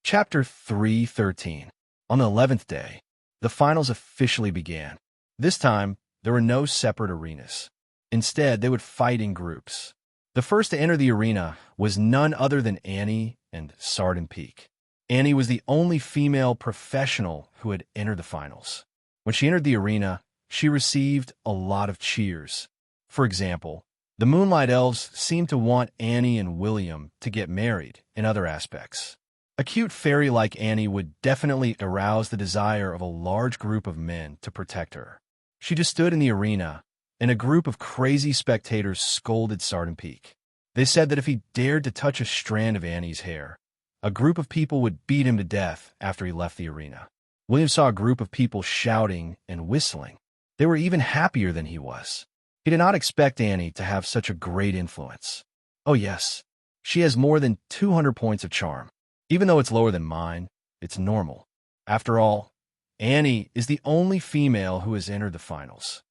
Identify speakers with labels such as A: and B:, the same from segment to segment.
A: Chapter 313. On the 11th day, the finals officially began. This time, there were no separate arenas. Instead, they would fight in groups. The first to enter the arena was none other than Annie and Sardin Peak. Annie was the only female professional who had entered the finals. When she entered the arena, she received a lot of cheers. For example, the Moonlight Elves seemed to want Annie and William to get married in other aspects. A cute fairy like Annie would definitely arouse the desire of a large group of men to protect her. She just stood in the arena, and a group of crazy spectators scolded Sardin Peak. They said that if he dared to touch a strand of Annie's hair, a group of people would beat him to death after he left the arena. William saw a group of people shouting and whistling. They were even happier than he was. He did not expect Annie to have such a great influence. Oh yes, she has more than 200 points of charm. Even though it's lower than mine, it's normal. After all, Annie is the only female who has entered the finals.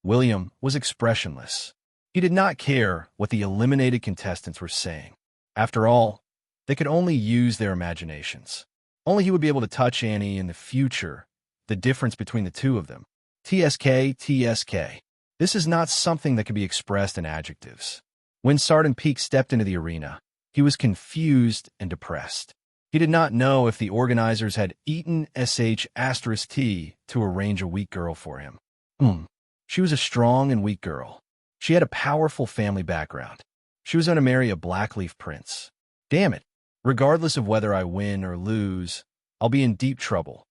A: William was expressionless. He did not care what the eliminated contestants were saying. After all, they could only use their imaginations. Only he would be able to touch Annie in the future, the difference between the two of them. TSK, TSK. This is not something that can be expressed in adjectives. When Sardin Peak stepped into the arena, he was confused and depressed. He did not know if the organizers had eaten *T to arrange a weak girl for him. She was a strong and weak girl. She had a powerful family background. She was going to marry a Blackleaf prince. Damn it. Regardless of whether I win or lose, I'll be in deep trouble.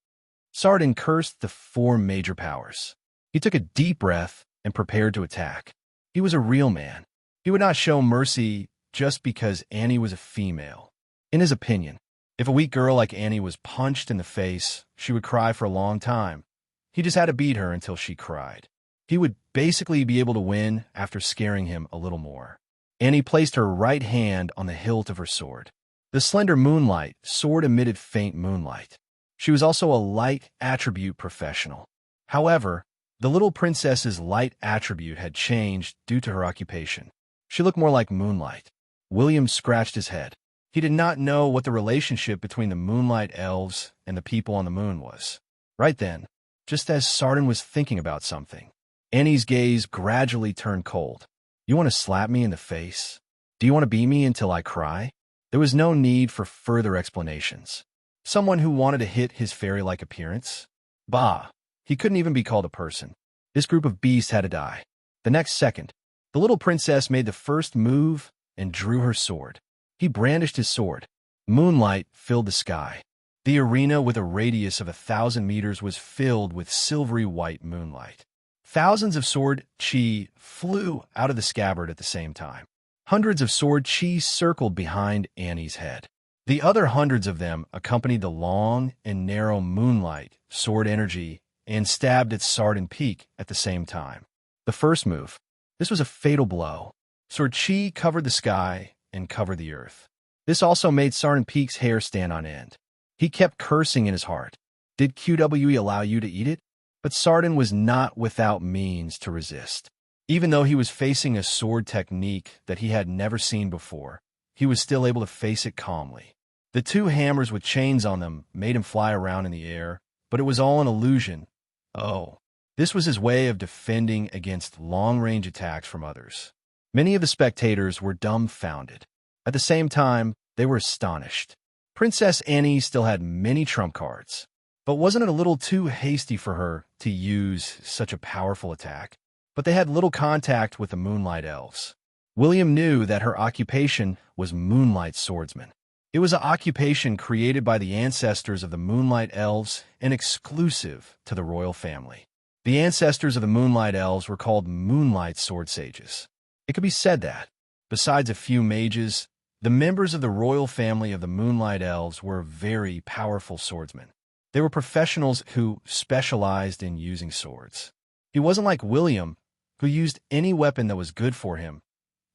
A: Sardin cursed the four major powers. He took a deep breath and prepared to attack. He was a real man. He would not show mercy just because Annie was a female. In his opinion, if a weak girl like Annie was punched in the face, she would cry for a long time. He just had to beat her until she cried. He would basically be able to win after scaring him a little more. Annie placed her right hand on the hilt of her sword. The slender moonlight sword emitted faint moonlight. She was also a light attribute professional. However, the little princess's light attribute had changed due to her occupation. She looked more like moonlight. William scratched his head. He did not know what the relationship between the Moonlight Elves and the people on the moon was. Right then, just as Sardin was thinking about something, Annie's gaze gradually turned cold. You want to slap me in the face? Do you want to beat me until I cry? There was no need for further explanations. Someone who wanted to hit his fairy-like appearance? Bah, he couldn't even be called a person. This group of beasts had to die. The next second, the little princess made the first move and drew her sword. He brandished his sword. Moonlight filled the sky. The arena with a radius of 1,000 meters was filled with silvery white moonlight. Thousands of sword chi flew out of the scabbard at the same time. Hundreds of sword chi circled behind Annie's head. The other hundreds of them accompanied the long and narrow moonlight sword energy and stabbed at Sardin Peak at the same time. The first move. This was a fatal blow. Sword chi covered the sky and covered the earth. This also made Sardin Peak's hair stand on end. He kept cursing in his heart. Did QWE allow you to eat it? But Sardin was not without means to resist. Even though he was facing a sword technique that he had never seen before, he was still able to face it calmly. The two hammers with chains on them made him fly around in the air, but it was all an illusion. Oh, this was his way of defending against long-range attacks from others. Many of the spectators were dumbfounded. At the same time, they were astonished. Princess Annie still had many trump cards. But wasn't it a little too hasty for her to use such a powerful attack? But they had little contact with the Moonlight Elves. William knew that her occupation was Moonlight Swordsman. It was an occupation created by the ancestors of the Moonlight Elves and exclusive to the royal family. The ancestors of the Moonlight Elves were called Moonlight Sword Sages. It could be said that, besides a few mages, the members of the royal family of the Moonlight Elves were very powerful swordsmen. They were professionals who specialized in using swords. He wasn't like William, who used any weapon that was good for him.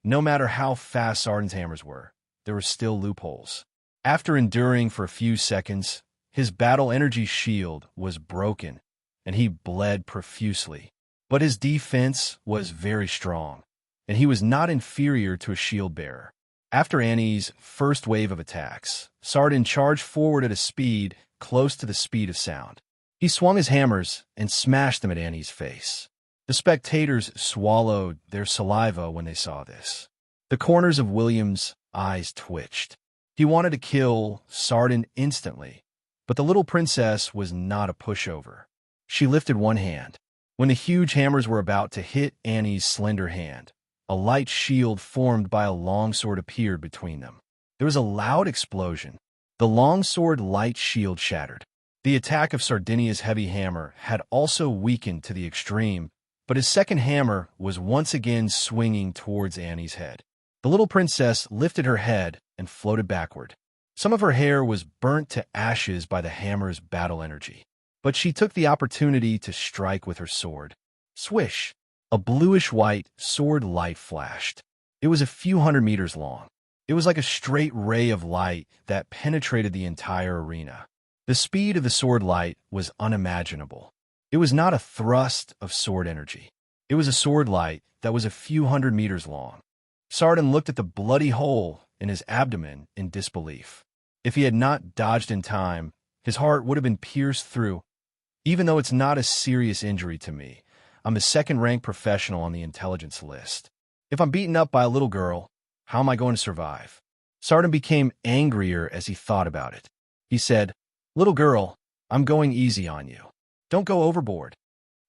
A: No matter how fast Sardin's hammers were, there were still loopholes. After enduring for a few seconds, his battle energy shield was broken, and he bled profusely. But his defense was very strong, and he was not inferior to a shield bearer. After Annie's first wave of attacks, Sardin charged forward at a speed close to the speed of sound. He swung his hammers and smashed them at Annie's face. The spectators swallowed their saliva when they saw this. The corners of William's eyes twitched. He wanted to kill Sardin instantly, but the little princess was not a pushover. She lifted one hand. When the huge hammers were about to hit Annie's slender hand, a light shield formed by a longsword appeared between them. There was a loud explosion. The longsword light shield shattered. The attack of Sardinia's heavy hammer had also weakened to the extreme, but his second hammer was once again swinging towards Annie's head. The little princess lifted her head and floated backward. Some of her hair was burnt to ashes by the hammer's battle energy, but she took the opportunity to strike with her sword. Swish! A bluish-white sword light flashed. It was a few hundred meters long. It was like a straight ray of light that penetrated the entire arena. The speed of the sword light was unimaginable. It was not a thrust of sword energy. It was a sword light that was a few hundred meters long. Sardin looked at the bloody hole in his abdomen in disbelief. If he had not dodged in time, his heart would have been pierced through. Even though it's not a serious injury to me, I'm a second-rank professional on the intelligence list. If I'm beaten up by a little girl, how am I going to survive? Sardin became angrier as he thought about it. He said, "Little girl, I'm going easy on you. Don't go overboard.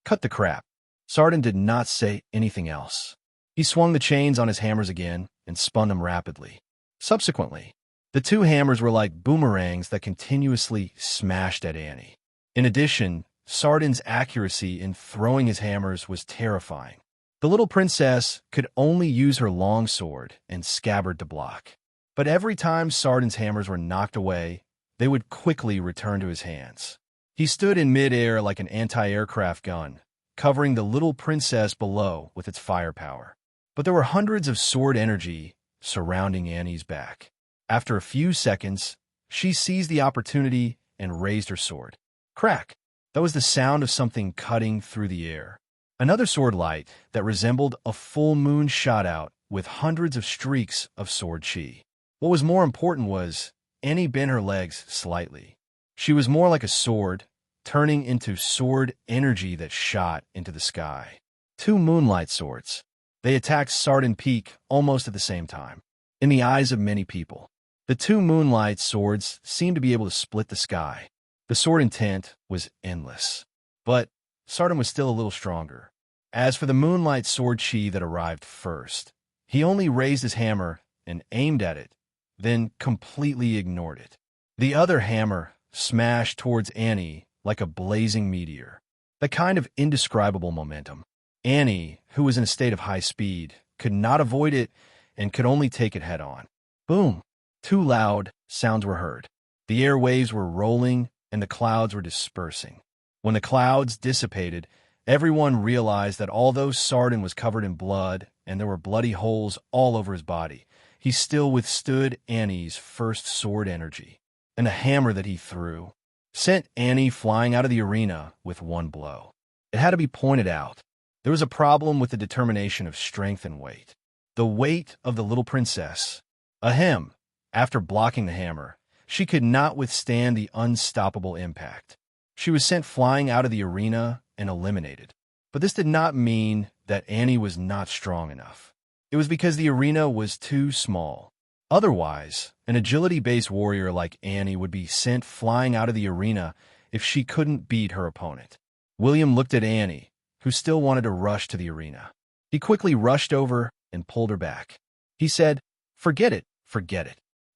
A: Cut the crap." Sardin did not say anything else. He swung the chains on his hammers again and spun them rapidly. Subsequently, the two hammers were like boomerangs that continuously smashed at Annie. In addition, Sardin's accuracy in throwing his hammers was terrifying. The little princess could only use her long sword and scabbard to block. But every time Sardin's hammers were knocked away, they would quickly return to his hands. He stood in mid-air like an anti-aircraft gun, covering the little princess below with its firepower. But there were hundreds of sword energy surrounding Annie's back. After a few seconds, she seized the opportunity and raised her sword. Crack! That was the sound of something cutting through the air. Another sword light that resembled a full moon shot out with hundreds of streaks of sword chi. What was more important was Annie bent her legs slightly. She was more like a sword, turning into sword energy that shot into the sky. Two moonlight swords. They attacked Sardin Peak almost at the same time. In the eyes of many people, the two moonlight swords seemed to be able to split the sky. The sword intent was endless. But Sardin was still a little stronger. As for the moonlight sword chi that arrived first, he only raised his hammer and aimed at it, then completely ignored it. The other hammer smashed towards Annie like a blazing meteor. The kind of indescribable momentum. Annie, who was in a state of high speed, could not avoid it and could only take it head-on. Boom! Two loud sounds were heard. The air waves were rolling and the clouds were dispersing. When the clouds dissipated, everyone realized that although Sardin was covered in blood and there were bloody holes all over his body, he still withstood Annie's first sword energy. And the hammer that he threw sent Annie flying out of the arena with one blow. It had to be pointed out. There was a problem with the determination of strength and weight. The weight of the little princess. Ahem. After blocking the hammer, she could not withstand the unstoppable impact. She was sent flying out of the arena and eliminated. But this did not mean that Annie was not strong enough. It was because the arena was too small. Otherwise, an agility-based warrior like Annie would be sent flying out of the arena if she couldn't beat her opponent. William looked at Annie, who still wanted to rush to the arena. He quickly rushed over and pulled her back. He said, forget it.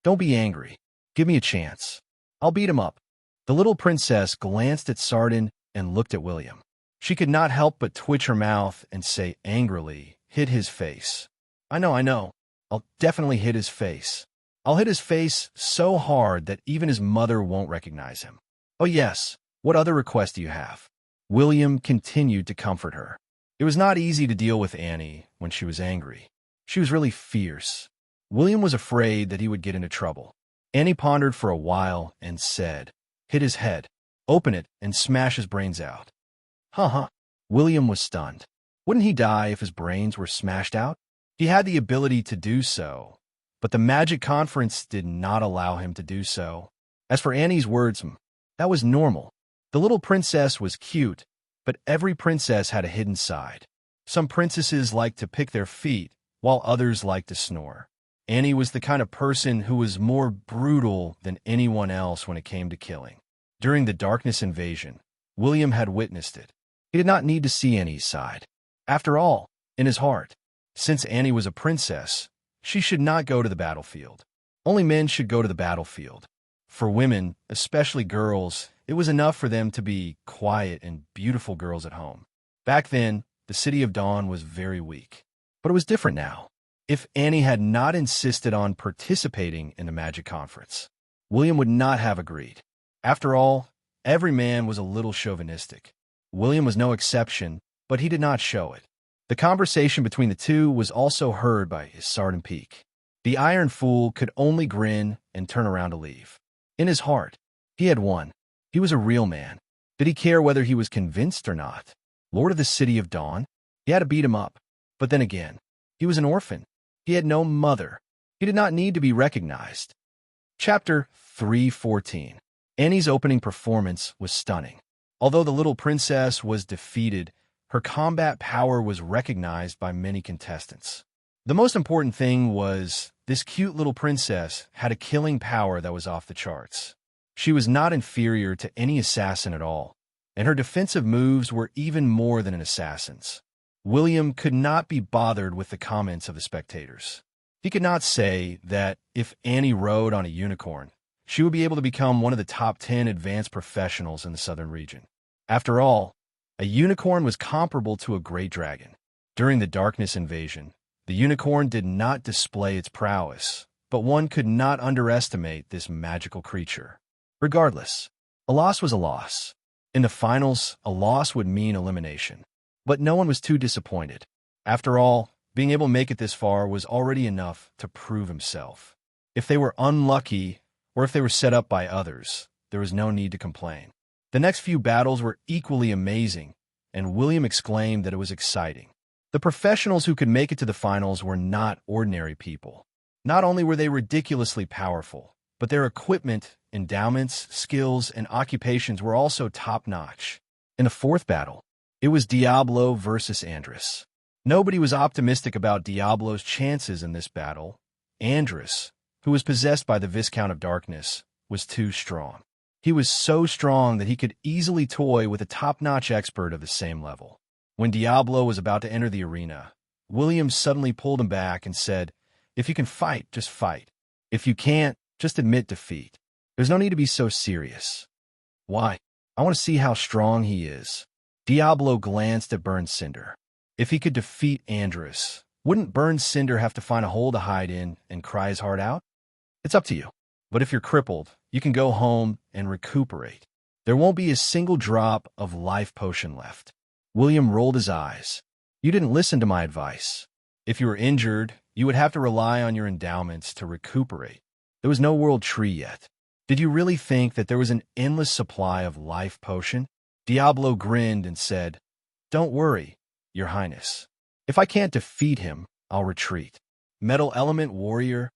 A: Don't be angry. Give me a chance. I'll beat him up." The little princess glanced at Sardin and looked at William. She could not help but twitch her mouth and say angrily, "Hit his face." I know. I'll definitely hit his face. I'll hit his face so hard that even his mother won't recognize him." "Oh yes, what other request do you have?" William continued to comfort her. It was not easy to deal with Annie when she was angry. She was really fierce. William was afraid that he would get into trouble. Annie pondered for a while and said, "Hit his head. Open it and smash his brains out." Huh. William was stunned. Wouldn't he die if his brains were smashed out? He had the ability to do so, but the magic conference did not allow him to do so. As for Annie's words, that was normal. The little princess was cute, but every princess had a hidden side. Some princesses liked to pick their feet, while others liked to snore. Annie was the kind of person who was more brutal than anyone else when it came to killing. During the Darkness invasion, William had witnessed it. He did not need to see Annie's side. After all, in his heart, since Annie was a princess, she should not go to the battlefield. Only men should go to the battlefield. For women, especially girls, it was enough for them to be quiet and beautiful girls at home. Back then, the City of Dawn was very weak. But it was different now. If Annie had not insisted on participating in the magic conference, William would not have agreed. After all, every man was a little chauvinistic. William was no exception, but he did not show it. The conversation between the two was also heard by Isard and Peak. The Iron Fool could only grin and turn around to leave. In his heart, he had won. He was a real man. Did he care whether he was convinced or not? Lord of the City of Dawn? He had to beat him up. But then again, he was an orphan. He had no mother. He did not need to be recognized. Chapter 3:14. Annie's opening performance was stunning. Although the little princess was defeated, her combat power was recognized by many contestants. The most important thing was this cute little princess had a killing power that was off the charts. She was not inferior to any assassin at all, and her defensive moves were even more than an assassin's. William could not be bothered with the comments of the spectators. He could not say that if Annie rode on a unicorn, she would be able to become one of the top 10 advanced professionals in the southern region. After all, a unicorn was comparable to a great dragon. During the Darkness invasion, the unicorn did not display its prowess, but one could not underestimate this magical creature. Regardless, a loss was a loss. In the finals, a loss would mean elimination. But no one was too disappointed. After all, being able to make it this far was already enough to prove himself. If they were unlucky, or if they were set up by others, there was no need to complain. The next few battles were equally amazing, and William exclaimed that it was exciting. The professionals who could make it to the finals were not ordinary people. Not only were they ridiculously powerful, but their equipment, endowments, skills, and occupations were also top-notch. In the fourth battle, it was Diablo versus Andrus. Nobody was optimistic about Diablo's chances in this battle. Andrus, who was possessed by the Viscount of Darkness, was too strong. He was so strong that he could easily toy with a top-notch expert of the same level. When Diablo was about to enter the arena, William suddenly pulled him back and said, "If you can fight, just fight. If you can't, just admit defeat. There's no need to be so serious." "Why? I want to see how strong he is." Diablo glanced at Burn Cinder. If he could defeat Andrus, wouldn't Burn Cinder have to find a hole to hide in and cry his heart out? It's up to you. But if you're crippled, you can go home and recuperate. There won't be a single drop of life potion left. William rolled his eyes. You didn't listen to my advice. If you were injured, you would have to rely on your endowments to recuperate. There was no world tree yet. Did you really think that there was an endless supply of life potion? Diablo grinned and said, "Don't worry, Your Highness. If I can't defeat him, I'll retreat." Metal Element Warrior.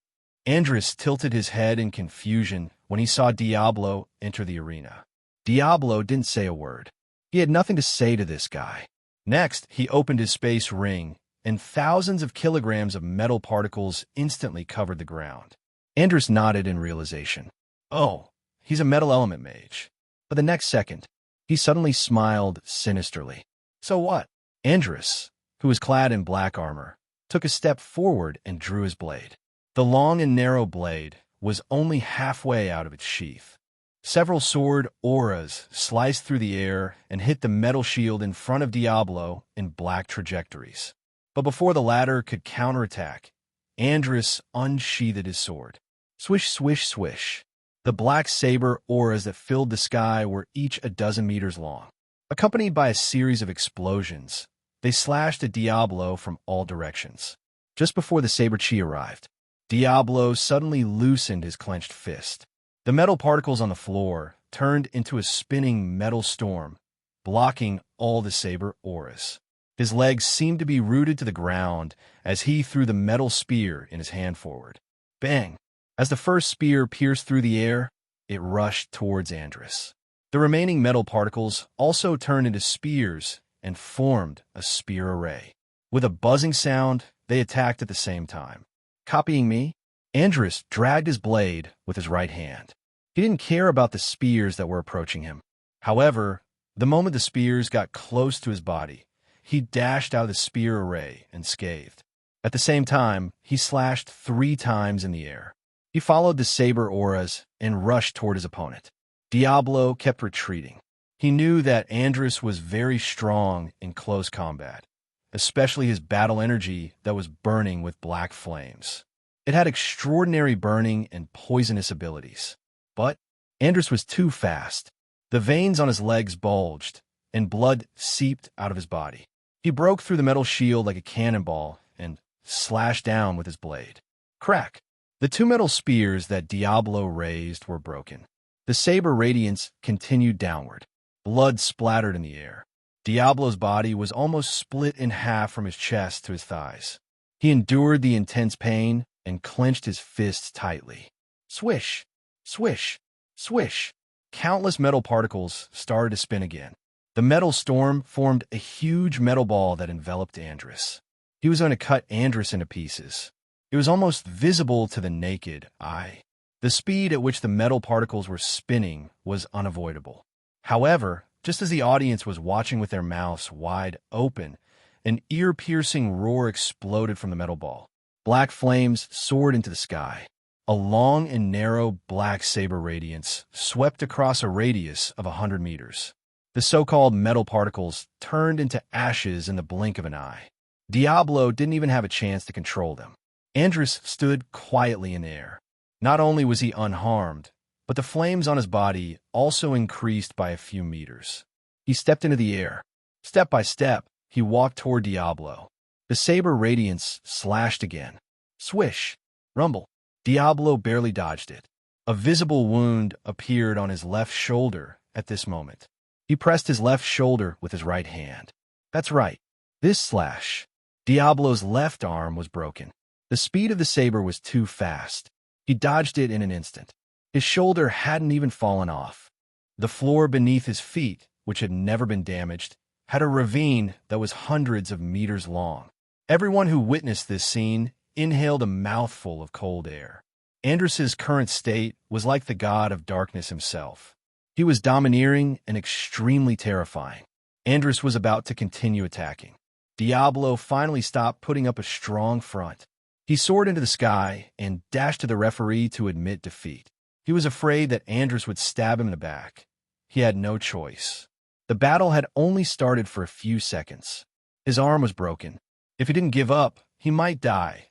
A: Andrus tilted his head in confusion when he saw Diablo enter the arena. Diablo didn't say a word. He had nothing to say to this guy. Next, he opened his space ring, and thousands of kilograms of metal particles instantly covered the ground. Andrus nodded in realization. Oh, he's a metal element mage. But the next second, he suddenly smiled sinisterly. So what? Andrus, who was clad in black armor, took a step forward and drew his blade. The long and narrow blade was only halfway out of its sheath. Several sword auras sliced through the air and hit the metal shield in front of Diablo in black trajectories. But before the latter could counterattack, Andrus unsheathed his sword. Swish, swish, swish. The black saber auras that filled the sky were each a dozen meters long. Accompanied by a series of explosions, they slashed at Diablo from all directions. Just before the saber chi arrived, Diablo suddenly loosened his clenched fist. The metal particles on the floor turned into a spinning metal storm, blocking all the saber auras. His legs seemed to be rooted to the ground as he threw the metal spear in his hand forward. Bang! As the first spear pierced through the air, it rushed towards Andrus. The remaining metal particles also turned into spears and formed a spear array. With a buzzing sound, they attacked at the same time. Copying me, Andrus dragged his blade with his right hand. He didn't care about the spears that were approaching him. However, the moment the spears got close to his body, he dashed out of the spear array and scathed. At the same time, he slashed 3 times in the air. He followed the saber auras and rushed toward his opponent. Diablo kept retreating. He knew that Andrus was very strong in close combat, especially his battle energy that was burning with black flames. It had extraordinary burning and poisonous abilities. But Andrus was too fast. The veins on his legs bulged, and blood seeped out of his body. He broke through the metal shield like a cannonball and slashed down with his blade. Crack! The 2 metal spears that Diablo raised were broken. The saber radiance continued downward. Blood splattered in the air. Diablo's body was almost split in half from his chest to his thighs. He endured the intense pain and clenched his fists tightly. Swish! Swish! Swish! Countless metal particles started to spin again. The metal storm formed a huge metal ball that enveloped Andrus. He was going to cut Andrus into pieces. It was almost visible to the naked eye. The speed at which the metal particles were spinning was unavoidable. However, just as the audience was watching with their mouths wide open, an ear-piercing roar exploded from the metal ball. Black flames soared into the sky. A long and narrow black saber radiance swept across a radius of 100 meters. The so-called metal particles turned into ashes in the blink of an eye. Diablo didn't even have a chance to control them. Andrus stood quietly in the air. Not only was he unharmed, but the flames on his body also increased by a few meters. He stepped into the air. Step by step, he walked toward Diablo. The saber radiance slashed again. Swish! Rumble! Diablo barely dodged it. A visible wound appeared on his left shoulder at this moment. He pressed his left shoulder with his right hand. That's right. This slash. Diablo's left arm was broken. The speed of the saber was too fast. He dodged it in an instant. His shoulder hadn't even fallen off. The floor beneath his feet, which had never been damaged, had a ravine that was hundreds of meters long. Everyone who witnessed this scene inhaled a mouthful of cold air. Andrus's current state was like the god of darkness himself. He was domineering and extremely terrifying. Andrus was about to continue attacking. Diablo finally stopped putting up a strong front. He soared into the sky and dashed to the referee to admit defeat. He was afraid that Andrus would stab him in the back. He had no choice. The battle had only started for a few seconds. His arm was broken. If he didn't give up, he might die.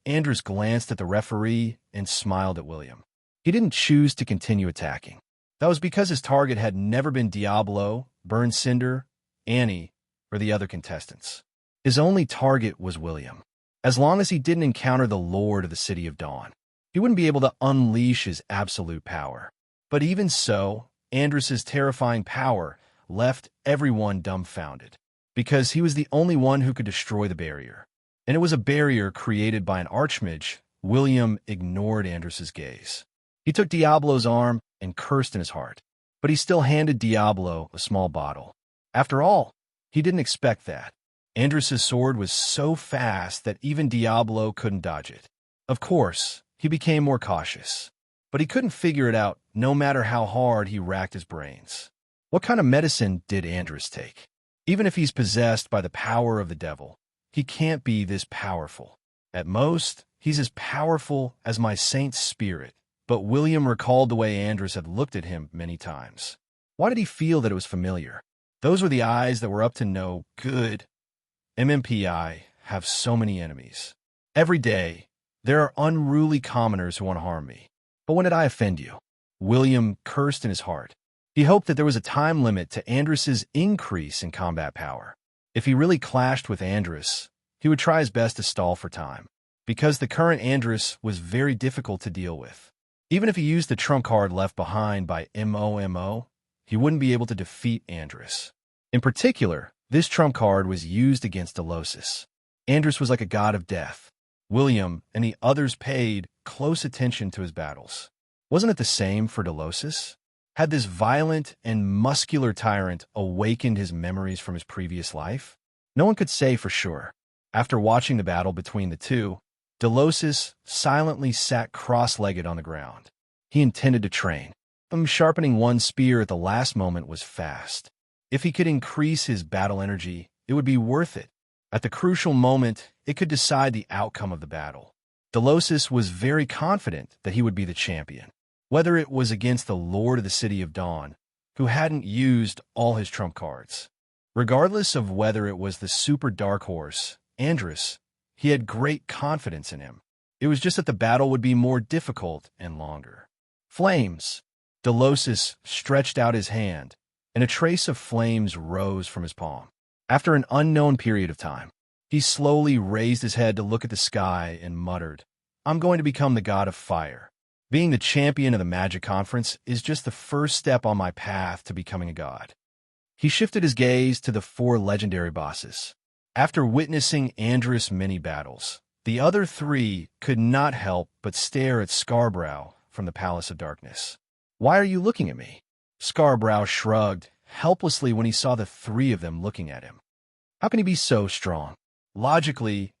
A: Andrus glanced at the referee and smiled at William. He didn't choose to continue attacking. That was because his target had never been Diablo, Burn Cinder, Annie, or the other contestants. His only target was William. As long as he didn't encounter the Lord of the City of Dawn, he wouldn't be able to unleash his absolute power. But even so, Andrus's terrifying power left everyone dumbfounded, because he was the only one who could destroy the barrier. And it was a barrier created by an archmage. William ignored Andrus's gaze. He took Diablo's arm and cursed in his heart, but he still handed Diablo a small bottle. After all, he didn't expect that. Andrus's sword was so fast that even Diablo couldn't dodge it. Of course, he became more cautious, but he couldn't figure it out no matter how hard he racked his brains. What kind of medicine did Andrus take? Even if he's possessed by the power of the devil, he can't be this powerful. At most, he's as powerful as my saint's spirit. But William recalled the way Andrus had looked at him many times. Why did he feel that it was familiar? Those were the eyes that were up to no good. MMPI have so many enemies. Every day, there are unruly commoners who want to harm me. But when did I offend you? William cursed in his heart. He hoped that there was a time limit to Andrus's increase in combat power. If he really clashed with Andrus, he would try his best to stall for time, because the current Andrus was very difficult to deal with. Even if he used the trump card left behind by MOMO, he wouldn't be able to defeat Andrus. In particular, this trump card was used against Delosis. Andrus was like a god of death. William and the others paid close attention to his battles. Wasn't it the same for Delosis? Had this violent and muscular tyrant awakened his memories from his previous life? No one could say for sure. After watching the battle between the two, Delosis silently sat cross-legged on the ground. He intended to train. Sharpening one spear at the last moment was fast. If he could increase his battle energy, it would be worth it. At the crucial moment, it could decide the outcome of the battle. Delosis was very confident that he would be the champion, whether it was against the Lord of the City of Dawn, who hadn't used all his trump cards. Regardless of whether it was the super dark horse, Andrus, he had great confidence in him. It was just that the battle would be more difficult and longer. Flames! Delosis stretched out his hand, and a trace of flames rose from his palm. After an unknown period of time, he slowly raised his head to look at the sky and muttered, "I'm going to become the god of fire. Being the champion of the Magic Conference is just the first step on my path to becoming a god." He shifted his gaze to the 4 legendary bosses. After witnessing Andrus' many battles, the other 3 could not help but stare at Scarbrow from the Palace of Darkness. "Why are you looking at me?" Scarbrow shrugged helplessly when he saw the 3 of them looking at him. How can he be so strong? Logically,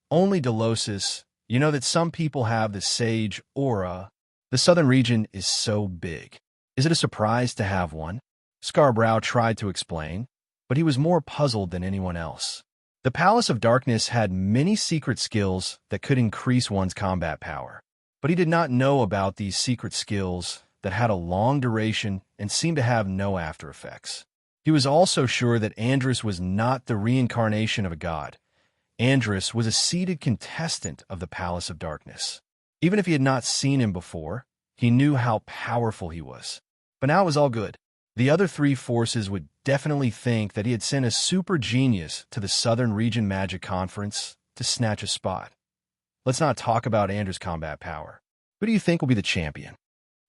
A: only Delosis. You know that some people have the sage aura. The southern region is so big. Is it a surprise to have one? Scarbrow tried to explain, but he was more puzzled than anyone else. The Palace of Darkness had many secret skills that could increase one's combat power, but he did not know about these secret skills that had a long duration and seemed to have no after effects. He was also sure that Andrus was not the reincarnation of a god. Andrus was a seated contestant of the Palace of Darkness. Even if he had not seen him before, he knew how powerful he was. But now it was all good. The other 3 forces would definitely think that he had sent a super genius to the Southern Region Magic Conference to snatch a spot. Let's not talk about Andrus' combat power. Who do you think will be the champion?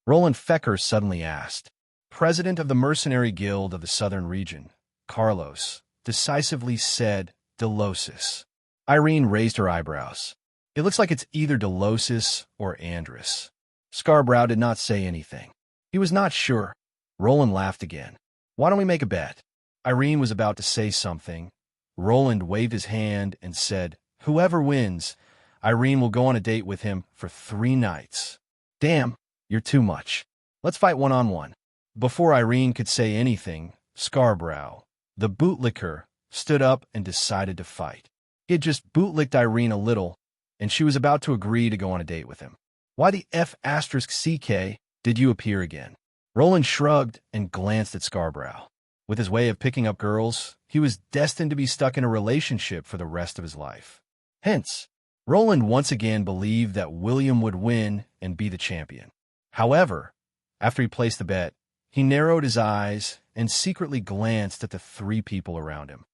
A: Roland Fecker suddenly asked. President of the Mercenary Guild of the Southern Region, Carlos, decisively said Delosis. Irene raised her eyebrows. It looks like it's either Delosis or Andrus. Scarbrow did not say anything. He was not sure. Roland laughed again. Why don't we make a bet? Irene was about to say something. Roland waved his hand and said, "Whoever wins, Irene will go on a date with him for 3 nights. Damn, you're too much. Let's fight one-on-one. Before Irene could say anything, Scarbrow, the bootlicker, stood up and decided to fight. He had just bootlicked Irene a little, and she was about to agree to go on a date with him. Why the F***CK did you appear again? Roland shrugged and glanced at Scarbrow. With his way of picking up girls, he was destined to be stuck in a relationship for the rest of his life. Hence, Roland once again believed that William would win and be the champion. However, after he placed the bet, he narrowed his eyes and secretly glanced at the 3 people around him.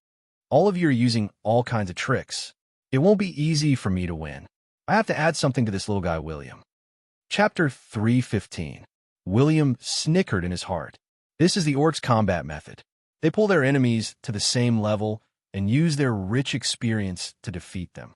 A: All of you are using all kinds of tricks. It won't be easy for me to win. I have to add something to this little guy, William. Chapter 315. William snickered in his heart. This is the orcs' combat method. They pull their enemies to the same level and use their rich experience to defeat them.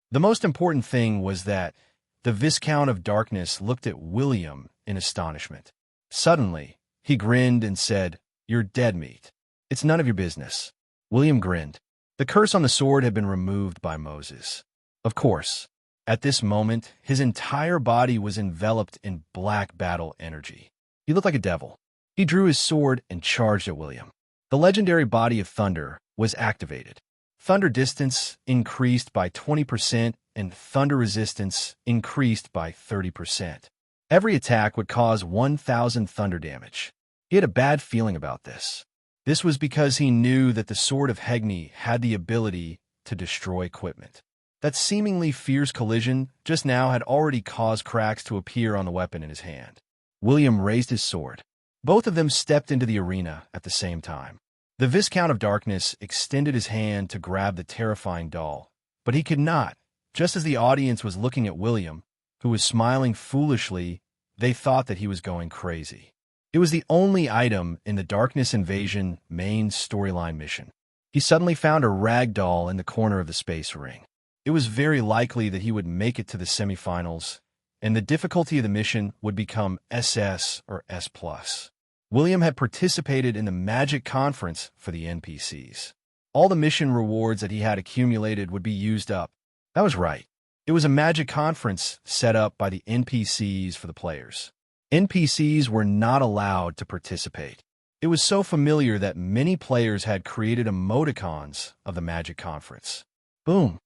A: The most important thing was that the Viscount of Darkness looked at William in astonishment. Suddenly, he grinned and said, "You're dead meat. It's none of your business." William grinned. The curse on the sword had been removed by Moses. Of course, at this moment, his entire body was enveloped in black battle energy. He looked like a devil. He drew his sword and charged at William. The legendary body of thunder was activated. Thunder distance increased by 20% and thunder resistance increased by 30%. Every attack would cause 1,000 thunder damage. He had a bad feeling about this. This was because he knew that the Sword of Hegni had the ability to destroy equipment. That seemingly fierce collision just now had already caused cracks to appear on the weapon in his hand. William raised his sword. Both of them stepped into the arena at the same time. The Viscount of Darkness extended his hand to grab the terrifying doll, but he could not. Just as the audience was looking at William, who was smiling foolishly, they thought that he was going crazy. It was the only item in the Darkness Invasion main storyline mission. He suddenly found a rag doll in the corner of the space ring. It was very likely that he would make it to the semifinals, and the difficulty of the mission would become SS or S+. William had participated in the Magic Conference for the NPCs. All the mission rewards that he had accumulated would be used up. That was right. It was a Magic Conference set up by the NPCs for the players. NPCs were not allowed to participate. It was so familiar that many players had created emoticons of the Magic Conference. Boom.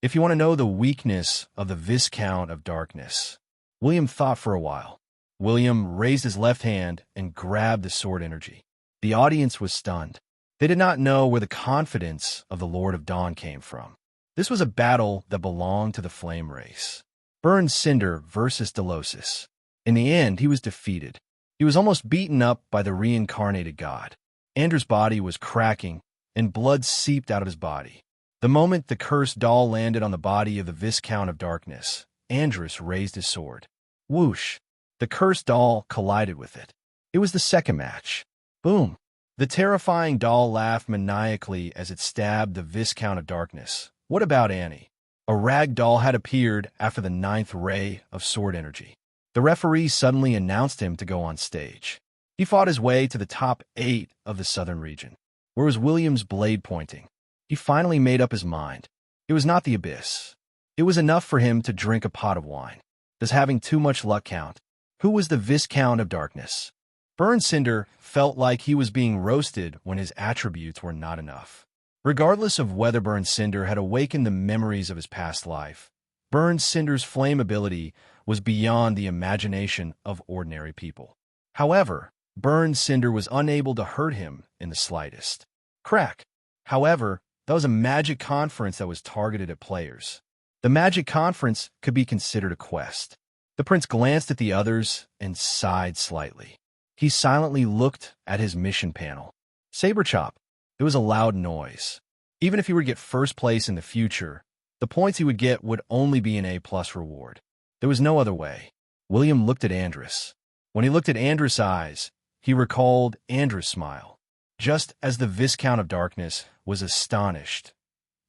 A: If you want to know the weakness of the Viscount of Darkness, William thought for a while. William raised his left hand and grabbed the sword energy. The audience was stunned. They did not know where the confidence of the Lord of Dawn came from. This was a battle that belonged to the Flame race. Burned Cinder versus Delosis. In the end, he was defeated. He was almost beaten up by the reincarnated god. Andrew's body was cracking, and blood seeped out of his body. The moment the cursed doll landed on the body of the Viscount of Darkness, Andrus raised his sword. Whoosh! The cursed doll collided with it. It was the second match. Boom! The terrifying doll laughed maniacally as it stabbed the Viscount of Darkness. What about Annie? A rag doll had appeared after the 9th ray of sword energy. The referee suddenly announced him to go on stage. He fought his way to the top 8 of the southern region. Where was William's blade pointing? He finally made up his mind. It was not the abyss. It was enough for him to drink a pot of wine. Does having too much luck count? Who was the Viscount of Darkness? Burned Cinder felt like he was being roasted when his attributes were not enough. Regardless of whether Burned Cinder had awakened the memories of his past life, Burned Cinder's flame ability was beyond the imagination of ordinary people. However, Burned Cinder was unable to hurt him in the slightest. Crack! However, that was a magic conference that was targeted at players. The magic conference could be considered a quest. The prince glanced at the others and sighed slightly. He silently looked at his mission panel. Saber chop. It was a loud noise. Even if he were to get first place in the future, the points he would get would only be an A+ reward. There was no other way. William looked at Andrus. When he looked at Andrus' eyes, he recalled Andrus' smile. Just as the Viscount of Darkness was astonished,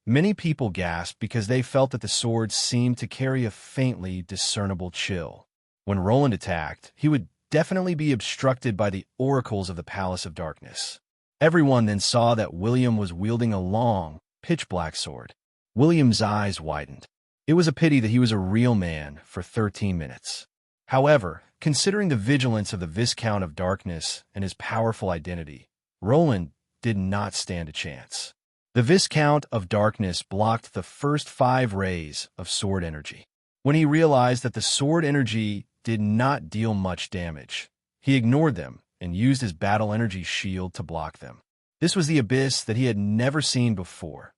A: many people gasped because they felt that the sword seemed to carry a faintly discernible chill. When Roland attacked, he would definitely be obstructed by the oracles of the Palace of Darkness. Everyone then saw that William was wielding a long, pitch-black sword. William's eyes widened. It was a pity that he was a real man for 13 minutes. However, considering the vigilance of the Viscount of Darkness and his powerful identity, Roland did not stand a chance. The Viscount of Darkness blocked the first 5 rays of sword energy. When he realized that the sword energy did not deal much damage, he ignored them and used his battle energy shield to block them. This was the abyss that he had never seen before.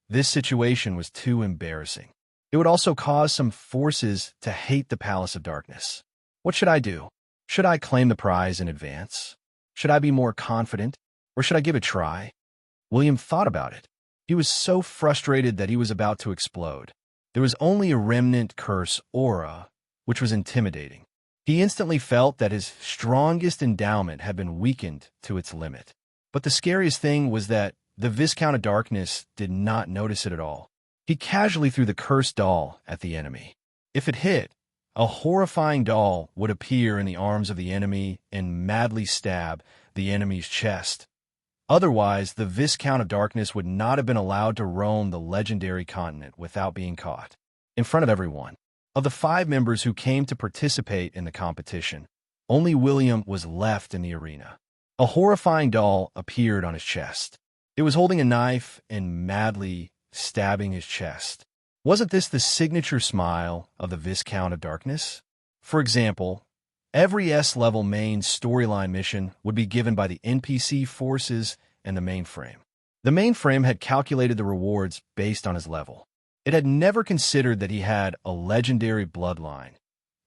A: This situation was too embarrassing. It would also cause some forces to hate the Palace of Darkness. What should I do? Should I claim the prize in advance? Should I be more confident? Or should I give it a try? William thought about it. He was so frustrated that he was about to explode. There was only a remnant curse aura, which was intimidating. He instantly felt that his strongest endowment had been weakened to its limit. But the scariest thing was that the Viscount of Darkness did not notice it at all. He casually threw the cursed doll at the enemy. If it hit, a horrifying doll would appear in the arms of the enemy and madly stab the enemy's chest. Otherwise, the Viscount of Darkness would not have been allowed to roam the legendary continent without being caught. In front of everyone. Of the 5 members who came to participate in the competition, only William was left in the arena. A horrifying doll appeared on his chest. It was holding a knife and madly stabbing his chest. Wasn't this the signature smile of the Viscount of Darkness? For example, every S-level main storyline mission would be given by the NPC forces and the mainframe. The mainframe had calculated the rewards based on his level. It had never considered that he had a legendary bloodline.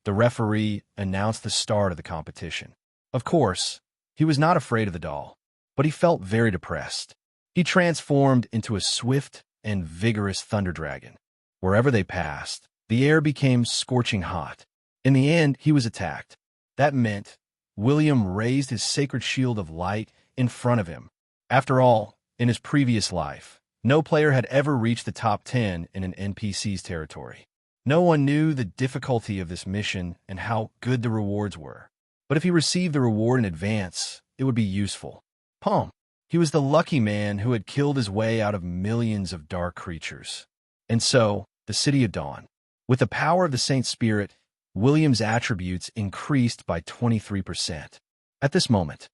A: The referee announced the start of the competition. Of course, he was not afraid of the doll, but he felt very depressed. He transformed into a swift and vigorous thunder dragon. Wherever they passed, the air became scorching hot. In the end, he was attacked. That meant William raised his sacred shield of light in front of him. After all, in his previous life, no player had ever reached the top 10 in an NPC's territory. No one knew the difficulty of this mission and how good the rewards were. But if he received the reward in advance, it would be useful. Palm. He was the lucky man who had killed his way out of millions of dark creatures. And so, the City of Dawn. With the power of the Saint Spirit, William's attributes increased by 23%. At this moment,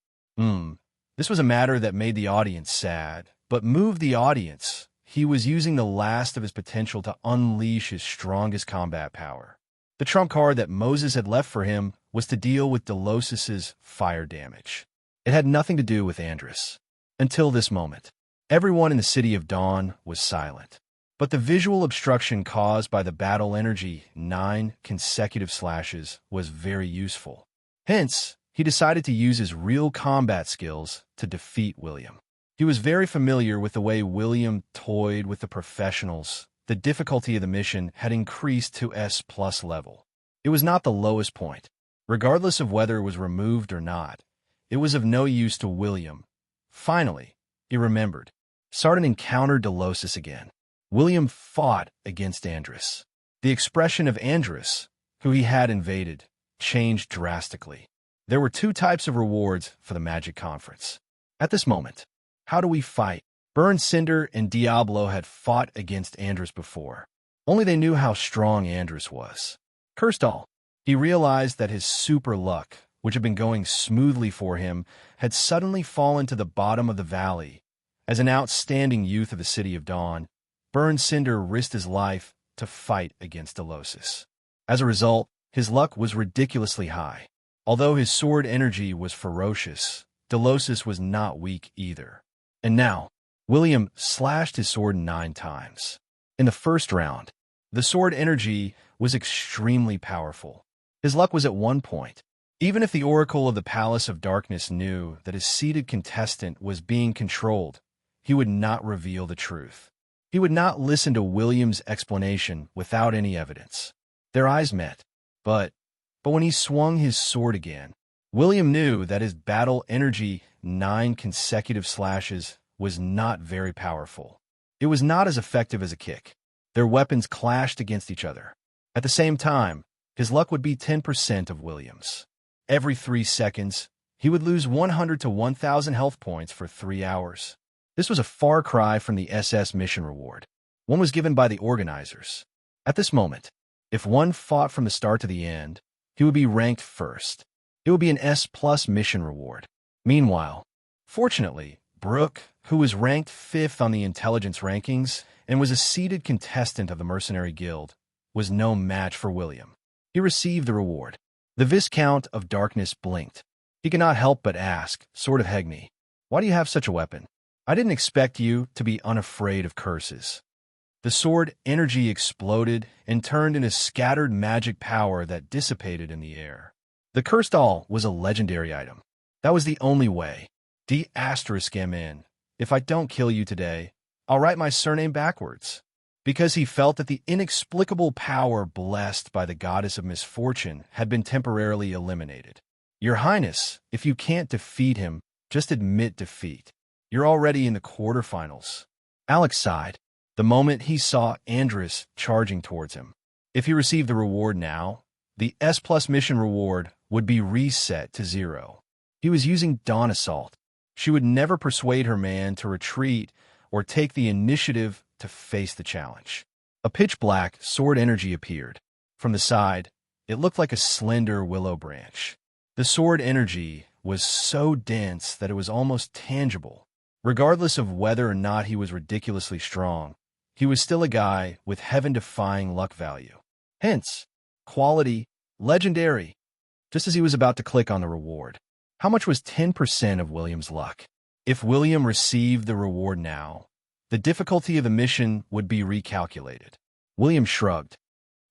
A: this was a matter that made the audience sad, but moved the audience. He was using the last of his potential to unleash his strongest combat power. The trump card that Moses had left for him was to deal with Delosis's fire damage. It had nothing to do with Andrus. Until this moment, everyone in the City of Dawn was silent. But the visual obstruction caused by the battle energy, 9 consecutive slashes, was very useful. Hence, he decided to use his real combat skills to defeat William. He was very familiar with the way William toyed with the professionals. The difficulty of the mission had increased to S+ level. It was not the lowest point. Regardless of whether it was removed or not, it was of no use to William. Finally, he remembered. Sardin encountered Delosis again. William fought against Andrus. The expression of Andrus, who he had invaded, changed drastically. There were 2 types of rewards for the Magic Conference. At this moment, how do we fight? Burn Cinder and Diablo had fought against Andrus before. Only they knew how strong Andrus was. Cursed all. He realized that his super luck, which had been going smoothly for him, had suddenly fallen to the bottom of the valley. As an outstanding youth of the City of Dawn, Burn Cinder risked his life to fight against Delosis. As a result, his luck was ridiculously high. Although his sword energy was ferocious, Delosis was not weak either. And now, William slashed his sword 9 times. In the first round, the sword energy was extremely powerful. His luck was at 1 point. Even if the Oracle of the Palace of Darkness knew that his seated contestant was being controlled, he would not reveal the truth. He would not listen to William's explanation without any evidence. Their eyes met, but when he swung his sword again, William knew that his battle energy, 9 consecutive slashes, was not very powerful. It was not as effective as a kick. Their weapons clashed against each other. At the same time, his luck would be 10% of William's. Every 3 seconds, he would lose 100 to 1,000 health points for 3 hours. This was a far cry from the SS mission reward. One was given by the organizers. At this moment, if one fought from the start to the end, he would be ranked first. It would be an S+ mission reward. Meanwhile, fortunately, Brooke, who was ranked 5th on the intelligence rankings and was a seated contestant of the Mercenary Guild, was no match for William. He received the reward. The Viscount of Darkness blinked. He could not help but ask, Sword of Hegni, why do you have such a weapon? I didn't expect you to be unafraid of curses. The sword energy exploded and turned into scattered magic power that dissipated in the air. The Cursed All was a legendary item. That was the only way. D*MN. If I don't kill you today, I'll write my surname backwards. Because he felt that the inexplicable power blessed by the goddess of misfortune had been temporarily eliminated. Your Highness, if you can't defeat him, just admit defeat. You're already in the quarterfinals. Alex sighed the moment he saw Andrus charging towards him. If he received the reward now, the S+ mission reward would be reset to 0. He was using Dawn Assault. She would never persuade her man to retreat or take the initiative to face the challenge. A pitch-black sword energy appeared. From the side, it looked like a slender willow branch. The sword energy was so dense that it was almost tangible. Regardless of whether or not he was ridiculously strong, he was still a guy with heaven-defying luck value. Hence, quality, legendary. Just as he was about to click on the reward, how much was 10% of William's luck? If William received the reward now, the difficulty of the mission would be recalculated. William shrugged.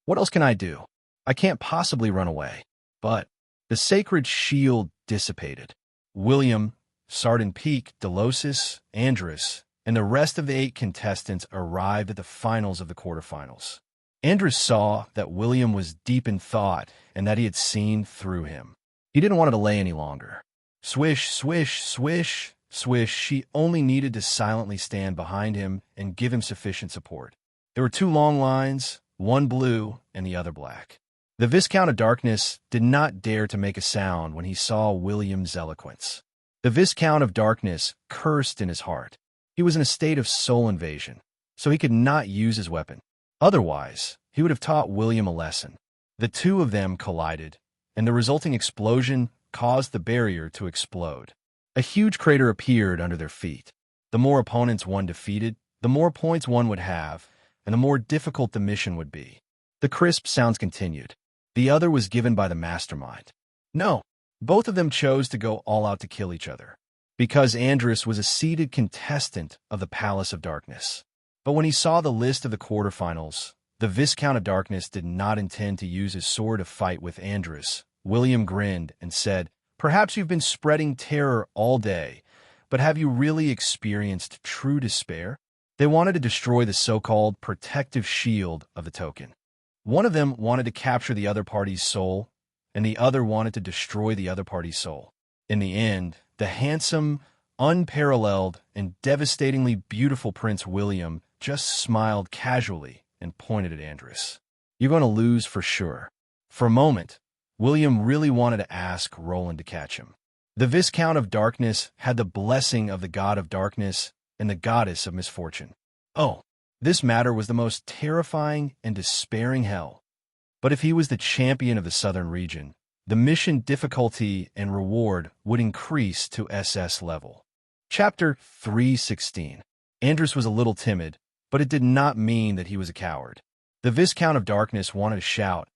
A: What else can I do? I can't possibly run away. But the sacred shield dissipated. William, Sardin Peak, Delosis, Andrus, and the rest of the 8 contestants arrived at the finals of the quarterfinals. Andrus saw that William was deep in thought and that he had seen through him. He didn't want to delay any longer. Swish, swish, swish, swish. She only needed to silently stand behind him and give him sufficient support. There were 2 long lines, one blue and the other black. The Viscount of Darkness did not dare to make a sound when he saw William's eloquence. The Viscount of Darkness cursed in his heart. He was in a state of soul invasion, so he could not use his weapon. Otherwise, he would have taught William a lesson. The two of them collided, and the resulting explosion caused the barrier to explode. A huge crater appeared under their feet. The more opponents one defeated, the more points one would have, and the more difficult the mission would be. The crisp sounds continued. The other was given by the mastermind. No, both of them chose to go all out to kill each other, because Andrus was a seated contestant of the Palace of Darkness. But when he saw the list of the quarterfinals, the Viscount of Darkness did not intend to use his sword to fight with Andrus. William grinned and said, "Perhaps you've been spreading terror all day, but have you really experienced true despair?" They wanted to destroy the so-called protective shield of the token. One of them wanted to capture the other party's soul, and the other wanted to destroy the other party's soul. In the end, the handsome, unparalleled, and devastatingly beautiful Prince William just smiled casually and pointed at Andrus. "You're going to lose for sure." For a moment, William really wanted to ask Roland to catch him. The Viscount of Darkness had the blessing of the God of Darkness and the Goddess of Misfortune. Oh, this matter was the most terrifying and despairing hell. But if he was the champion of the southern region, the mission difficulty and reward would increase to SS level. Chapter 316. Andrus was a little timid, but it did not mean that he was a coward. The Viscount of Darkness wanted to shout,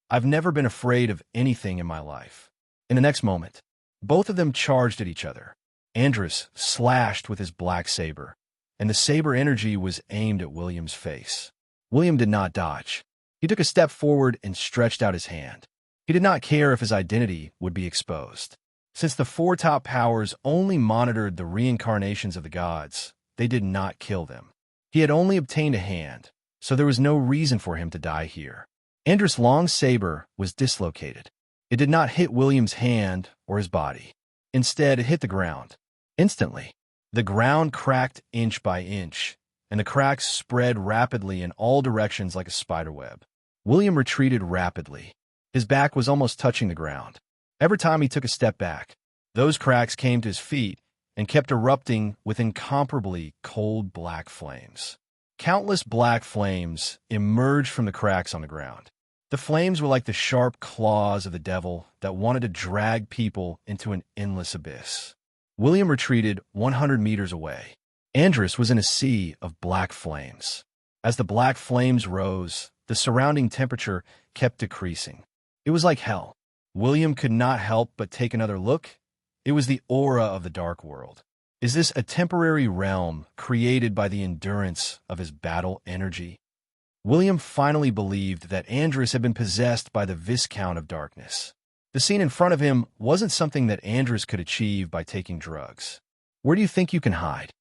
A: "I've never been afraid of anything in my life." In the next moment, both of them charged at each other. Andrus slashed with his black saber, and the saber energy was aimed at William's face. William did not dodge. He took a step forward and stretched out his hand. He did not care if his identity would be exposed. Since the four top powers only monitored the reincarnations of the gods, they did not kill them. He had only obtained a hand, so there was no reason for him to die here. Andrus' long saber was dislocated. It did not hit William's hand or his body. Instead, it hit the ground. Instantly, the ground cracked inch by inch, and the cracks spread rapidly in all directions like a spiderweb. William retreated rapidly. His back was almost touching the ground. Every time he took a step back, those cracks came to his feet and kept erupting with incomparably cold black flames. Countless black flames emerged from the cracks on the ground. The flames were like the sharp claws of the devil that wanted to drag people into an endless abyss. William retreated 100 meters away. Andrus was in a sea of black flames. As the black flames rose, the surrounding temperature kept decreasing. It was like hell. William could not help but take another look. It was the aura of the dark world. Is this a temporary realm created by the endurance of his battle energy? William finally believed that Andrus had been possessed by the Viscount of Darkness. The scene in front of him wasn't something that Andrus could achieve by taking drugs. "Where do you think you can hide?"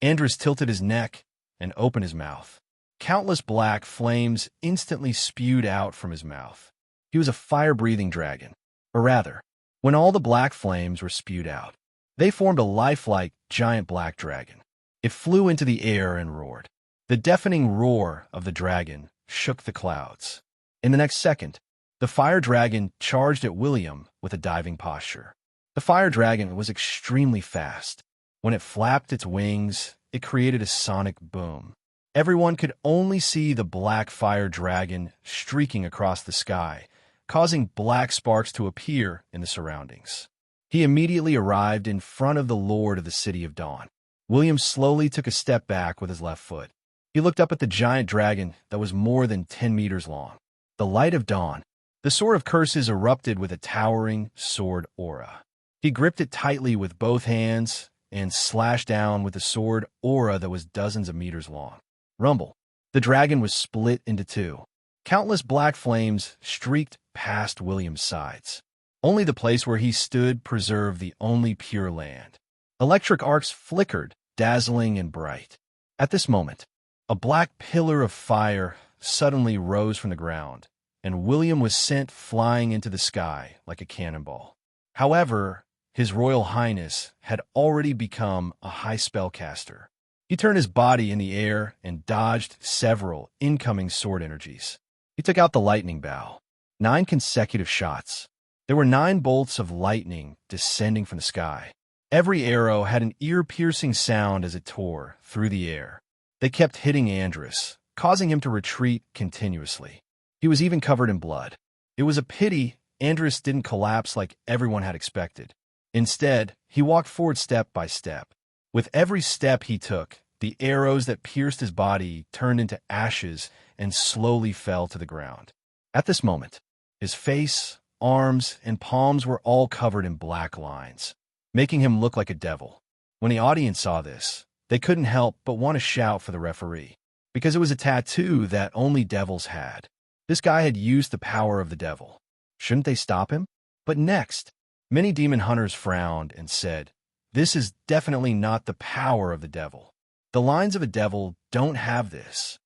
A: Andrus tilted his neck and opened his mouth. Countless black flames instantly spewed out from his mouth. He was a fire-breathing dragon. Or rather, when all the black flames were spewed out, they formed a lifelike giant black dragon. It flew into the air and roared. The deafening roar of the dragon shook the clouds. In the next second, the fire dragon charged at William with a diving posture. The fire dragon was extremely fast. When it flapped its wings, it created a sonic boom. Everyone could only see the black fire dragon streaking across the sky, causing black sparks to appear in the surroundings. He immediately arrived in front of the Lord of the City of Dawn. William slowly took a step back with his left foot. He looked up at the giant dragon that was more than 10 meters long. The light of dawn. The Sword of Curses erupted with a towering sword aura. He gripped it tightly with both hands and slashed down with the sword aura that was dozens of meters long. Rumble. The dragon was split into two. Countless black flames streaked past William's sides. Only the place where he stood preserved the only pure land. Electric arcs flickered, dazzling and bright. At this moment, a black pillar of fire suddenly rose from the ground, and William was sent flying into the sky like a cannonball. However, His Royal Highness had already become a high spellcaster. He turned his body in the air and dodged several incoming sword energies. He took out the lightning bow. 9 consecutive shots. There were 9 bolts of lightning descending from the sky. Every arrow had an ear-piercing sound as it tore through the air. They kept hitting Andrus, causing him to retreat continuously. He was even covered in blood. It was a pity Andrus didn't collapse like everyone had expected. Instead, he walked forward step by step. With every step he took, the arrows that pierced his body turned into ashes and slowly fell to the ground. At this moment, his face, arms, and palms were all covered in black lines, making him look like a devil. When the audience saw this, they couldn't help but want to shout for the referee, because it was a tattoo that only devils had. This guy had used the power of the devil. Shouldn't they stop him? But next, many demon hunters frowned and said, "This is definitely not the power of the devil. The lines of a devil don't have this."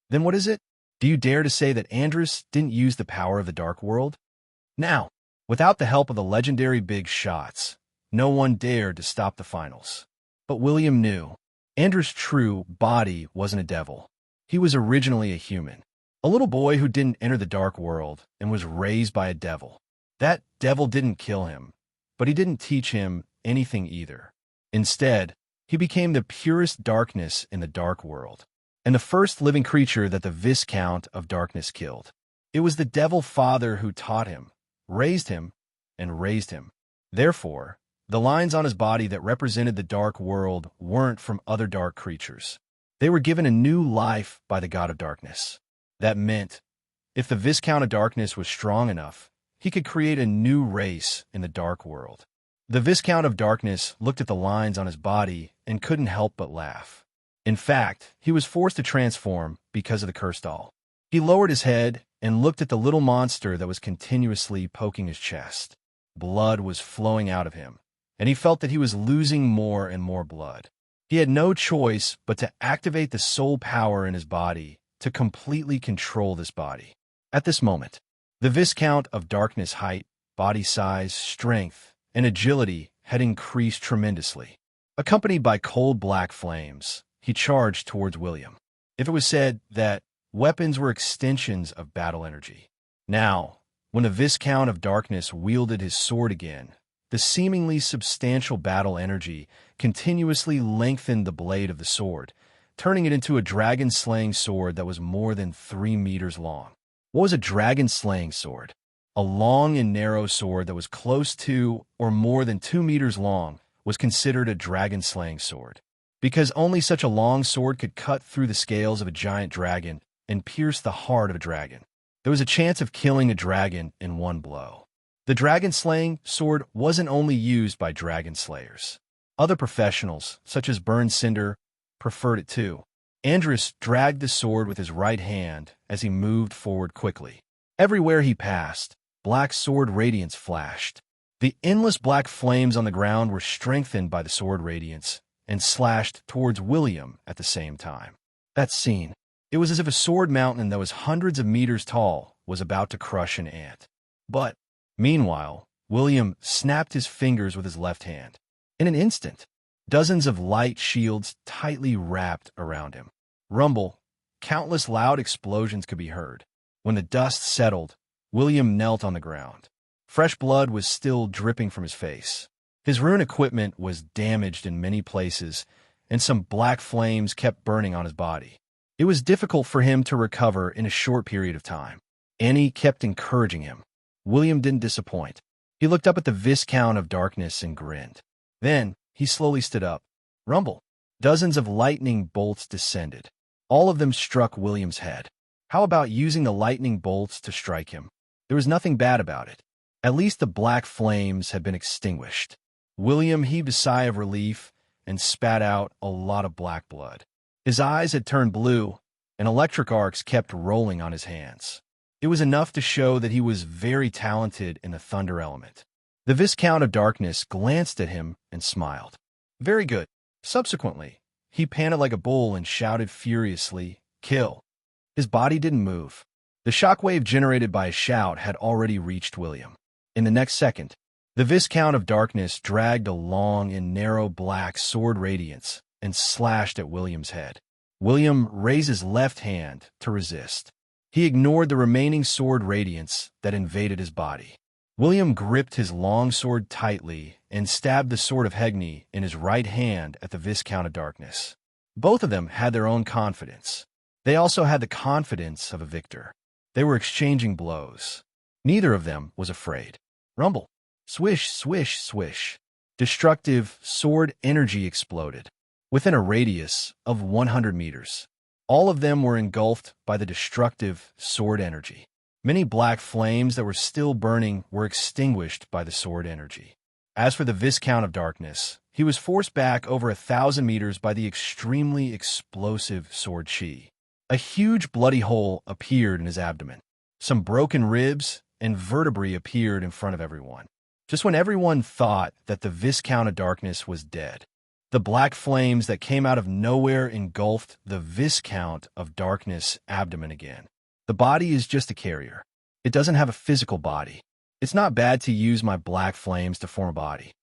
A: Then what is it? Do you dare to say that Andrus didn't use the power of the dark world? Now, without the help of the legendary big shots, no one dared to stop the finals. But William knew. Andrus' true body wasn't a devil. He was originally a human. A little boy who didn't enter the dark world and was raised by a devil. That devil didn't kill him, but he didn't teach him anything either. Instead, he became the purest darkness in the dark world, and the first living creature that the Viscount of Darkness killed. It was the devil father who taught him, raised him, and raised him. Therefore, the lines on his body that represented the dark world weren't from other dark creatures. They were given a new life by the god of darkness. That meant, if the Viscount of Darkness was strong enough, he could create a new race in the dark world. The Viscount of Darkness looked at the lines on his body and couldn't help but laugh. In fact, he was forced to transform because of the cursed doll. He lowered his head and looked at the little monster that was continuously poking his chest. Blood was flowing out of him, and he felt that he was losing more and more blood. He had no choice but to activate the soul power in his body to completely control this body. At this moment, the Viscount of Darkness' height, body size, strength, and agility had increased tremendously. Accompanied by cold black flames, he charged towards William. If it was said that weapons were extensions of battle energy. Now, when the Viscount of Darkness wielded his sword again, the seemingly substantial battle energy continuously lengthened the blade of the sword, turning it into a dragon-slaying sword that was more than 3 meters long. What was a dragon-slaying sword? A long and narrow sword that was close to or more than 2 meters long was considered a dragon-slaying sword, because only such a long sword could cut through the scales of a giant dragon and pierce the heart of a dragon. There was a chance of killing a dragon in one blow. The dragon-slaying sword wasn't only used by dragon slayers. Other professionals, such as Burn Cinder, preferred it too. Andrus dragged the sword with his right hand as he moved forward quickly. Everywhere he passed, black sword radiance flashed. The endless black flames on the ground were strengthened by the sword radiance and slashed towards William at the same time. That scene, it was as if a sword mountain that was hundreds of meters tall was about to crush an ant. But, meanwhile, William snapped his fingers with his left hand. In an instant, dozens of light shields tightly wrapped around him. Rumble, countless loud explosions could be heard. When the dust settled, William knelt on the ground. Fresh blood was still dripping from his face. His rune equipment was damaged in many places, and some black flames kept burning on his body. It was difficult for him to recover in a short period of time. Annie kept encouraging him. William didn't disappoint. He looked up at the Viscount of Darkness and grinned. Then, he slowly stood up. Rumble. Dozens of lightning bolts descended. All of them struck William's head. How about using the lightning bolts to strike him? There was nothing bad about it. At least the black flames had been extinguished. William heaved a sigh of relief and spat out a lot of black blood. His eyes had turned blue, and electric arcs kept rolling on his hands. It was enough to show that he was very talented in the thunder element. The Viscount of Darkness glanced at him and smiled. Very good. Subsequently, he panted like a bull and shouted furiously, "Kill!" His body didn't move. The shockwave generated by his shout had already reached William. In the next second, the Viscount of Darkness dragged a long and narrow black sword radiance and slashed at William's head. William raised his left hand to resist. He ignored the remaining sword radiance that invaded his body. William gripped his long sword tightly and stabbed the sword of Hegni in his right hand at the Viscount of Darkness. Both of them had their own confidence. They also had the confidence of a victor. They were exchanging blows. Neither of them was afraid. Rumble. Swish, swish, swish. Destructive sword energy exploded. Within a radius of 100 meters, all of them were engulfed by the destructive sword energy. Many black flames that were still burning were extinguished by the sword energy. As for the Viscount of Darkness, he was forced back over 1,000 meters by the extremely explosive sword chi. A huge bloody hole appeared in his abdomen. Some broken ribs and vertebrae appeared in front of everyone. Just when everyone thought that the Viscount of Darkness was dead, the black flames that came out of nowhere engulfed the Viscount of Darkness' abdomen again. The body is just a carrier. It doesn't have a physical body. It's not bad to use my black flames to form a body.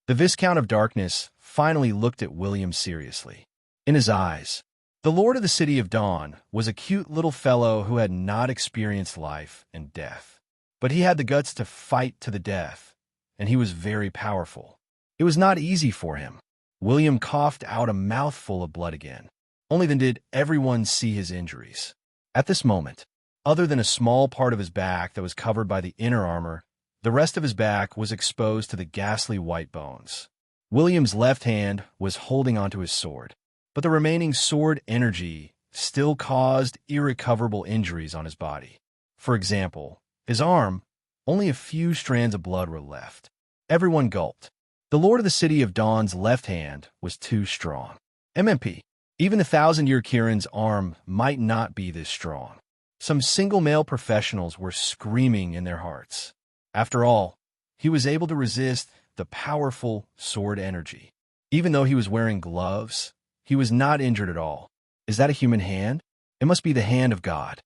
A: The Viscount of Darkness finally looked at William seriously. In his eyes, the Lord of the City of Dawn was a cute little fellow who had not experienced life and death. But he had the guts to fight to the death, and he was very powerful. It was not easy for him. William coughed out a mouthful of blood again. Only then did everyone see his injuries. At this moment, other than a small part of his back that was covered by the inner armor, the rest of his back was exposed to the ghastly white bones. William's left hand was holding onto his sword, but the remaining sword energy still caused irrecoverable injuries on his body. For example, his arm, only a few strands of blood were left. Everyone gulped. The Lord of the City of Dawn's left hand was too strong. MMP. Even 1,000-year Kieran's arm might not be this strong. Some single male professionals were screaming in their hearts. After all, he was able to resist the powerful sword energy. Even though he was wearing gloves, he was not injured at all. Is that a human hand? It must be the hand of God.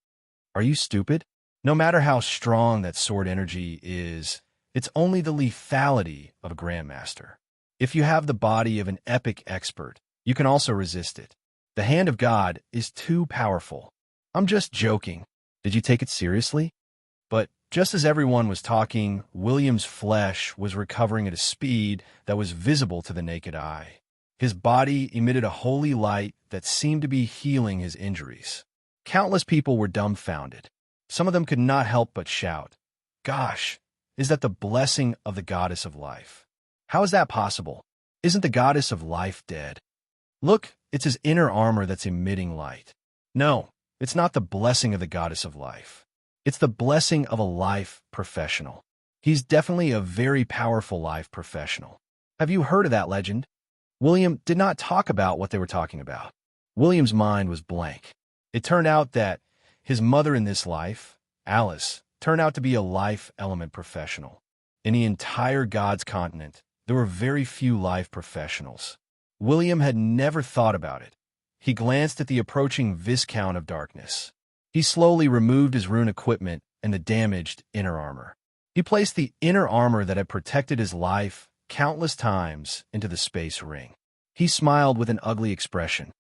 A: Are you stupid? No matter how strong that sword energy is, it's only the lethality of a grandmaster. If you have the body of an epic expert, you can also resist it. The hand of God is too powerful. I'm just joking. Did you take it seriously? But just as everyone was talking, William's flesh was recovering at a speed that was visible to the naked eye. His body emitted a holy light that seemed to be healing his injuries. Countless people were dumbfounded. Some of them could not help but shout, "Gosh, is that the blessing of the goddess of life? How is that possible? Isn't the goddess of life dead? Look, it's his inner armor that's emitting light." No, it's not the blessing of the goddess of life. It's the blessing of a life professional. He's definitely a very powerful life professional. Have you heard of that legend? William did not talk about what they were talking about. William's mind was blank. It turned out that his mother in this life, Alice, turned out to be a life element professional. In the entire God's continent, there were very few life professionals. William had never thought about it. He glanced at the approaching Viscount of Darkness. He slowly removed his rune equipment and the damaged inner armor. He placed the inner armor that had protected his life countless times into the space ring. He smiled with an ugly expression.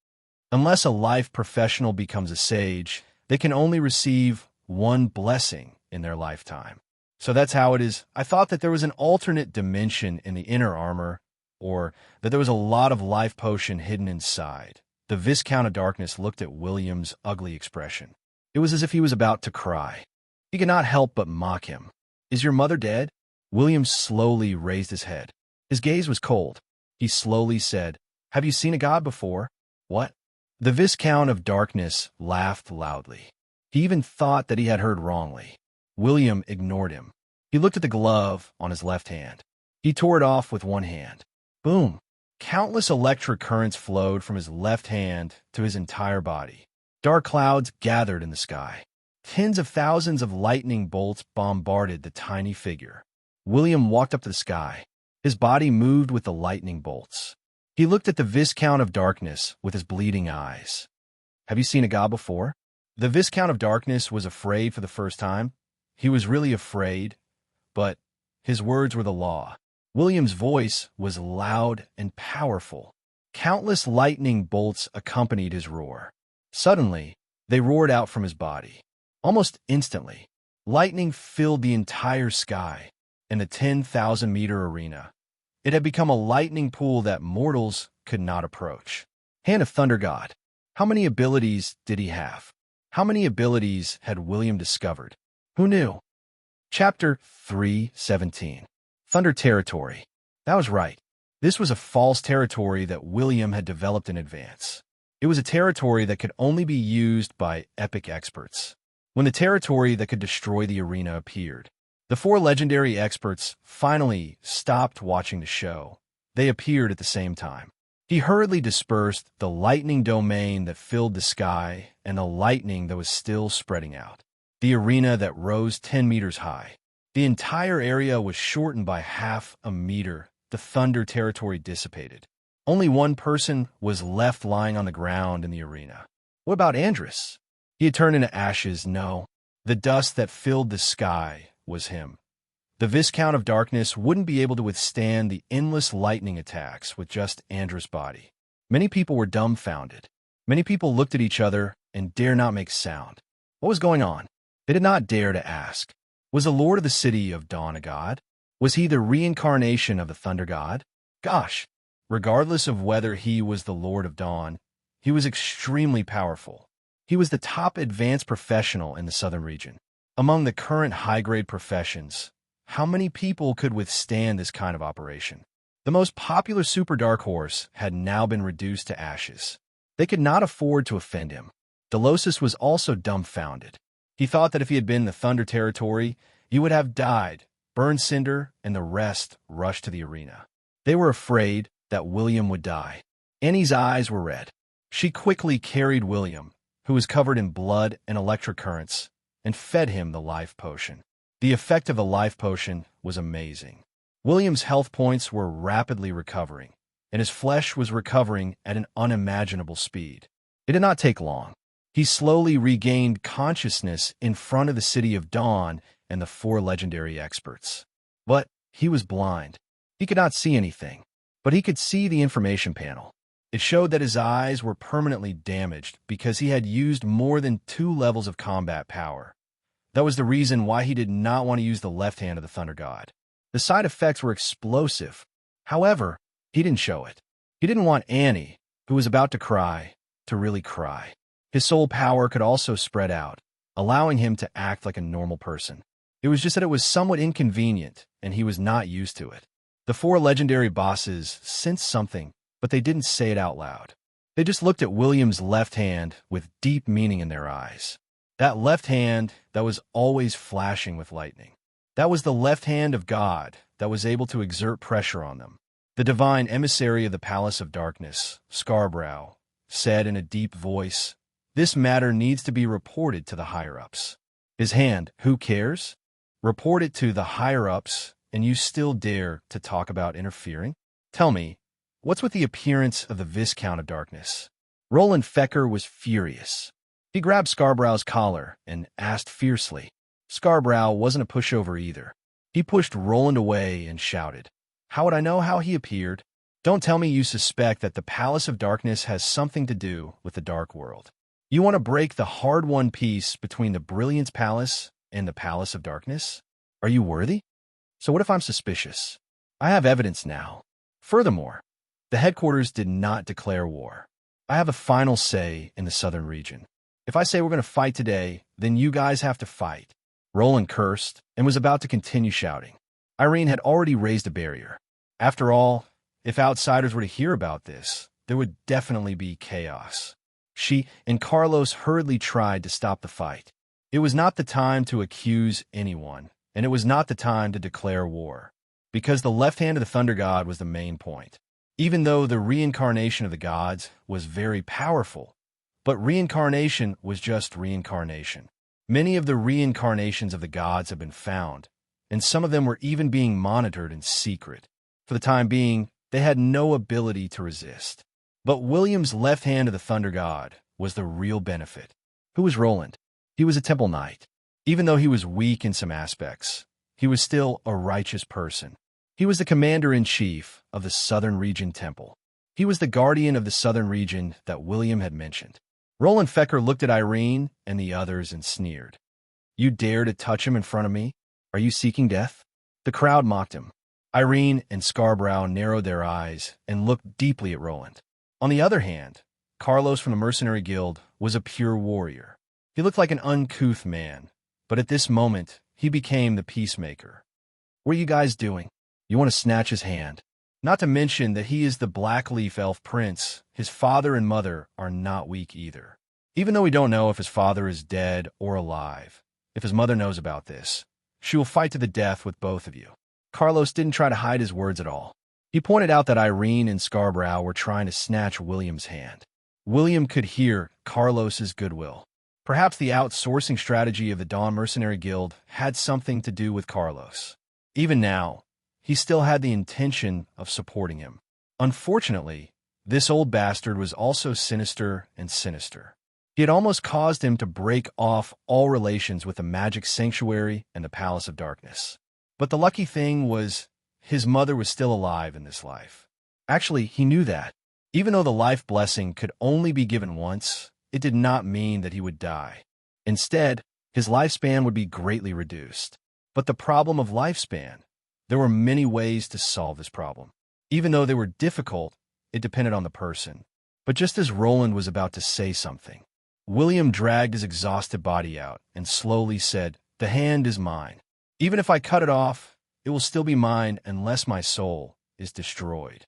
A: Unless a life professional becomes a sage, they can only receive one blessing in their lifetime. So that's how it is. I thought that there was an alternate dimension in the inner armor, or that there was a lot of life potion hidden inside. The Viscount of Darkness looked at William's ugly expression. It was as if he was about to cry. He could not help but mock him. "Is your mother dead?" William slowly raised his head. His gaze was cold. He slowly said, "Have you seen a god before?" "What?" The Viscount of Darkness laughed loudly. He even thought that he had heard wrongly. William ignored him. He looked at the glove on his left hand. He tore it off with one hand. Boom! Countless electric currents flowed from his left hand to his entire body. Dark clouds gathered in the sky. Tens of thousands of lightning bolts bombarded the tiny figure. William walked up to the sky. His body moved with the lightning bolts. He looked at the Viscount of Darkness with his bleeding eyes. "Have you seen a god before?" The Viscount of Darkness was afraid for the first time. He was really afraid, but his words were the law. William's voice was loud and powerful. Countless lightning bolts accompanied his roar. Suddenly, they roared out from his body. Almost instantly, lightning filled the entire sky and the 10,000-meter arena. It had become a lightning pool that mortals could not approach. Hand of Thunder God. How many abilities did he have? How many abilities had William discovered? Who knew? Chapter 3:17. Thunder Territory. That was right. This was a false territory that William had developed in advance. It was a territory that could only be used by epic experts. When the territory that could destroy the arena appeared, the four legendary experts finally stopped watching the show. They appeared at the same time. He hurriedly dispersed the lightning domain that filled the sky and the lightning that was still spreading out. The arena that rose 10 meters high. The entire area was shortened by half a meter. The thunder territory dissipated. Only one person was left lying on the ground in the arena. What about Andrus? He had turned into ashes. No, the dust that filled the sky was him. The Viscount of Darkness wouldn't be able to withstand the endless lightning attacks with just Andrus' body. Many people were dumbfounded. Many people looked at each other and dare not make sound. What was going on? They did not dare to ask. Was the Lord of the City of Dawn a god? Was he the reincarnation of the Thunder God? Gosh, regardless of whether he was the Lord of Dawn, he was extremely powerful. He was the top advanced professional in the southern region. Among the current high-grade professions, how many people could withstand this kind of operation? The most popular Super Dark Horse had now been reduced to ashes. They could not afford to offend him. Delosis was also dumbfounded. He thought that if he had been in the Thunder Territory, he would have died. Burn Cinder and the rest rushed to the arena. They were afraid that William would die. Annie's eyes were red. She quickly carried William, who was covered in blood and electric currents, and fed him the life potion. The effect of the life potion was amazing. William's health points were rapidly recovering, and his flesh was recovering at an unimaginable speed. It did not take long. He slowly regained consciousness in front of the City of Dawn and the four legendary experts. But he was blind. He could not see anything, but he could see the information panel. It showed that his eyes were permanently damaged because he had used more than 2 levels of combat power. That was the reason why he did not want to use the left hand of the Thunder God. The side effects were explosive. However, he didn't show it. He didn't want Annie, who was about to cry, to really cry. His soul power could also spread out, allowing him to act like a normal person. It was just that it was somewhat inconvenient, and he was not used to it. The 4 legendary bosses sensed something, but they didn't say it out loud. They just looked at William's left hand with deep meaning in their eyes. That left hand that was always flashing with lightning. That was the left hand of God that was able to exert pressure on them. The divine emissary of the Palace of Darkness, Scarbrow, said in a deep voice, "This matter needs to be reported to the higher-ups." His hand, who cares? Report it to the higher-ups, and you still dare to talk about interfering? Tell me, what's with the appearance of the Viscount of Darkness? Roland Fecker was furious. He grabbed Scarbrow's collar and asked fiercely. Scarbrow wasn't a pushover either. He pushed Roland away and shouted, "How would I know how he appeared? Don't tell me you suspect that the Palace of Darkness has something to do with the Dark World. You want to break the hard-won peace between the Brilliance Palace and the Palace of Darkness? Are you worthy? So what if I'm suspicious? I have evidence now. Furthermore, the headquarters did not declare war. I have a final say in the southern region. If I say we're going to fight today, then you guys have to fight." Roland cursed and was about to continue shouting. Irene had already raised a barrier. After all, if outsiders were to hear about this, there would definitely be chaos. She and Carlos hurriedly tried to stop the fight. It was not the time to accuse anyone, and it was not the time to declare war, because the left hand of the Thunder God was the main point. Even though the reincarnation of the gods was very powerful, but reincarnation was just reincarnation. Many of the reincarnations of the gods have been found, and some of them were even being monitored in secret. For the time being, they had no ability to resist. But William's left hand of the Thunder God was the real benefit. Who was Roland? He was a temple knight. Even though he was weak in some aspects, he was still a righteous person. He was the commander-in-chief of the Southern Region Temple. He was the guardian of the southern region that William had mentioned. Roland Fecker looked at Irene and the others and sneered. You dare to touch him in front of me? Are you seeking death? The crowd mocked him. Irene and Scarborough narrowed their eyes and looked deeply at Roland. On the other hand, Carlos from the Mercenary Guild was a pure warrior. He looked like an uncouth man, but at this moment, he became the peacemaker. What are you guys doing? You want to snatch his hand? Not to mention that he is the Blackleaf Elf Prince. His father and mother are not weak either. Even though we don't know if his father is dead or alive, if his mother knows about this, she will fight to the death with both of you. Carlos didn't try to hide his words at all. He pointed out that Irene and Scarborough were trying to snatch William's hand. William could hear Carlos's goodwill. Perhaps the outsourcing strategy of the Dawn Mercenary Guild had something to do with Carlos. Even now, he still had the intention of supporting him. Unfortunately, this old bastard was also sinister and sinister. He had almost caused him to break off all relations with the Magic Sanctuary and the Palace of Darkness. But the lucky thing was, his mother was still alive in this life. Actually, he knew that. Even though the life blessing could only be given once, it did not mean that he would die. Instead, his lifespan would be greatly reduced. But the problem of lifespan, there were many ways to solve this problem. Even though they were difficult, it depended on the person. But just as Roland was about to say something, William dragged his exhausted body out and slowly said, "The hand is mine. Even if I cut it off, it will still be mine unless my soul is destroyed."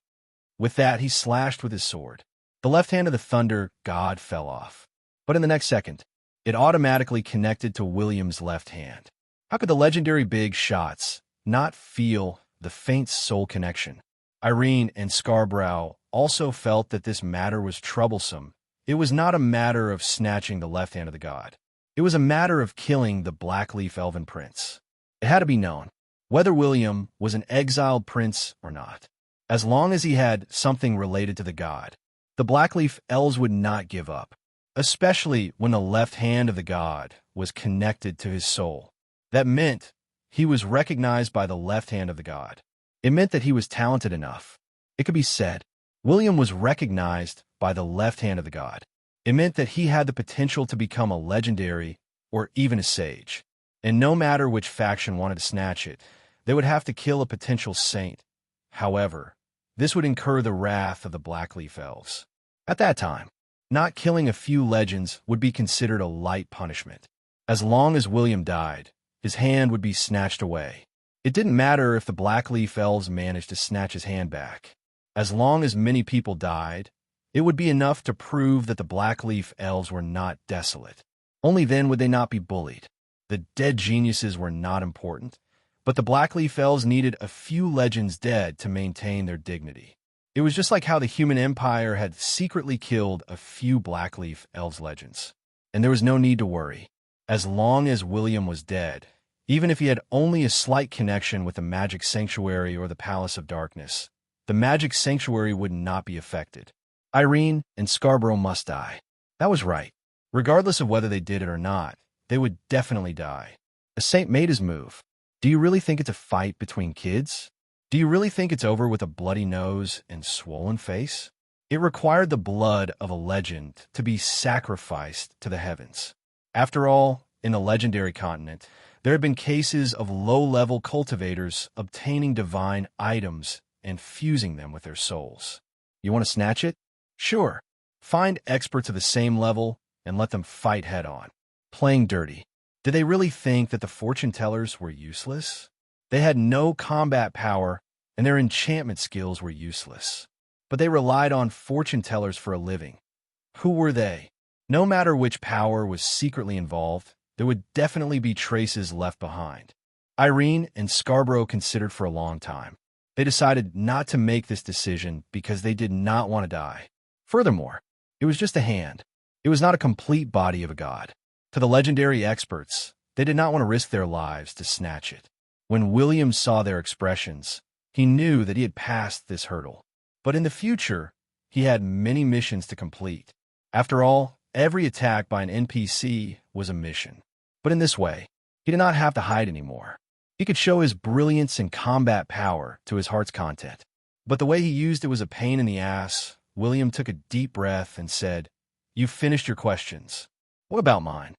A: With that, he slashed with his sword. The left hand of the Thunder God fell off. But in the next second, it automatically connected to William's left hand. How could the legendary big shots not feel the faint soul connection? Irene and Scarborough also felt that this matter was troublesome. It was not a matter of snatching the left hand of the god. It was a matter of killing the Blackleaf Elven Prince. It had to be known, whether William was an exiled prince or not. As long as he had something related to the god, the Blackleaf Elves would not give up, especially when the left hand of the god was connected to his soul. That meant he was recognized by the left hand of the god. It meant that he was talented enough. It could be said, William was recognized by the left hand of the god. It meant that he had the potential to become a legendary or even a sage. And no matter which faction wanted to snatch it, they would have to kill a potential saint. However, this would incur the wrath of the Blackleaf Elves. At that time, not killing a few legends would be considered a light punishment. As long as William died, his hand would be snatched away. It didn't matter if the Blackleaf Elves managed to snatch his hand back. As long as many people died, it would be enough to prove that the Blackleaf Elves were not desolate. Only then would they not be bullied. The dead geniuses were not important, but the Blackleaf Elves needed a few legends dead to maintain their dignity. It was just like how the human empire had secretly killed a few Blackleaf Elves legends. And there was no need to worry. As long as William was dead, even if he had only a slight connection with the Magic Sanctuary or the Palace of Darkness, the Magic Sanctuary would not be affected. Irene and Scarborough must die. That was right. Regardless of whether they did it or not, they would definitely die. A saint made his move. Do you really think it's a fight between kids? Do you really think it's over with a bloody nose and swollen face? It required the blood of a legend to be sacrificed to the heavens. After all, in the legendary continent, there have been cases of low-level cultivators obtaining divine items and fusing them with their souls. You want to snatch it? Sure. Find experts of the same level and let them fight head-on. Playing dirty. Did they really think that the fortune-tellers were useless? They had no combat power, and their enchantment skills were useless. But they relied on fortune-tellers for a living. Who were they? No matter which power was secretly involved, there would definitely be traces left behind. Irene and Scarborough considered for a long time. They decided not to make this decision because they did not want to die. Furthermore, it was just a hand. It was not a complete body of a god. To the legendary experts, they did not want to risk their lives to snatch it. When William saw their expressions, he knew that he had passed this hurdle. But in the future, he had many missions to complete. After all, every attack by an NPC was a mission. But in this way, he did not have to hide anymore. He could show his brilliance and combat power to his heart's content. But the way he used it was a pain in the ass. William took a deep breath and said, "You've finished your questions. What about mine?"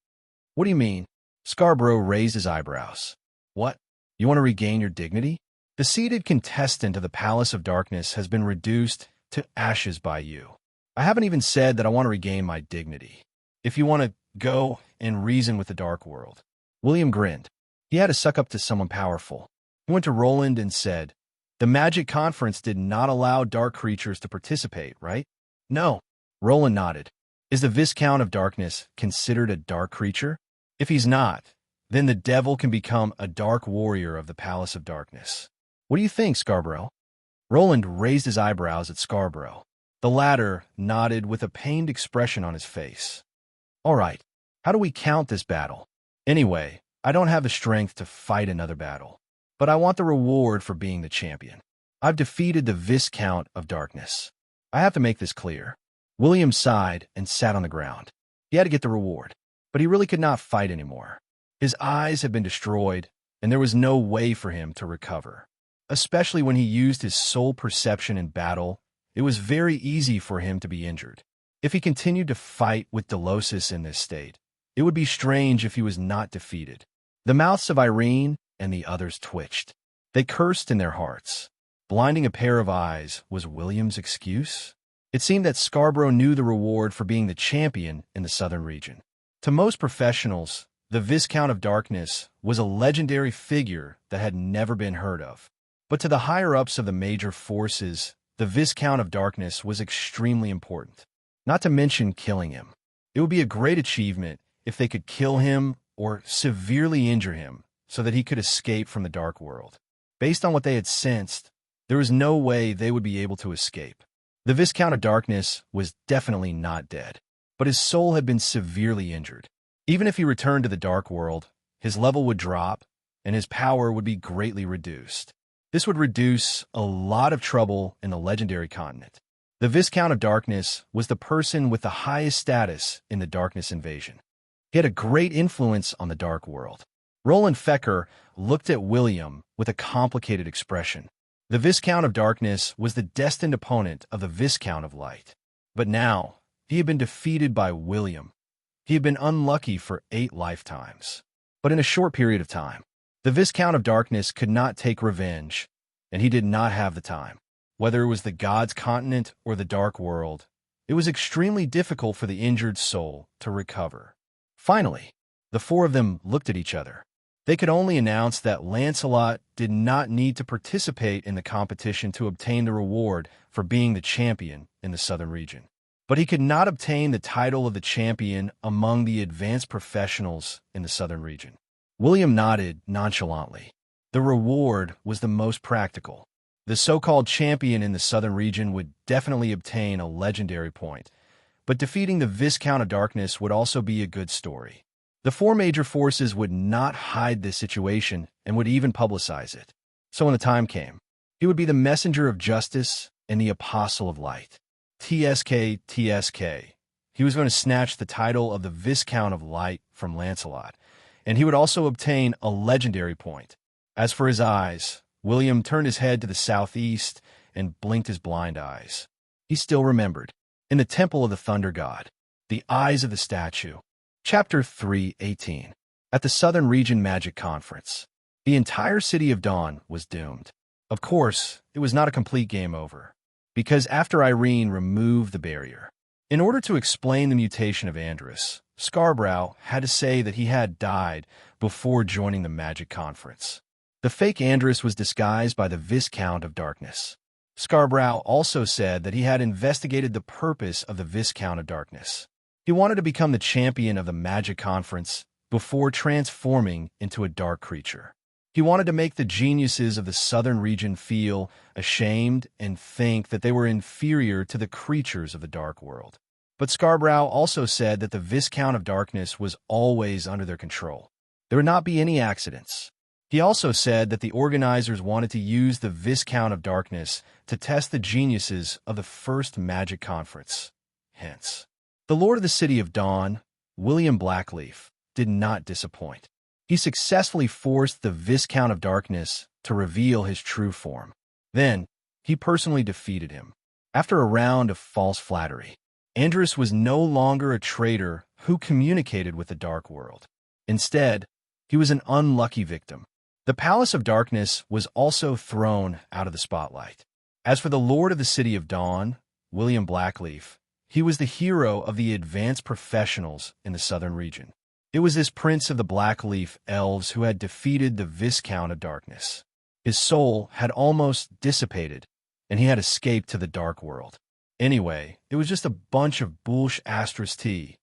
A: "What do you mean?" Scarborough raised his eyebrows. "What? You want to regain your dignity? The seated contestant of the Palace of Darkness has been reduced to ashes by you. I haven't even said that I want to regain my dignity. If you want to go and reason with the dark world." William grinned. He had to suck up to someone powerful. He went to Roland and said, "The Magic Conference did not allow dark creatures to participate, right?" "No." Roland nodded. "Is the Viscount of Darkness considered a dark creature? If he's not, then the devil can become a dark warrior of the Palace of Darkness. What do you think, Scarborough?" Roland raised his eyebrows at Scarborough. The latter nodded with a pained expression on his face. "All right, how do we count this battle? Anyway, I don't have the strength to fight another battle, but I want the reward for being the champion. I've defeated the Viscount of Darkness. I have to make this clear." William sighed and sat on the ground. He had to get the reward, but he really could not fight anymore. His eyes had been destroyed, and there was no way for him to recover. Especially when he used his soul perception in battle, it was very easy for him to be injured. If he continued to fight with Delosis in this state, it would be strange if he was not defeated. The mouths of Irene and the others twitched. They cursed in their hearts. Blinding a pair of eyes was William's excuse? It seemed that Scarborough knew the reward for being the champion in the southern region. To most professionals, the Viscount of Darkness was a legendary figure that had never been heard of. But to the higher-ups of the major forces, the Viscount of Darkness was extremely important. Not to mention killing him. It would be a great achievement if they could kill him or severely injure him so that he could escape from the dark world. Based on what they had sensed, there was no way they would be able to escape. The Viscount of Darkness was definitely not dead, but his soul had been severely injured. Even if he returned to the dark world, his level would drop and his power would be greatly reduced. This would reduce a lot of trouble in the legendary continent. The Viscount of Darkness was the person with the highest status in the Darkness invasion. He had a great influence on the dark world. Roland Fecker looked at William with a complicated expression. The Viscount of Darkness was the destined opponent of the Viscount of Light. But now, he had been defeated by William. He had been unlucky for 8 lifetimes. But in a short period of time, the Viscount of Darkness could not take revenge, and he did not have the time. Whether it was the God's continent or the dark world, it was extremely difficult for the injured soul to recover. Finally, the 4 of them looked at each other. They could only announce that Lancelot did not need to participate in the competition to obtain the reward for being the champion in the southern region. But he could not obtain the title of the champion among the advanced professionals in the southern region. William nodded nonchalantly. The reward was the most practical. The so-called champion in the southern region would definitely obtain a legendary point, but defeating the Viscount of Darkness would also be a good story. The 4 major forces would not hide this situation and would even publicize it. So when the time came, he would be the messenger of justice and the apostle of light. TSK, TSK. He was going to snatch the title of the Viscount of Light from Lancelot, and he would also obtain a legendary point. As for his eyes, William turned his head to the southeast and blinked his blind eyes. He still remembered. In the Temple of the Thunder God, the eyes of the statue. Chapter 3:18. At the Southern Region Magic Conference, the entire city of Dawn was doomed. Of course, it was not a complete game over, because after Irene removed the barrier, in order to explain the mutation of Andrus, Scarborough had to say that he had died before joining the Magic Conference. The fake Andrus was disguised by the Viscount of Darkness. Scarborough also said that he had investigated the purpose of the Viscount of Darkness. He wanted to become the champion of the Magic Conference before transforming into a dark creature. He wanted to make the geniuses of the southern region feel ashamed and think that they were inferior to the creatures of the dark world. But Scarborough also said that the Viscount of Darkness was always under their control. There would not be any accidents. He also said that the organizers wanted to use the Viscount of Darkness to test the geniuses of the first Magic Conference. Hence, the Lord of the City of Dawn, William Blackleaf, did not disappoint. He successfully forced the Viscount of Darkness to reveal his true form. Then, He personally defeated him. After a round of false flattery, Andrus was no longer a traitor who communicated with the dark world. Instead, he was an unlucky victim. The Palace of Darkness was also thrown out of the spotlight. As for the Lord of the City of Dawn, William Blackleaf, he was the hero of the advanced professionals in the southern region. It was this prince of the Blackleaf Elves who had defeated the Viscount of Darkness. His soul had almost dissipated, and he had escaped to the dark world. Anyway, it was just a bunch of bullsh asterisk tea.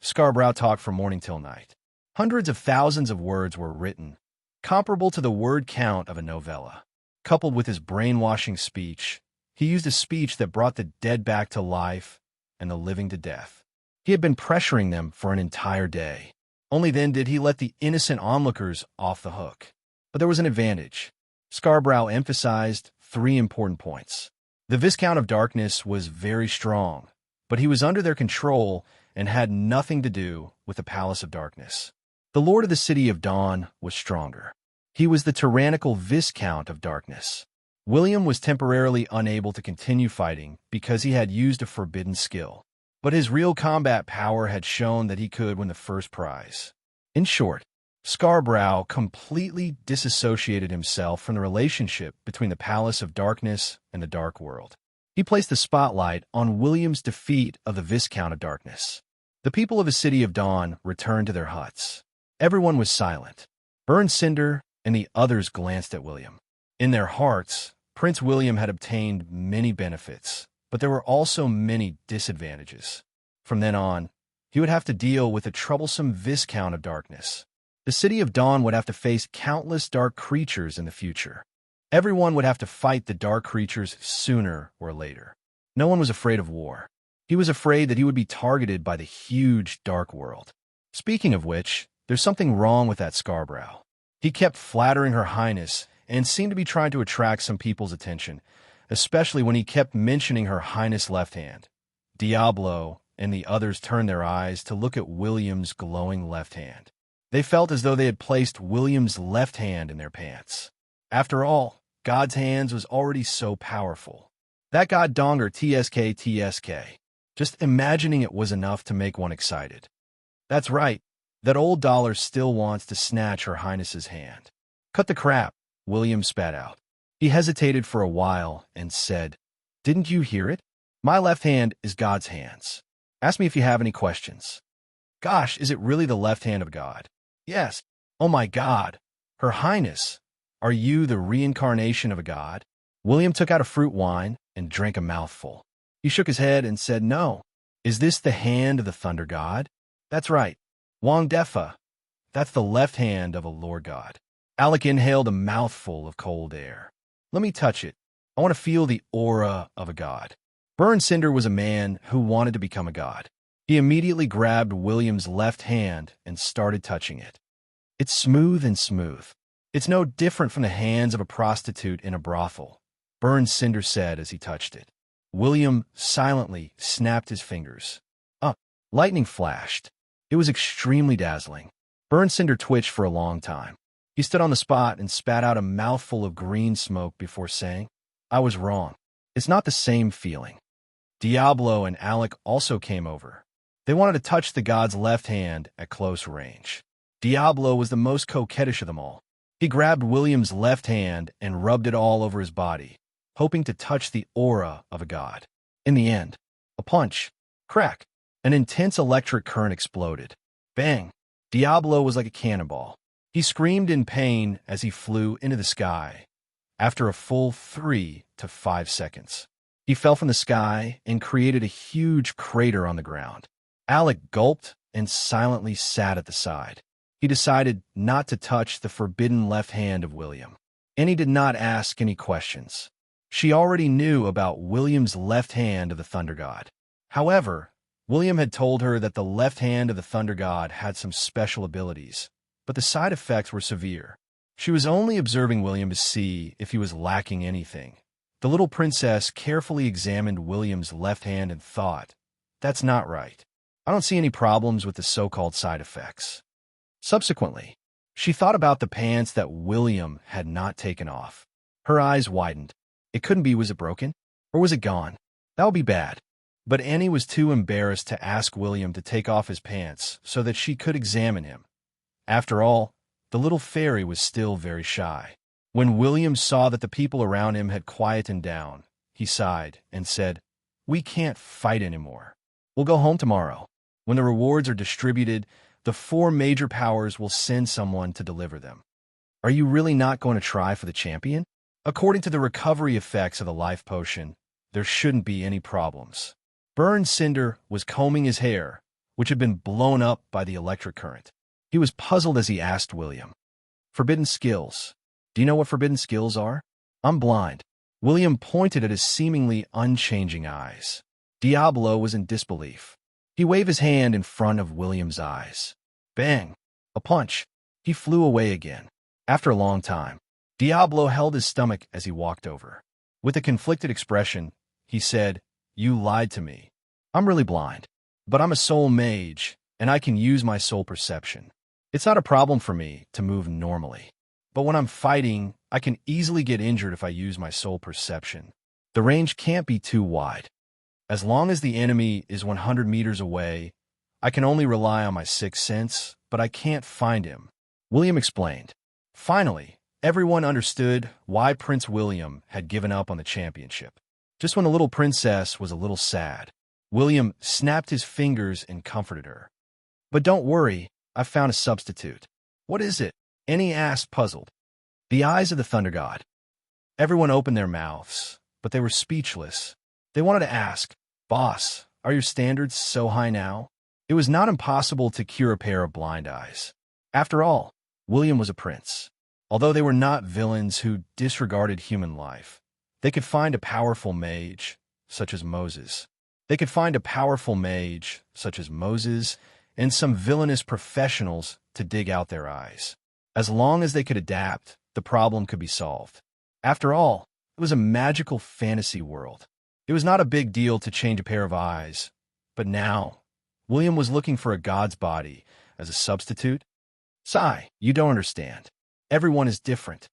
A: Scarborough talked from morning till night. Hundreds of thousands of words were written, comparable to the word count of a novella. Coupled with his brainwashing speech, he used a speech that brought the dead back to life and the living to death. He had been pressuring them for an entire day. Only then did he let the innocent onlookers off the hook. But there was an advantage. Scarborough emphasized 3 important points. The Viscount of Darkness was very strong, but he was under their control and had nothing to do with the Palace of Darkness. The Lord of the City of Dawn was stronger. He was the tyrannical Viscount of Darkness. William was temporarily unable to continue fighting because he had used a forbidden skill. But his real combat power had shown that he could win the first prize. In short, Scarborough completely disassociated himself from the relationship between the Palace of Darkness and the Dark World. He placed the spotlight on William's defeat of the Viscount of Darkness. The people of the City of Dawn returned to their huts. Everyone was silent. Burn Cinder and the others glanced at William. In their hearts, Prince William had obtained many benefits, but there were also many disadvantages. From then on, he would have to deal with the troublesome Viscount of Darkness. The City of Dawn would have to face countless dark creatures in the future. Everyone would have to fight the dark creatures sooner or later. No one was afraid of war. He was afraid that he would be targeted by the huge dark world. Speaking of which, there's something wrong with that Scarborough. He kept flattering Her Highness and seemed to be trying to attract some people's attention, especially when he kept mentioning Her Highness' left hand. Diablo and the others turned their eyes to look at William's glowing left hand. They felt as though they had placed William's left hand in their pants. After all, God's hands was already so powerful. That god donger TSK. Just imagining it was enough to make one excited. That's right, that old dollar still wants to snatch Her Highness's hand. Cut the crap, William spat out. He hesitated for a while and said, "Didn't you hear it? My left hand is God's hands. Ask me if you have any questions." Gosh, is it really the left hand of God? Yes. Oh my God. Her Highness, are you the reincarnation of a god? William took out a fruit wine and drank a mouthful. He shook his head and said, "No. Is this the hand of the thunder god?" "That's right. Wang Defa. That's the left hand of a Lord God." Alec inhaled a mouthful of cold air. "Let me touch it. I want to feel the aura of a god." Burn Cinder was a man who wanted to become a god. He immediately grabbed William's left hand and started touching it. It's smooth and smooth. It's no different from the hands of a prostitute in a brothel, Burn Cinder said as he touched it. William silently snapped his fingers. Lightning flashed. It was extremely dazzling. Burn Cinder twitched for a long time. He stood on the spot and spat out a mouthful of green smoke before saying, "I was wrong. It's not the same feeling." Diablo and Alec also came over. They wanted to touch the god's left hand at close range. Diablo was the most coquettish of them all. He grabbed William's left hand and rubbed it all over his body, hoping to touch the aura of a god. In the end, a punch, crack, an intense electric current exploded. Bang! Diablo was like a cannonball. He screamed in pain as he flew into the sky. After a full 3 to 5 seconds, he fell from the sky and created a huge crater on the ground. Alec gulped and silently sat at the side. He decided not to touch the forbidden left hand of William, and he did not ask any questions. She already knew about William's left hand of the Thunder God. However, William had told her that the left hand of the Thunder God had some special abilities, but the side effects were severe. She was only observing William to see if he was lacking anything. The little princess carefully examined William's left hand and thought, "That's not right. I don't see any problems with the so-called side effects." Subsequently, she thought about the pants that William had not taken off. Her eyes widened. It couldn't be. Was it broken? Or was it gone? That would be bad. But Annie was too embarrassed to ask William to take off his pants so that she could examine him. After all, the little fairy was still very shy. When William saw that the people around him had quietened down, he sighed and said, "We can't fight anymore. We'll go home tomorrow. When the rewards are distributed, the 4 major powers will send someone to deliver them." "Are you really not going to try for the champion?" "According to the recovery effects of the life potion, there shouldn't be any problems." Burned Cinder was combing his hair, which had been blown up by the electric current. He was puzzled as he asked William, "Forbidden skills. Do you know what forbidden skills are?" "I'm blind." William pointed at his seemingly unchanging eyes. Diablo was in disbelief. He waved his hand in front of William's eyes. Bang! A punch. He flew away again. After a long time, Diablo held his stomach as he walked over. With a conflicted expression, he said, "You lied to me. I'm really blind, but I'm a soul mage, and I can use my soul perception. It's not a problem for me to move normally. But when I'm fighting, I can easily get injured if I use my soul perception. The range can't be too wide. As long as the enemy is 100 meters away, I can only rely on my sixth sense, but I can't find him," William explained. Finally, everyone understood why Prince William had given up on the championship. Just when the little princess was a little sad, William snapped his fingers and comforted her. "But don't worry, I've found a substitute." "What is it?" Annie asked, puzzled. "The eyes of the Thunder God." Everyone opened their mouths, but they were speechless. They wanted to ask, "Boss, are your standards so high now?" It was not impossible to cure a pair of blind eyes. After all, William was a prince. Although they were not villains who disregarded human life, they could find a powerful mage, such as Moses. And some villainous professionals to dig out their eyes. As long as they could adapt, the problem could be solved. After all, it was a magical fantasy world. It was not a big deal to change a pair of eyes. But now, William was looking for a god's body as a substitute. "Sigh, you don't understand. Everyone is different."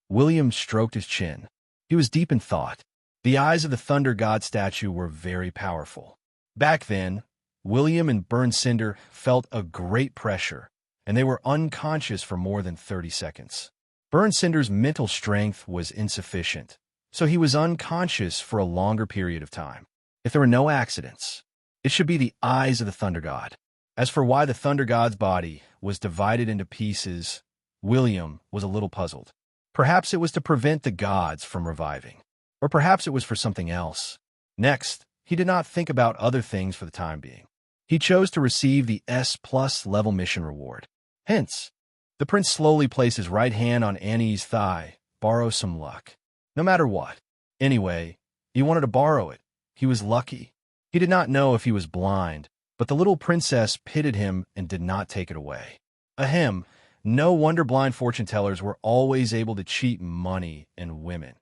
A: William stroked his chin. He was deep in thought. The eyes of the Thunder God statue were very powerful. Back then, William and Burned Cinder felt a great pressure, and they were unconscious for more than 30 seconds. Burned Cinder's mental strength was insufficient, so he was unconscious for a longer period of time. If there were no accidents, it should be the eyes of the Thunder God. As for why the Thunder God's body was divided into pieces, William was a little puzzled. Perhaps it was to prevent the gods from reviving, or perhaps it was for something else. Next, he did not think about other things for the time being. He chose to receive the S+ level mission reward. Hence, the prince slowly placed his right hand on Annie's thigh. "Borrow some luck. No matter what. Anyway, he wanted to borrow it. He was lucky. He did not know if he was blind, but the little princess pitied him and did not take it away. Ahem, no wonder blind fortune tellers were always able to cheat money and women.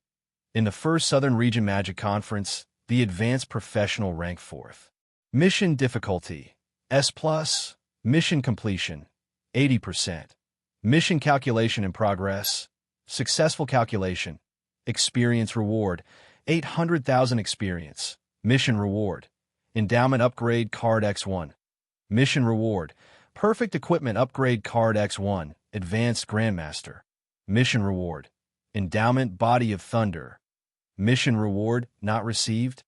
A: In the first Southern Region Magic Conference, the Advanced Professional ranked 4th. Mission difficulty, S+, mission completion, 80%. Mission calculation in progress, successful calculation, experience reward, 800,000 experience, mission reward, endowment upgrade card X1, mission reward, perfect equipment upgrade card X1, advanced grandmaster, mission reward, endowment body of thunder, mission reward not received.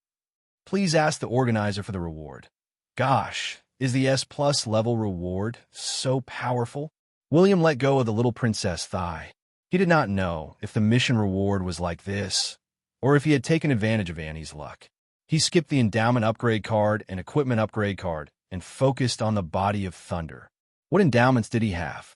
A: Please ask the organizer for the reward. Gosh, is the S+ level reward so powerful? William let go of the little princess' thigh. He did not know if the mission reward was like this, or if he had taken advantage of Annie's luck. He skipped the endowment upgrade card and equipment upgrade card and focused on the body of thunder. What endowments did he have?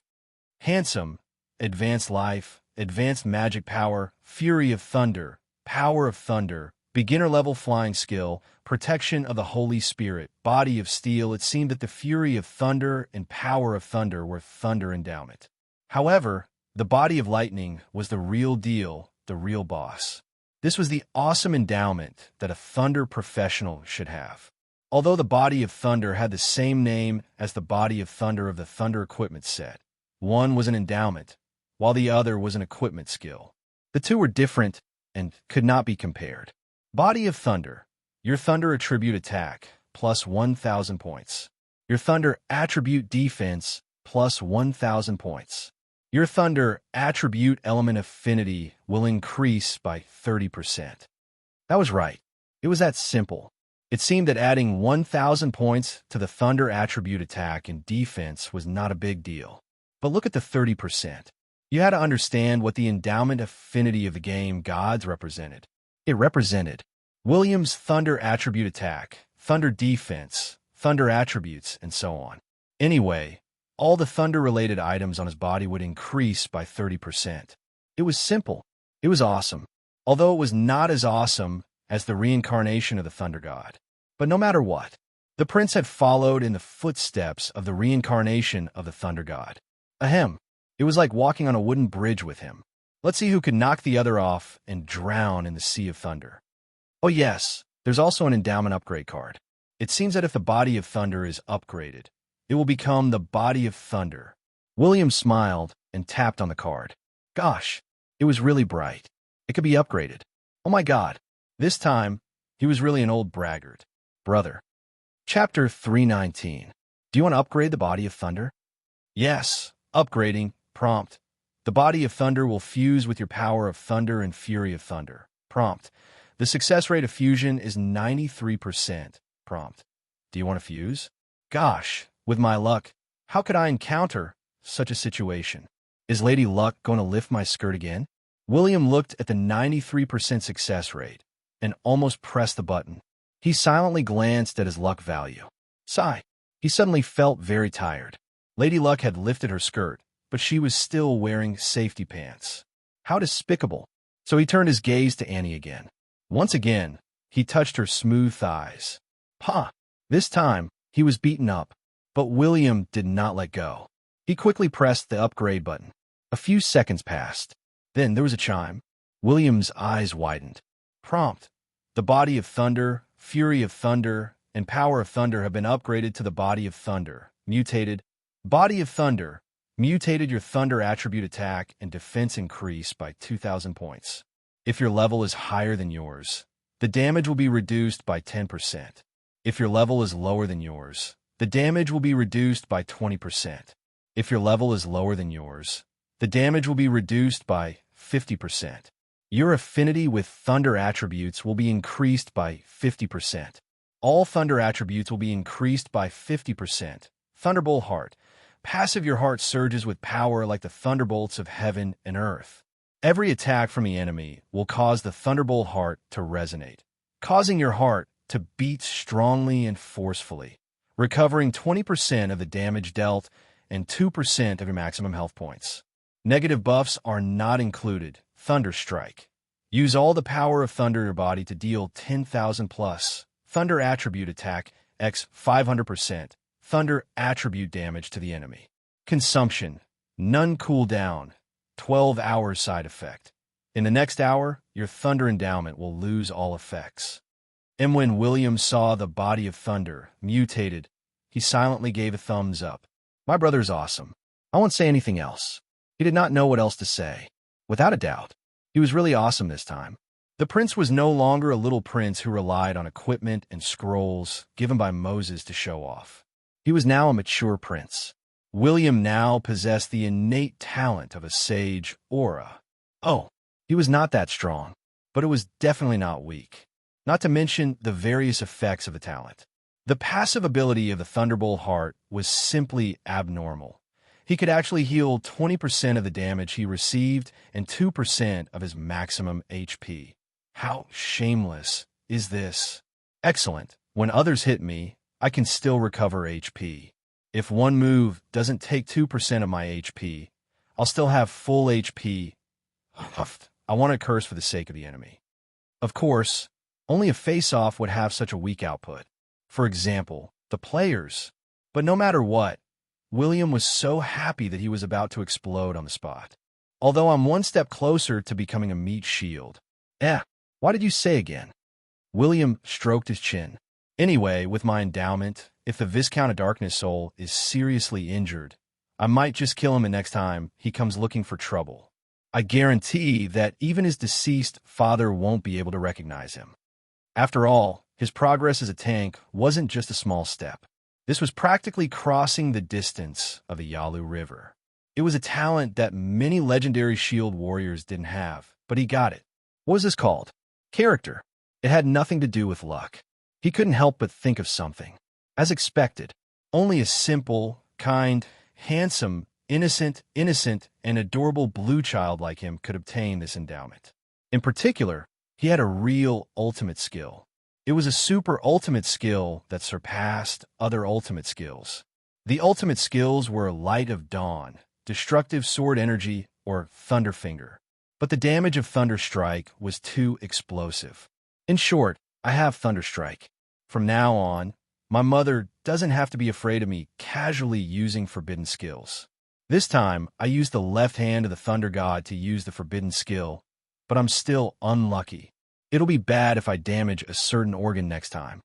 A: Handsome, advanced life, advanced magic power, fury of thunder, power of thunder, beginner level flying skill, protection of the Holy Spirit, body of steel. It seemed that the fury of thunder and power of thunder were thunder endowment. However, the body of lightning was the real deal, the real boss. This was the awesome endowment that a thunder professional should have. Although the body of thunder had the same name as the body of thunder of the thunder equipment set, one was an endowment, while the other was an equipment skill. The two were different, and could not be compared. Body of Thunder. Your Thunder attribute attack, plus 1,000 points. Your Thunder attribute defense, plus 1,000 points. Your Thunder attribute element affinity will increase by 30%. That was right. It was that simple. It seemed that adding 1,000 points to the Thunder attribute attack and defense was not a big deal. But look at the 30%. You had to understand what the endowment affinity of the game gods represented. It represented William's Thunder attribute attack, Thunder defense, Thunder attributes, and so on. Anyway, all the Thunder-related items on his body would increase by 30%. It was simple. It was awesome. Although it was not as awesome as the reincarnation of the Thunder God. But no matter what, the prince had followed in the footsteps of the reincarnation of the Thunder God. Ahem. It was like walking on a wooden bridge with him. Let's see who could knock the other off and drown in the sea of thunder. Oh yes, there's also an endowment upgrade card. It seems that if the Body of Thunder is upgraded, it will become the Body of Thunder. William smiled and tapped on the card. Gosh, it was really bright. It could be upgraded. Oh my God. This time, he was really an old braggart. Brother. Chapter 319. Do you want to upgrade the Body of Thunder? Yes. Upgrading. Prompt. The Body of Thunder will fuse with your power of thunder and fury of thunder. Prompt. The success rate of fusion is 93%. Prompt. Do you want to fuse? Gosh, with my luck, how could I encounter such a situation? Is Lady Luck going to lift my skirt again? William looked at the 93% success rate and almost pressed the button. He silently glanced at his luck value. Sigh. He suddenly felt very tired. Lady Luck had lifted her skirt, but she was still wearing safety pants. How despicable. So he turned his gaze to Annie again. Once again, he touched her smooth thighs. Ha! This time, he was beaten up, but William did not let go. He quickly pressed the upgrade button. A few seconds passed. Then there was a chime. William's eyes widened. Prompt. The Body of Thunder, Fury of Thunder, and Power of Thunder have been upgraded to the Body of Thunder. Mutated. Body of Thunder. Mutated your Thunder attribute attack and defense increase by 2,000 points. If your level is higher than yours, the damage will be reduced by 10%. If your level is lower than yours, the damage will be reduced by 20%. If your level is lower than yours, the damage will be reduced by 50%. Your affinity with Thunder attributes will be increased by 50%. All Thunder attributes will be increased by 50%. Thunderbolt Heart. Passive, your heart surges with power like the thunderbolts of heaven and earth. Every attack from the enemy will cause the Thunderbolt Heart to resonate, causing your heart to beat strongly and forcefully, recovering 20% of the damage dealt and 2% of your maximum health points. Negative buffs are not included. Thunder Strike. Use all the power of thunder in your body to deal 10,000 plus Thunder attribute attack x 500% Thunder attribute damage to the enemy. Consumption. None cooldown. 12 hours side effect. In the next hour, your Thunder endowment will lose all effects. And when William saw the Body of Thunder mutated, he silently gave a thumbs up. My brother's awesome. I won't say anything else. He did not know what else to say. Without a doubt, he was really awesome this time. The prince was no longer a little prince who relied on equipment and scrolls given by Moses to show off. He was now a mature prince. William now possessed the innate talent of a sage aura. Oh, he was not that strong, but it was definitely not weak. Not to mention the various effects of the talent. The passive ability of the Thunderbolt Heart was simply abnormal. He could actually heal 20% of the damage he received and 2% of his maximum HP. How shameless is this? Excellent. When others hit me, I can still recover HP. If one move doesn't take 2% of my HP, I'll still have full HP. I want to curse for the sake of the enemy. Of course, only a face-off would have such a weak output. For example, the players. But no matter what, William was so happy that he was about to explode on the spot. Although I'm one step closer to becoming a meat shield. Why did you say again? William stroked his chin. Anyway, with my endowment, if the Viscount of Darkness Soul is seriously injured, I might just kill him the next time he comes looking for trouble. I guarantee that even his deceased father won't be able to recognize him. After all, his progress as a tank wasn't just a small step. This was practically crossing the distance of the Yalu River. It was a talent that many legendary shield warriors didn't have, but he got it. What was this called? Character. It had nothing to do with luck. He couldn't help but think of something. As expected, only a simple, kind, handsome, innocent, and adorable blue child like him could obtain this endowment. In particular, he had a real ultimate skill. It was a super ultimate skill that surpassed other ultimate skills. The ultimate skills were Light of Dawn, Destructive Sword Energy, or Thunderfinger. But the damage of Thunderstrike was too explosive. In short, I have Thunderstrike. From now on, my mother doesn't have to be afraid of me casually using forbidden skills. This time, I used the left hand of the Thunder God to use the forbidden skill, but I'm still unlucky. It'll be bad if I damage a certain organ next time.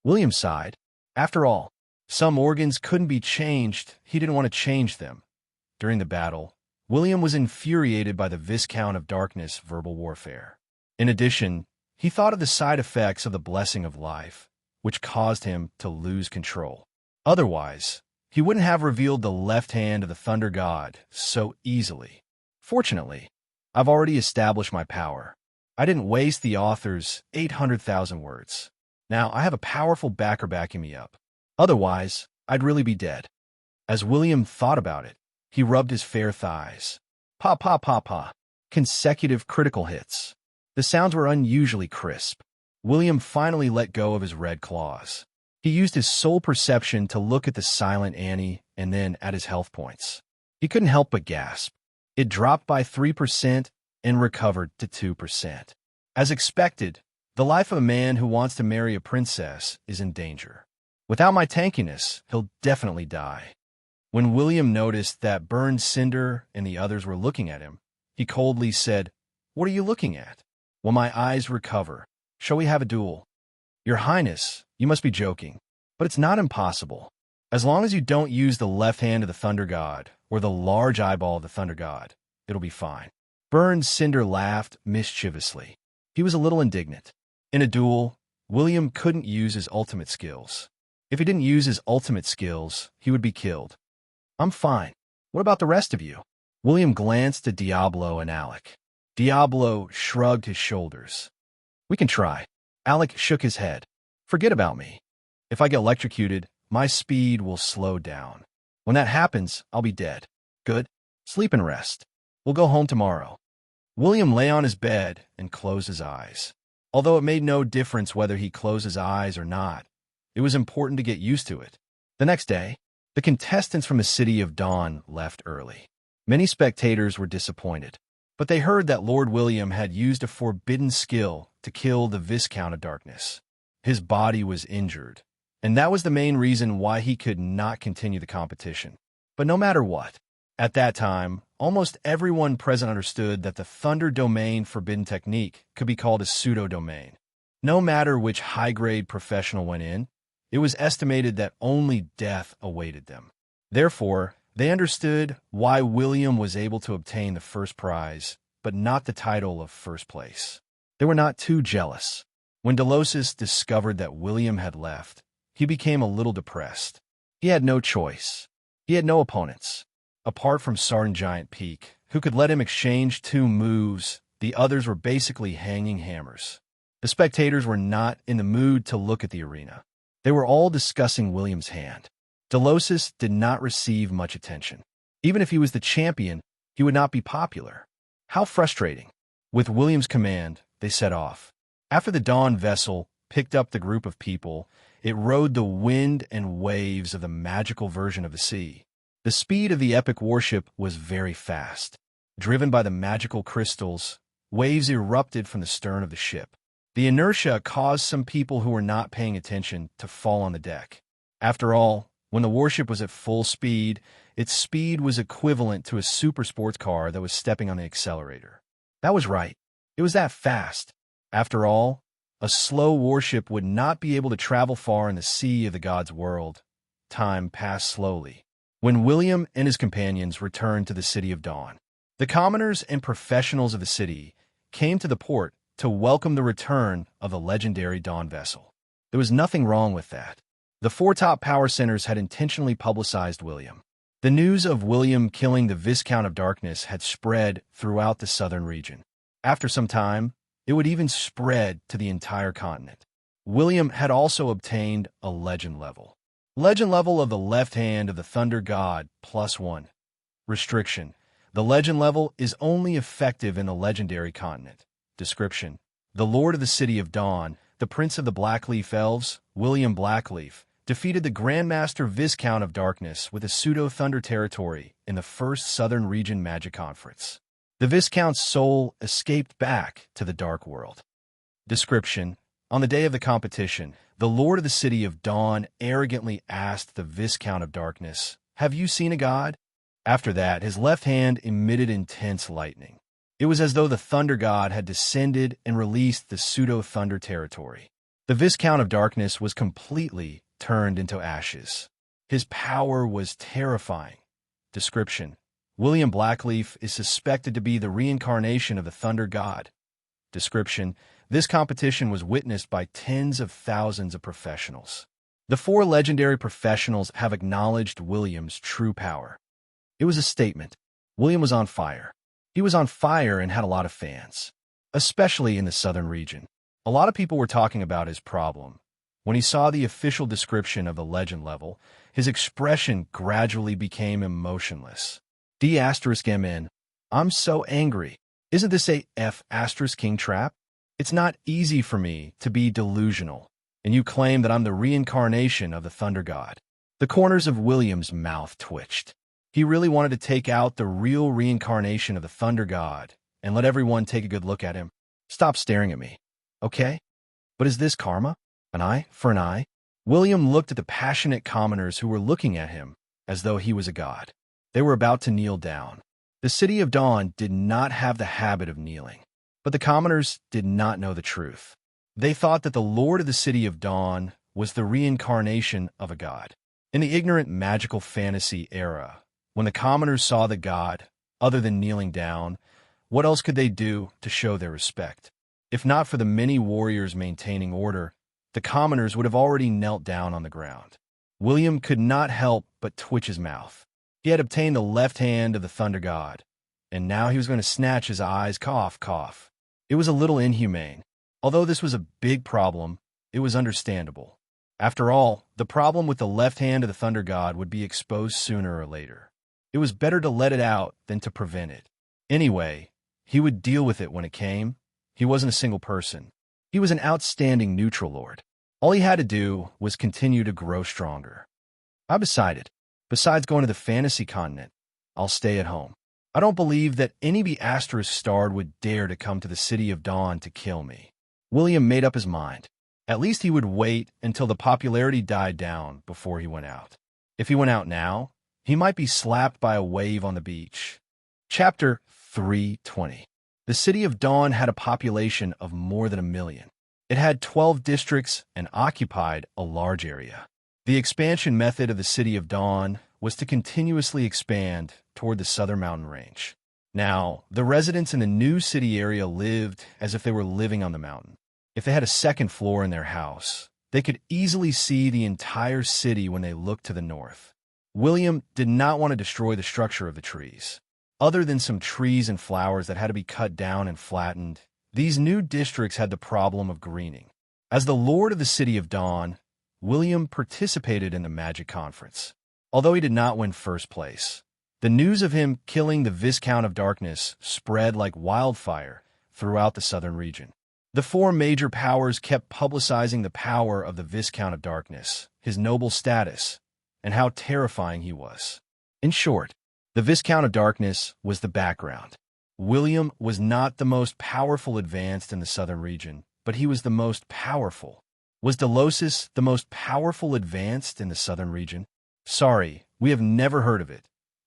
A: William sighed. After all, some organs couldn't be changed. He didn't want to change them. During the battle, William was infuriated by the Viscount of Darkness verbal warfare. In addition, he thought of the side effects of the blessing of life, which caused him to lose control. Otherwise, he wouldn't have revealed the left hand of the Thunder God so easily. Fortunately, I've already established my power. I didn't waste the author's 800,000 words. Now I have a powerful backer backing me up. Otherwise, I'd really be dead. As William thought about it, he rubbed his fair thighs. Pa pa pa pa. Consecutive critical hits. The sounds were unusually crisp. William finally let go of his red claws. He used his soul perception to look at the silent Annie and then at his health points. He couldn't help but gasp. It dropped by 3% and recovered to 2%. As expected, the life of a man who wants to marry a princess is in danger. Without my tankiness, he'll definitely die. When William noticed that Burned Cinder and the others were looking at him, he coldly said, "What are you looking at?" "When my eyes recover, shall we have a duel?" "Your Highness, you must be joking. But it's not impossible. As long as you don't use the left hand of the Thunder God or the large eyeball of the Thunder God, it'll be fine." Burned Cinder laughed mischievously. He was a little indignant. In a duel, William couldn't use his ultimate skills. If he didn't use his ultimate skills, he would be killed. "I'm fine. What about the rest of you?" William glanced at Diablo and Alec. Diablo shrugged his shoulders. "We can try." Alec shook his head. "Forget about me. If I get electrocuted, my speed will slow down. When that happens, I'll be dead." "Good. Sleep and rest. We'll go home tomorrow." William lay on his bed and closed his eyes. Although it made no difference whether he closed his eyes or not, it was important to get used to it. The next day, the contestants from the City of Dawn left early. Many spectators were disappointed, but they heard that Lord William had used a forbidden skill to kill the Viscount of Darkness. His body was injured, and that was the main reason why he could not continue the competition. But no matter what, at that time, almost everyone present understood that the Thunder Domain forbidden technique could be called a pseudo-domain. No matter which high-grade professional went in, it was estimated that only death awaited them. Therefore, they understood why William was able to obtain the first prize, but not the title of first place. They were not too jealous. When Delosis discovered that William had left, he became a little depressed. He had no choice. He had no opponents. Apart from Sergeant Giant Peak, who could let him exchange 2 moves, the others were basically hanging hammers. The spectators were not in the mood to look at the arena. They were all discussing William's hand. Delosis did not receive much attention. Even if he was the champion, he would not be popular. How frustrating. With William's command, they set off. After the Dawn vessel picked up the group of people, it rode the wind and waves of the magical version of the sea. The speed of the epic warship was very fast. Driven by the magical crystals, waves erupted from the stern of the ship. The inertia caused some people who were not paying attention to fall on the deck. After all, when the warship was at full speed, its speed was equivalent to a super sports car that was stepping on the accelerator. That was right. It was that fast. After all, a slow warship would not be able to travel far in the sea of the god's world. Time passed slowly. When William and his companions returned to the City of Dawn, The commoners and professionals of the city came to the port to welcome the return of the legendary Dawn vessel. There was nothing wrong with that. The four top power centers had intentionally publicized William. The news of William killing the Viscount of Darkness had spread throughout the southern region. After some time, it would even spread to the entire continent. William had also obtained a legend level. Legend level of the left hand of the Thunder God +1. Restriction. The legend level is only effective in the legendary continent. Description. The Lord of the City of Dawn, the Prince of the Blackleaf Elves, William Blackleaf, defeated the Grandmaster Viscount of Darkness with a pseudo-thunder territory in the first Southern Region Magic Conference. The Viscount's soul escaped back to the Dark World. Description. On the day of the competition, the Lord of the City of Dawn arrogantly asked the Viscount of Darkness, "Have you seen a god?" After that, his left hand emitted intense lightning. It was as though the Thunder God had descended and released the pseudo-thunder territory. The Viscount of Darkness was completely turned into ashes. His power was terrifying. Description. William Blackleaf is suspected to be the reincarnation of the Thunder God. Description. This competition was witnessed by tens of thousands of professionals. The four legendary professionals have acknowledged William's true power. It was a statement. William was on fire. He was on fire and had a lot of fans, especially in the southern region. A lot of people were talking about his problem. When he saw the official description of the legend level, his expression gradually became emotionless. D*MN. I'm so angry. Isn't this a F*King trap? It's not easy for me to be delusional, and you claim that I'm the reincarnation of the Thunder God. The corners of William's mouth twitched. He really wanted to take out the real reincarnation of the Thunder God and let everyone take a good look at him. Stop staring at me, okay? But is this karma? An eye for an eye? William looked at the passionate commoners who were looking at him as though he was a god. They were about to kneel down. The City of Dawn did not have the habit of kneeling, but the commoners did not know the truth. They thought that the Lord of the City of Dawn was the reincarnation of a god. In the ignorant magical fantasy era, when the commoners saw the god, other than kneeling down, what else could they do to show their respect? If not for the many warriors maintaining order, the commoners would have already knelt down on the ground. William could not help but twitch his mouth. He had obtained the left hand of the Thunder God, and now he was going to snatch his eyes, cough, cough. It was a little inhumane. Although this was a big problem, it was understandable. After all, the problem with the left hand of the Thunder God would be exposed sooner or later. It was better to let it out than to prevent it. Anyway, he would deal with it when it came. He wasn't a single person. He was an outstanding neutral lord. All he had to do was continue to grow stronger. I decided, besides going to the fantasy continent, I'll stay at home. I don't believe that any *starred would dare to come to the City of Dawn to kill me. William made up his mind. At least he would wait until the popularity died down before he went out. If he went out now, he might be slapped by a wave on the beach. Chapter 320. The City of Dawn had a population of more than 1 million. It had 12 districts and occupied a large area. The expansion method of the City of Dawn was to continuously expand toward the southern mountain range. Now, the residents in the new city area lived as if they were living on the mountain. If they had a second floor in their house, they could easily see the entire city when they looked to the north. William did not want to destroy the structure of the trees. Other than some trees and flowers that had to be cut down and flattened, these new districts had the problem of greening. As the Lord of the City of Dawn, William participated in the Magic Conference. Although he did not win first place, the news of him killing the Viscount of Darkness spread like wildfire throughout the southern region. The four major powers kept publicizing the power of the Viscount of Darkness, his noble status, and how terrifying he was. In short, the Viscount of Darkness was the background. William was not the most powerful advanced in the southern region, but he was the most powerful. Was Delosis the most powerful advanced in the southern region? Sorry, we have never heard of it.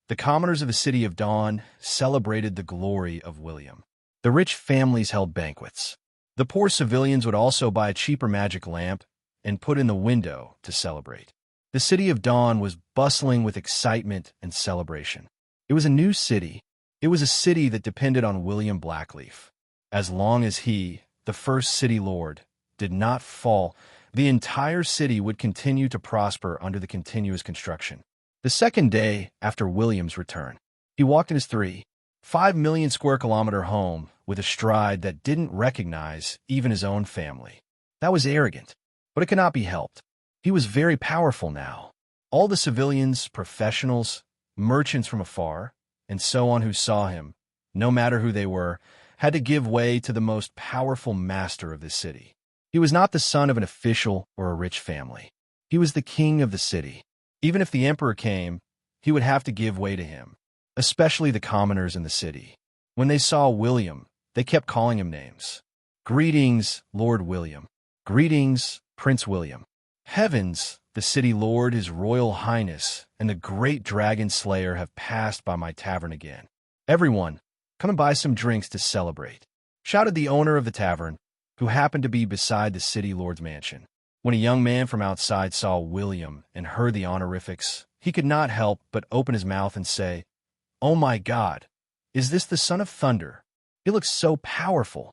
A: The commoners of the City of Dawn celebrated the glory of William. The rich families held banquets. The poor civilians would also buy a cheaper magic lamp and put in the window to celebrate. The City of Dawn was bustling with excitement and celebration. It was a new city. It was a city that depended on William Blackleaf. As long as he, the first city lord, did not fall, the entire city would continue to prosper under the continuous construction. The second day after William's return, he walked in his 3.5 million square kilometer home with a stride that didn't recognize even his own family. That was arrogant, but it could not be helped. He was very powerful now. All the civilians, professionals, merchants from afar, and so on who saw him, no matter who they were, had to give way to the most powerful master of this city. He was not the son of an official or a rich family. He was the king of the city. Even if the emperor came, he would have to give way to him, especially the commoners in the city. When they saw William, they kept calling him names. Greetings, Lord William. Greetings, Prince William. Heavens, the city lord, his royal highness, and the great dragon slayer have passed by my tavern again. Everyone, come and buy some drinks to celebrate, shouted the owner of the tavern, who happened to be beside the city lord's mansion. When a young man from outside saw William and heard the honorifics, he could not help but open his mouth and say, "Oh my God, is this the son of thunder? He looks so powerful."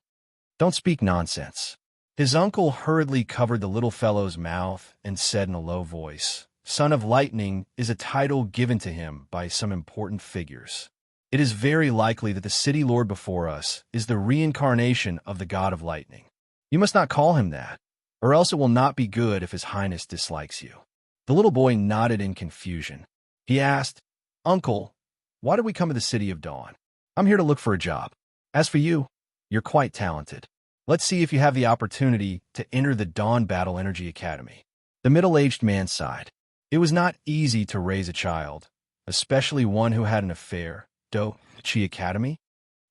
A: "Don't speak nonsense." His uncle hurriedly covered the little fellow's mouth and said in a low voice, "Son of lightning is a title given to him by some important figures. It is very likely that the city lord before us is the reincarnation of the god of lightning. You must not call him that, or else it will not be good if his highness dislikes you." The little boy nodded in confusion. He asked, "Uncle, why did we come to the city of Dawn?" "I'm here to look for a job. As for you, you're quite talented. Let's see if you have the opportunity to enter the Dawn Battle Energy Academy." The middle-aged man sighed. It was not easy to raise a child, especially one who had an affair. Chi Academy?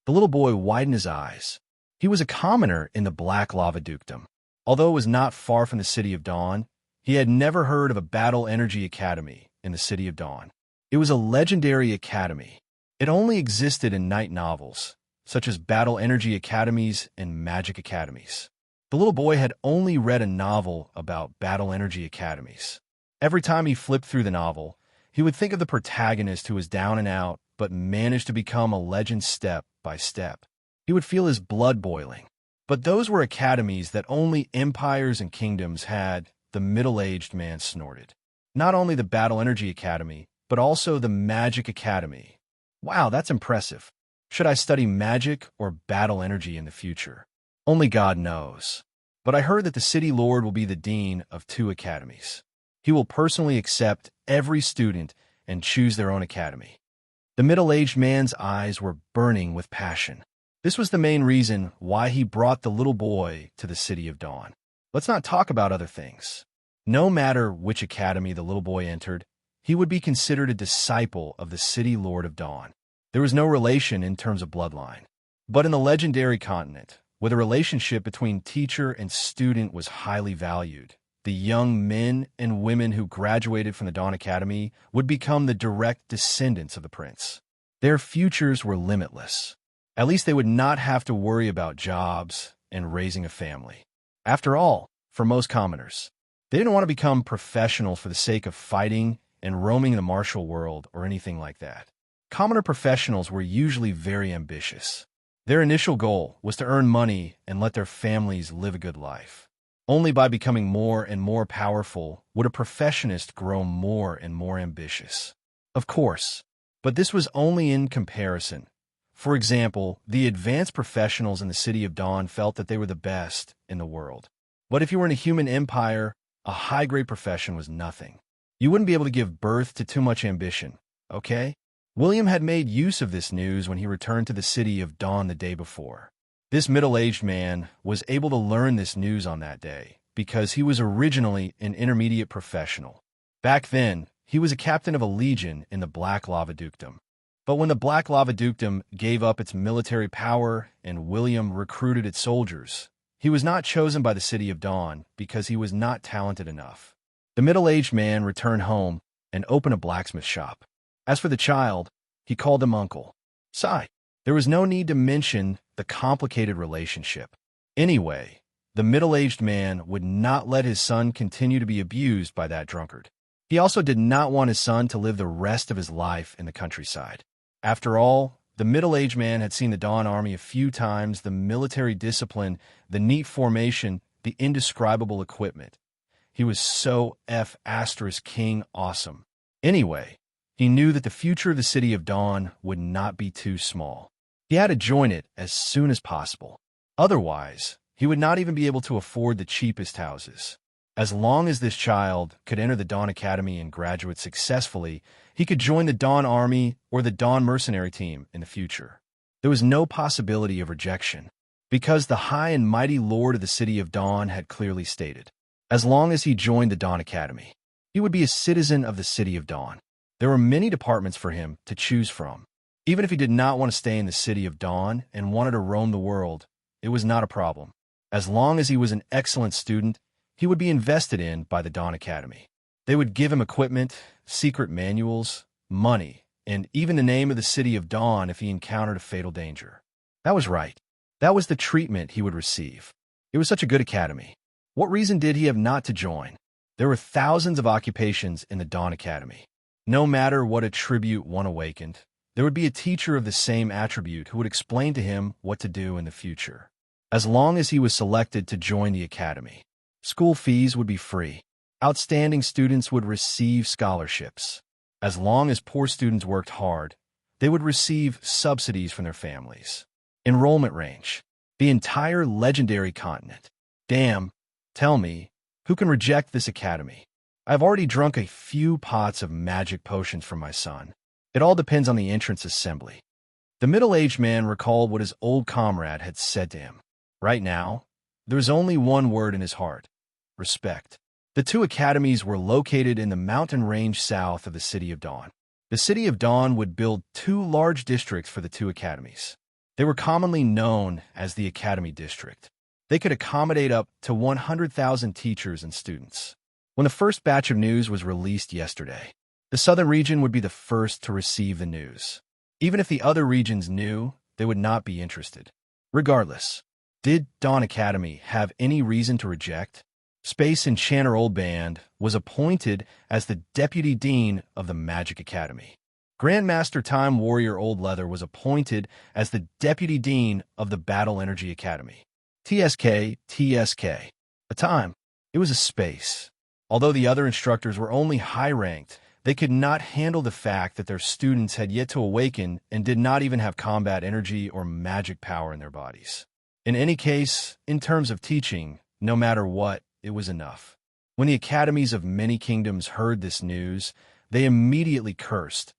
A: The little boy widened his eyes. He was a commoner in the Black Lava Dukedom. Although it was not far from the City of Dawn, he had never heard of a Battle Energy Academy in the City of Dawn. It was a legendary academy. It only existed in night novels, such as Battle Energy Academies and Magic Academies. The little boy had only read a novel about Battle Energy Academies. Every time he flipped through the novel, he would think of the protagonist who was down and out but managed to become a legend step by step. He would feel his blood boiling. But those were academies that only empires and kingdoms had, the middle-aged man snorted. Not only the Battle Energy Academy, but also the Magic Academy. Wow, that's impressive. Should I study magic or battle energy in the future? Only God knows. But I heard that the city lord will be the dean of 2 academies. He will personally accept every student and choose their own academy. The middle-aged man's eyes were burning with passion. This was the main reason why he brought the little boy to the City of Dawn. Let's not talk about other things. No matter which academy the little boy entered, he would be considered a disciple of the City Lord of Dawn. There was no relation in terms of bloodline. But in the legendary continent, where the relationship between teacher and student was highly valued, the young men and women who graduated from the Dawn Academy would become the direct descendants of the prince. Their futures were limitless. At least they would not have to worry about jobs and raising a family. After all, for most commoners, they didn't want to become professionals for the sake of fighting and roaming the martial world or anything like that. Commoner professionals were usually very ambitious. Their initial goal was to earn money and let their families live a good life. Only by becoming more and more powerful would a professionist grow more and more ambitious. Of course, but this was only in comparison. For example, the advanced professionals in the City of Dawn felt that they were the best in the world. But if you were in a human empire, a high-grade profession was nothing. You wouldn't be able to give birth to too much ambition, okay? William had made use of this news when he returned to the City of Dawn the day before. This middle-aged man was able to learn this news on that day because he was originally an intermediate professional. Back then, he was a captain of a legion in the Black Lava Dukedom. But when the Black Lava Dukedom gave up its military power and William recruited its soldiers, he was not chosen by the City of Dawn because he was not talented enough. The middle-aged man returned home and opened a blacksmith shop. As for the child, he called him Uncle. Sigh. There was no need to mention the complicated relationship. Anyway, the middle-aged man would not let his son continue to be abused by that drunkard. He also did not want his son to live the rest of his life in the countryside. After all, The middle-aged man had seen the Dawn Army a few times, the military discipline, the neat formation, the indescribable equipment. He was so King awesome. Anyway, he knew that the future of the City of Dawn would not be too small. He had to join it as soon as possible. Otherwise, he would not even be able to afford the cheapest houses. As long as this child could enter the Dawn Academy and graduate successfully, he could join the Dawn Army or the Dawn Mercenary Team in the future. There was no possibility of rejection, because the high and mighty Lord of the City of Dawn had clearly stated, as long as he joined the Dawn Academy, he would be a citizen of the City of Dawn. There were many departments for him to choose from. Even if he did not want to stay in the City of Dawn and wanted to roam the world, it was not a problem. As long as he was an excellent student, he would be invested in by the Dawn Academy. They would give him equipment, secret manuals, money, and even the name of the City of Dawn if he encountered a fatal danger. That was right. That was the treatment he would receive. It was such a good academy. What reason did he have not to join? There were thousands of occupations in the Dawn Academy. No matter what attribute one awakened, there would be a teacher of the same attribute who would explain to him what to do in the future. As long as he was selected to join the academy, school fees would be free. Outstanding students would receive scholarships. As long as poor students worked hard, they would receive subsidies from their families. Enrollment range. The entire legendary continent. Damn, tell me, who can reject this academy? I've already drunk a few pots of magic potions from my son. It all depends on the entrance assembly. The middle-aged man recalled what his old comrade had said to him. Right now, there was only one word in his heart: respect. The two academies were located in the mountain range south of the City of Dawn. The City of Dawn would build two large districts for the two academies. They were commonly known as the Academy District. They could accommodate up to 100,000 teachers and students. When the first batch of news was released yesterday, the southern region would be the first to receive the news. Even if the other regions knew, they would not be interested. Regardless, did Dawn Academy have any reason to reject? Space Enchanter Old Band was appointed as the Deputy Dean of the Magic Academy. Grandmaster Time Warrior Old Leather was appointed as the Deputy Dean of the Battle Energy Academy. TSK. A time. It was a space. Although the other instructors were only high-ranked, they could not handle the fact that their students had yet to awaken and did not even have combat energy or magic power in their bodies. In any case, in terms of teaching, no matter what, it was enough. When the academies of many kingdoms heard this news, they immediately cursed.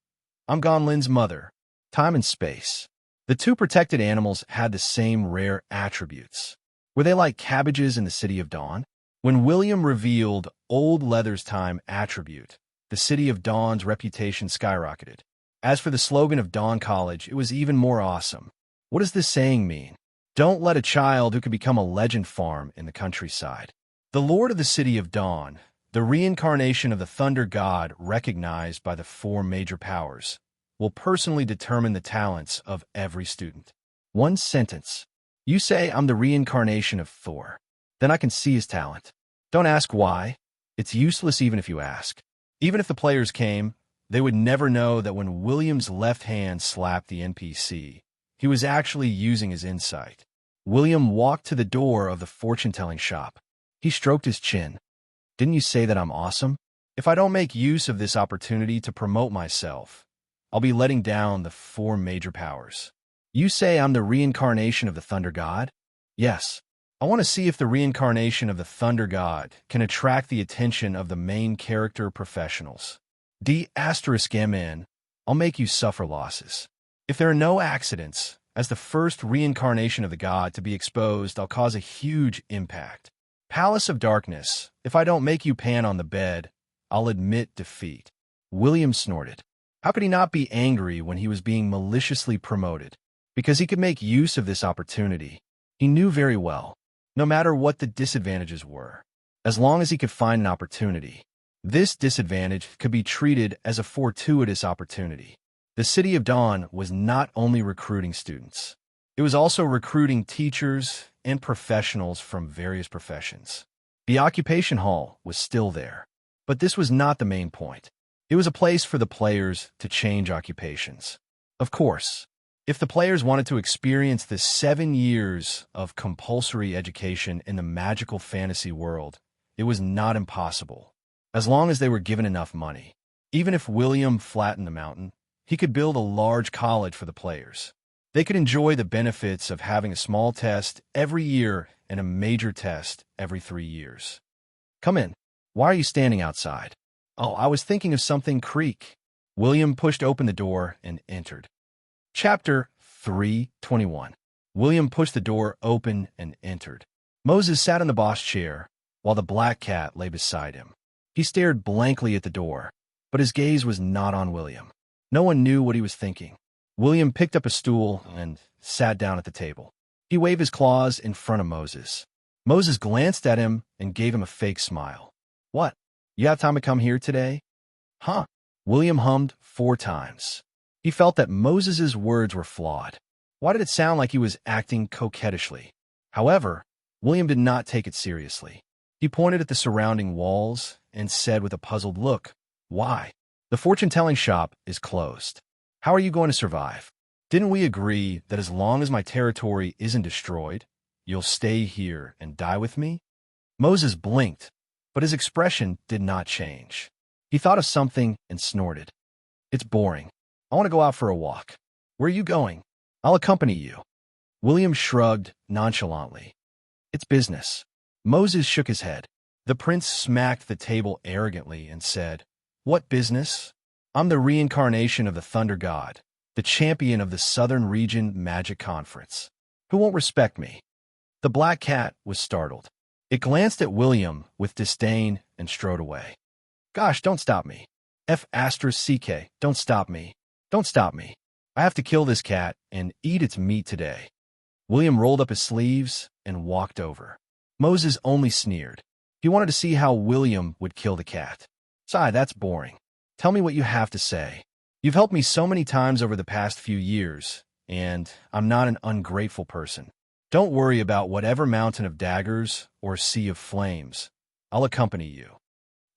A: I'm Gonlin's mother. Time and space. The two protected animals had the same rare attributes. Were they like cabbages in the City of Dawn? When William revealed Old Leather's time attribute, the City of Dawn's reputation skyrocketed. As for the slogan of Dawn College, it was even more awesome. What does this saying mean? Don't let a child who could become a legend farm in the countryside. The Lord of the City of Dawn, the reincarnation of the Thunder God recognized by the four major powers, will personally determine the talents of every student. One sentence. You say I'm the reincarnation of Thor. Then I can see his talent. Don't ask why. It's useless even if you ask. Even if the players came, they would never know that when William's left hand slapped the NPC, he was actually using his insight. William walked to the door of the fortune-telling shop. He stroked his chin. Didn't you say that I'm awesome? If I don't make use of this opportunity to promote myself, I'll be letting down the four major powers. You say I'm the reincarnation of the Thunder God? Yes. I want to see if the reincarnation of the Thunder God can attract the attention of the main character professionals. D*MN, I'll make you suffer losses. If there are no accidents, as the first reincarnation of the god to be exposed, I'll cause a huge impact. Palace of Darkness, if I don't make you pan on the bed, I'll admit defeat. William snorted. How could he not be angry when he was being maliciously promoted? Because he could make use of this opportunity. He knew very well, no matter what the disadvantages were, as long as he could find an opportunity, this disadvantage could be treated as a fortuitous opportunity. The City of Dawn was not only recruiting students, it was also recruiting teachers and professionals from various professions. The occupation hall was still there, but this was not the main point. It was a place for the players to change occupations. Of course, If the players wanted to experience the 7 years of compulsory education in the magical fantasy world, it was not impossible, as long as they were given enough money. Even if William flattened the mountain, he could build a large college for the players. They could enjoy the benefits of having a small test every year and a major test every 3 years. Come in. Why are you standing outside? Oh, I was thinking of something, Creek. William pushed open the door and entered. Chapter 3:21. William pushed the door open and entered. Moses sat in the boss chair, while the black cat lay beside him. He stared blankly at the door, but his gaze was not on William. No one knew what he was thinking. William picked up a stool and sat down at the table. He waved his claws in front of Moses. Moses glanced at him and gave him a fake smile. What? You have time to come here today? Huh? William hummed 4 times. He felt that Moses's words were flawed. Why did it sound like he was acting coquettishly? However, William did not take it seriously. He pointed at the surrounding walls and said with a puzzled look, Why? The fortune-telling shop is closed. How are you going to survive? Didn't we agree that as long as my territory isn't destroyed, you'll stay here and die with me? Moses blinked, but his expression did not change. He thought of something and snorted. It's boring. I want to go out for a walk. Where are you going? I'll accompany you. William shrugged nonchalantly. It's business. Moses shook his head. The prince smacked the table arrogantly and said, What business? I'm the reincarnation of the Thunder God, the champion of the Southern Region Magic Conference. Who won't respect me? The black cat was startled. It glanced at William with disdain and strode away. Gosh, don't stop me. F***, don't stop me. Don't stop me. I have to kill this cat and eat its meat today. William rolled up his sleeves and walked over. Moses only sneered. He wanted to see how William would kill the cat. Sigh, that's boring. Tell me what you have to say. You've helped me so many times over the past few years, and I'm not an ungrateful person. Don't worry about whatever mountain of daggers or sea of flames. I'll accompany you.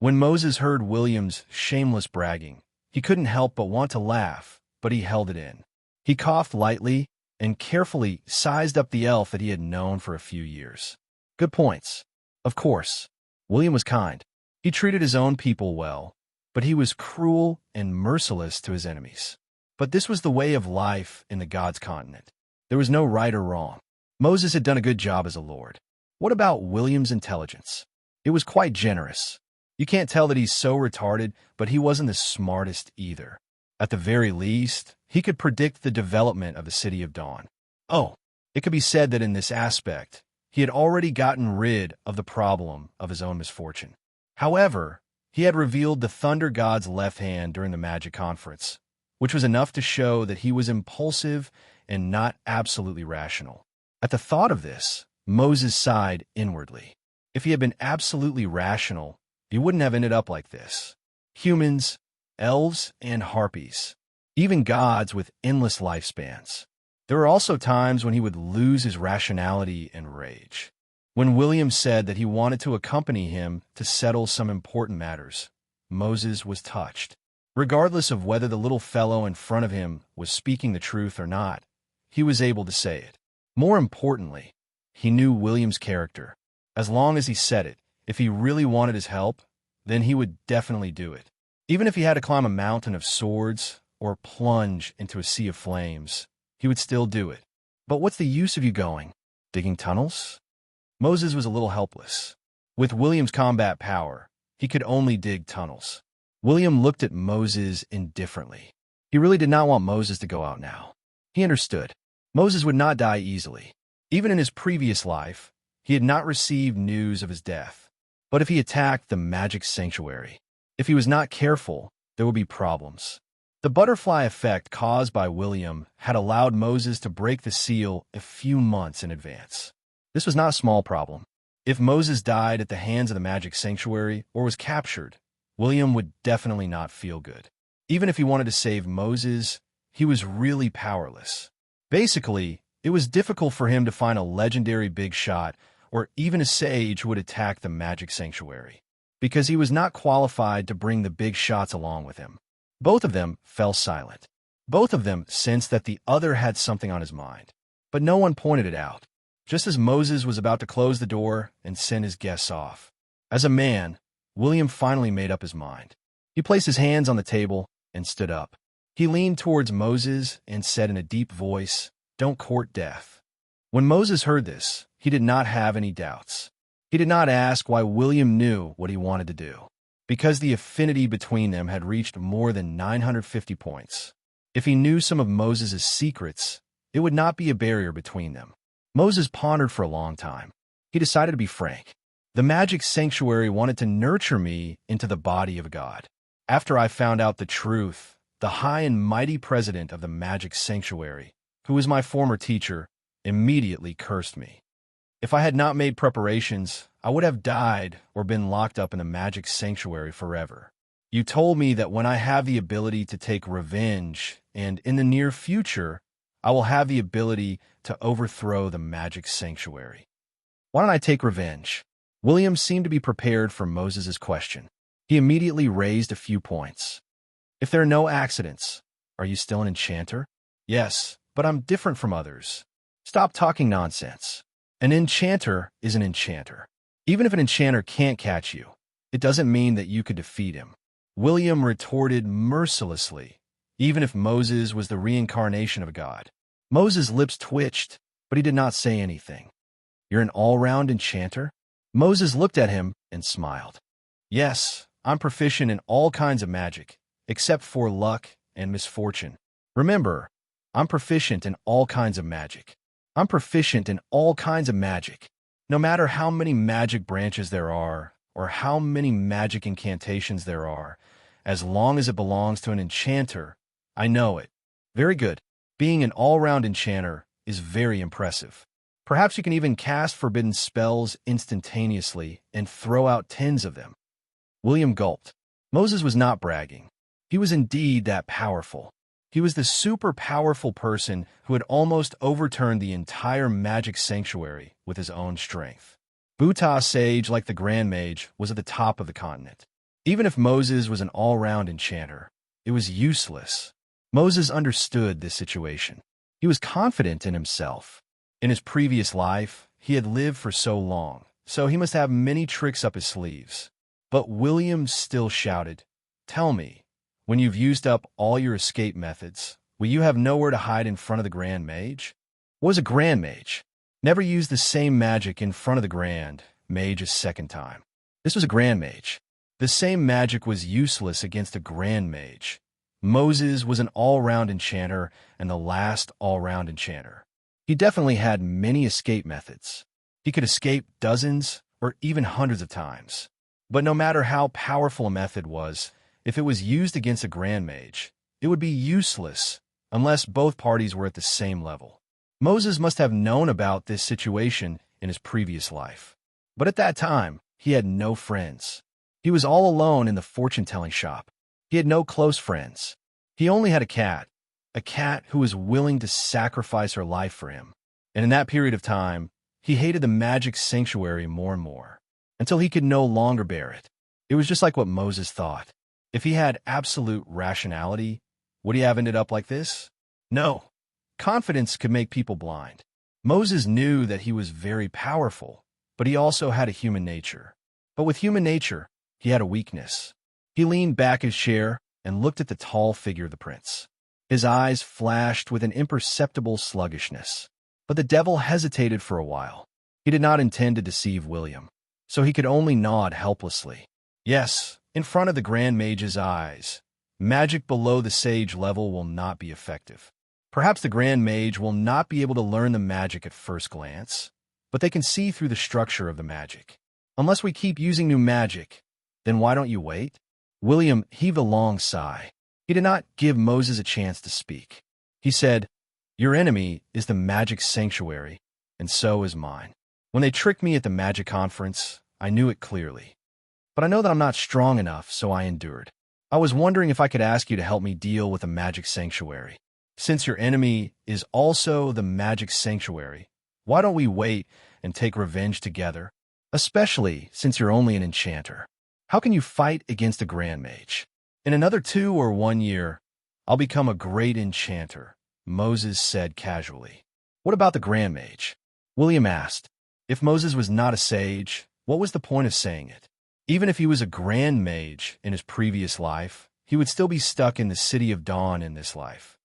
A: When Moses heard William's shameless bragging, he couldn't help but want to laugh, but he held it in. He coughed lightly and carefully sized up the elf that he had known for a few years. Good points. Of course, William was kind. He treated his own people well, but he was cruel and merciless to his enemies. But this was the way of life in the God's continent. There was no right or wrong. Moses had done a good job as a lord. What about William's intelligence? It was quite generous. You can't tell that he's so retarded, but he wasn't the smartest either. At the very least, he could predict the development of the City of Dawn. Oh, it could be said that in this aspect, he had already gotten rid of the problem of his own misfortune. However, he had revealed the Thunder God's left hand during the Magic Conference, which was enough to show that he was impulsive and not absolutely rational. At the thought of this, Moses sighed inwardly. If he had been absolutely rational, he wouldn't have ended up like this. Humans, elves, and harpies, even gods with endless lifespans. There were also times when he would lose his rationality and rage. When William said that he wanted to accompany him to settle some important matters, Moses was touched. Regardless of whether the little fellow in front of him was speaking the truth or not, he was able to say it. More importantly, he knew William's character. As long as he said it, if he really wanted his help, then he would definitely do it. Even if he had to climb a mountain of swords or plunge into a sea of flames, he would still do it. But what's the use of you going? Digging tunnels? Moses was a little helpless. With William's combat power, he could only dig tunnels. William looked at Moses indifferently. He really did not want Moses to go out now. He understood. Moses would not die easily. Even in his previous life, he had not received news of his death. But if he attacked the magic sanctuary, if he was not careful, there would be problems. The butterfly effect caused by William had allowed Moses to break the seal a few months in advance. This was not a small problem. If Moses died at the hands of the magic sanctuary or was captured, William would definitely not feel good. Even if he wanted to save Moses, he was really powerless. Basically, it was difficult for him to find a legendary big shot or even a sage who would attack the magic sanctuary, because he was not qualified to bring the big shots along with him. Both of them fell silent. Both of them sensed that the other had something on his mind, but no one pointed it out, just as Moses was about to close the door and send his guests off. As a man, William finally made up his mind. He placed his hands on the table and stood up. He leaned towards Moses and said in a deep voice, "Don't court death." When Moses heard this, he did not have any doubts. He did not ask why William knew what he wanted to do, because the affinity between them had reached more than 950 points. If he knew some of Moses' secrets, it would not be a barrier between them. Moses pondered for a long time. He decided to be frank. The magic sanctuary wanted to nurture me into the body of a god. After I found out the truth, the high and mighty president of the magic sanctuary, who was my former teacher, immediately cursed me. If I had not made preparations, I would have died or been locked up in the magic sanctuary forever. You told me that when I have the ability to take revenge, and in the near future, I will have the ability to overthrow the magic sanctuary. Why don't I take revenge? William seemed to be prepared for Moses' question. He immediately raised a few points. If there are no accidents, are you still an enchanter? Yes, but I'm different from others. Stop talking nonsense. An enchanter is an enchanter. Even if an enchanter can't catch you, it doesn't mean that you could defeat him. William retorted mercilessly, even if Moses was the reincarnation of a god. Moses' lips twitched, but he did not say anything. You're an all-round enchanter? Moses looked at him and smiled. Yes, I'm proficient in all kinds of magic, except for luck and misfortune. Remember, I'm proficient in all kinds of magic. I'm proficient in all kinds of magic. No matter how many magic branches there are, or how many magic incantations there are, as long as it belongs to an enchanter, I know it. Very good. Being an all-round enchanter is very impressive. Perhaps you can even cast forbidden spells instantaneously and throw out tens of them. William gulped. Moses was not bragging. He was indeed that powerful. He was the super powerful person who had almost overturned the entire magic sanctuary with his own strength. Butah sage, like the Grand Mage, was at the top of the continent. Even if Moses was an all-round enchanter, it was useless. Moses understood this situation. He was confident in himself. In his previous life, he had lived for so long, so he must have many tricks up his sleeves. But William still shouted, "Tell me, when you've used up all your escape methods, will you have nowhere to hide in front of the Grand Mage?" What was a Grand Mage? Never use the same magic in front of the Grand Mage a second time. This was a Grand Mage. The same magic was useless against a Grand Mage. Moses was an all-round enchanter and the last all-round enchanter. He definitely had many escape methods. He could escape dozens or even hundreds of times. But no matter how powerful a method was, if it was used against a Grand Mage, it would be useless unless both parties were at the same level. Moses must have known about this situation in his previous life. But at that time, he had no friends. He was all alone in the fortune-telling shop. He had no close friends. He only had a cat who was willing to sacrifice her life for him. And in that period of time, he hated the magic sanctuary more and more, until he could no longer bear it. It was just like what Moses thought. If he had absolute rationality, would he have ended up like this? No. Confidence could make people blind. Moses knew that he was very powerful, but he also had a human nature. But with human nature, he had a weakness. He leaned back his chair and looked at the tall figure of the prince. His eyes flashed with an imperceptible sluggishness. But the devil hesitated for a while. He did not intend to deceive William, so he could only nod helplessly. Yes, in front of the Grand Mage's eyes, magic below the sage level will not be effective. Perhaps the Grand Mage will not be able to learn the magic at first glance, but they can see through the structure of the magic. Unless we keep using new magic, then why don't you wait? William heaved a long sigh. He did not give Moses a chance to speak. He said, "Your enemy is the magic sanctuary, and so is mine. When they tricked me at the magic conference, I knew it clearly. But I know that I'm not strong enough, so I endured. I was wondering if I could ask you to help me deal with the magic sanctuary. Since your enemy is also the magic sanctuary, why don't we wait and take revenge together? Especially since you're only an enchanter. How can you fight against a Grand Mage? In another 2 or 1 year, I'll become a great enchanter, Moses said casually. What about the Grand Mage? William asked. If Moses was not a sage, what was the point of saying it? Even if he was a Grand Mage in his previous life, he would still be stuck in the City of Dawn in this life.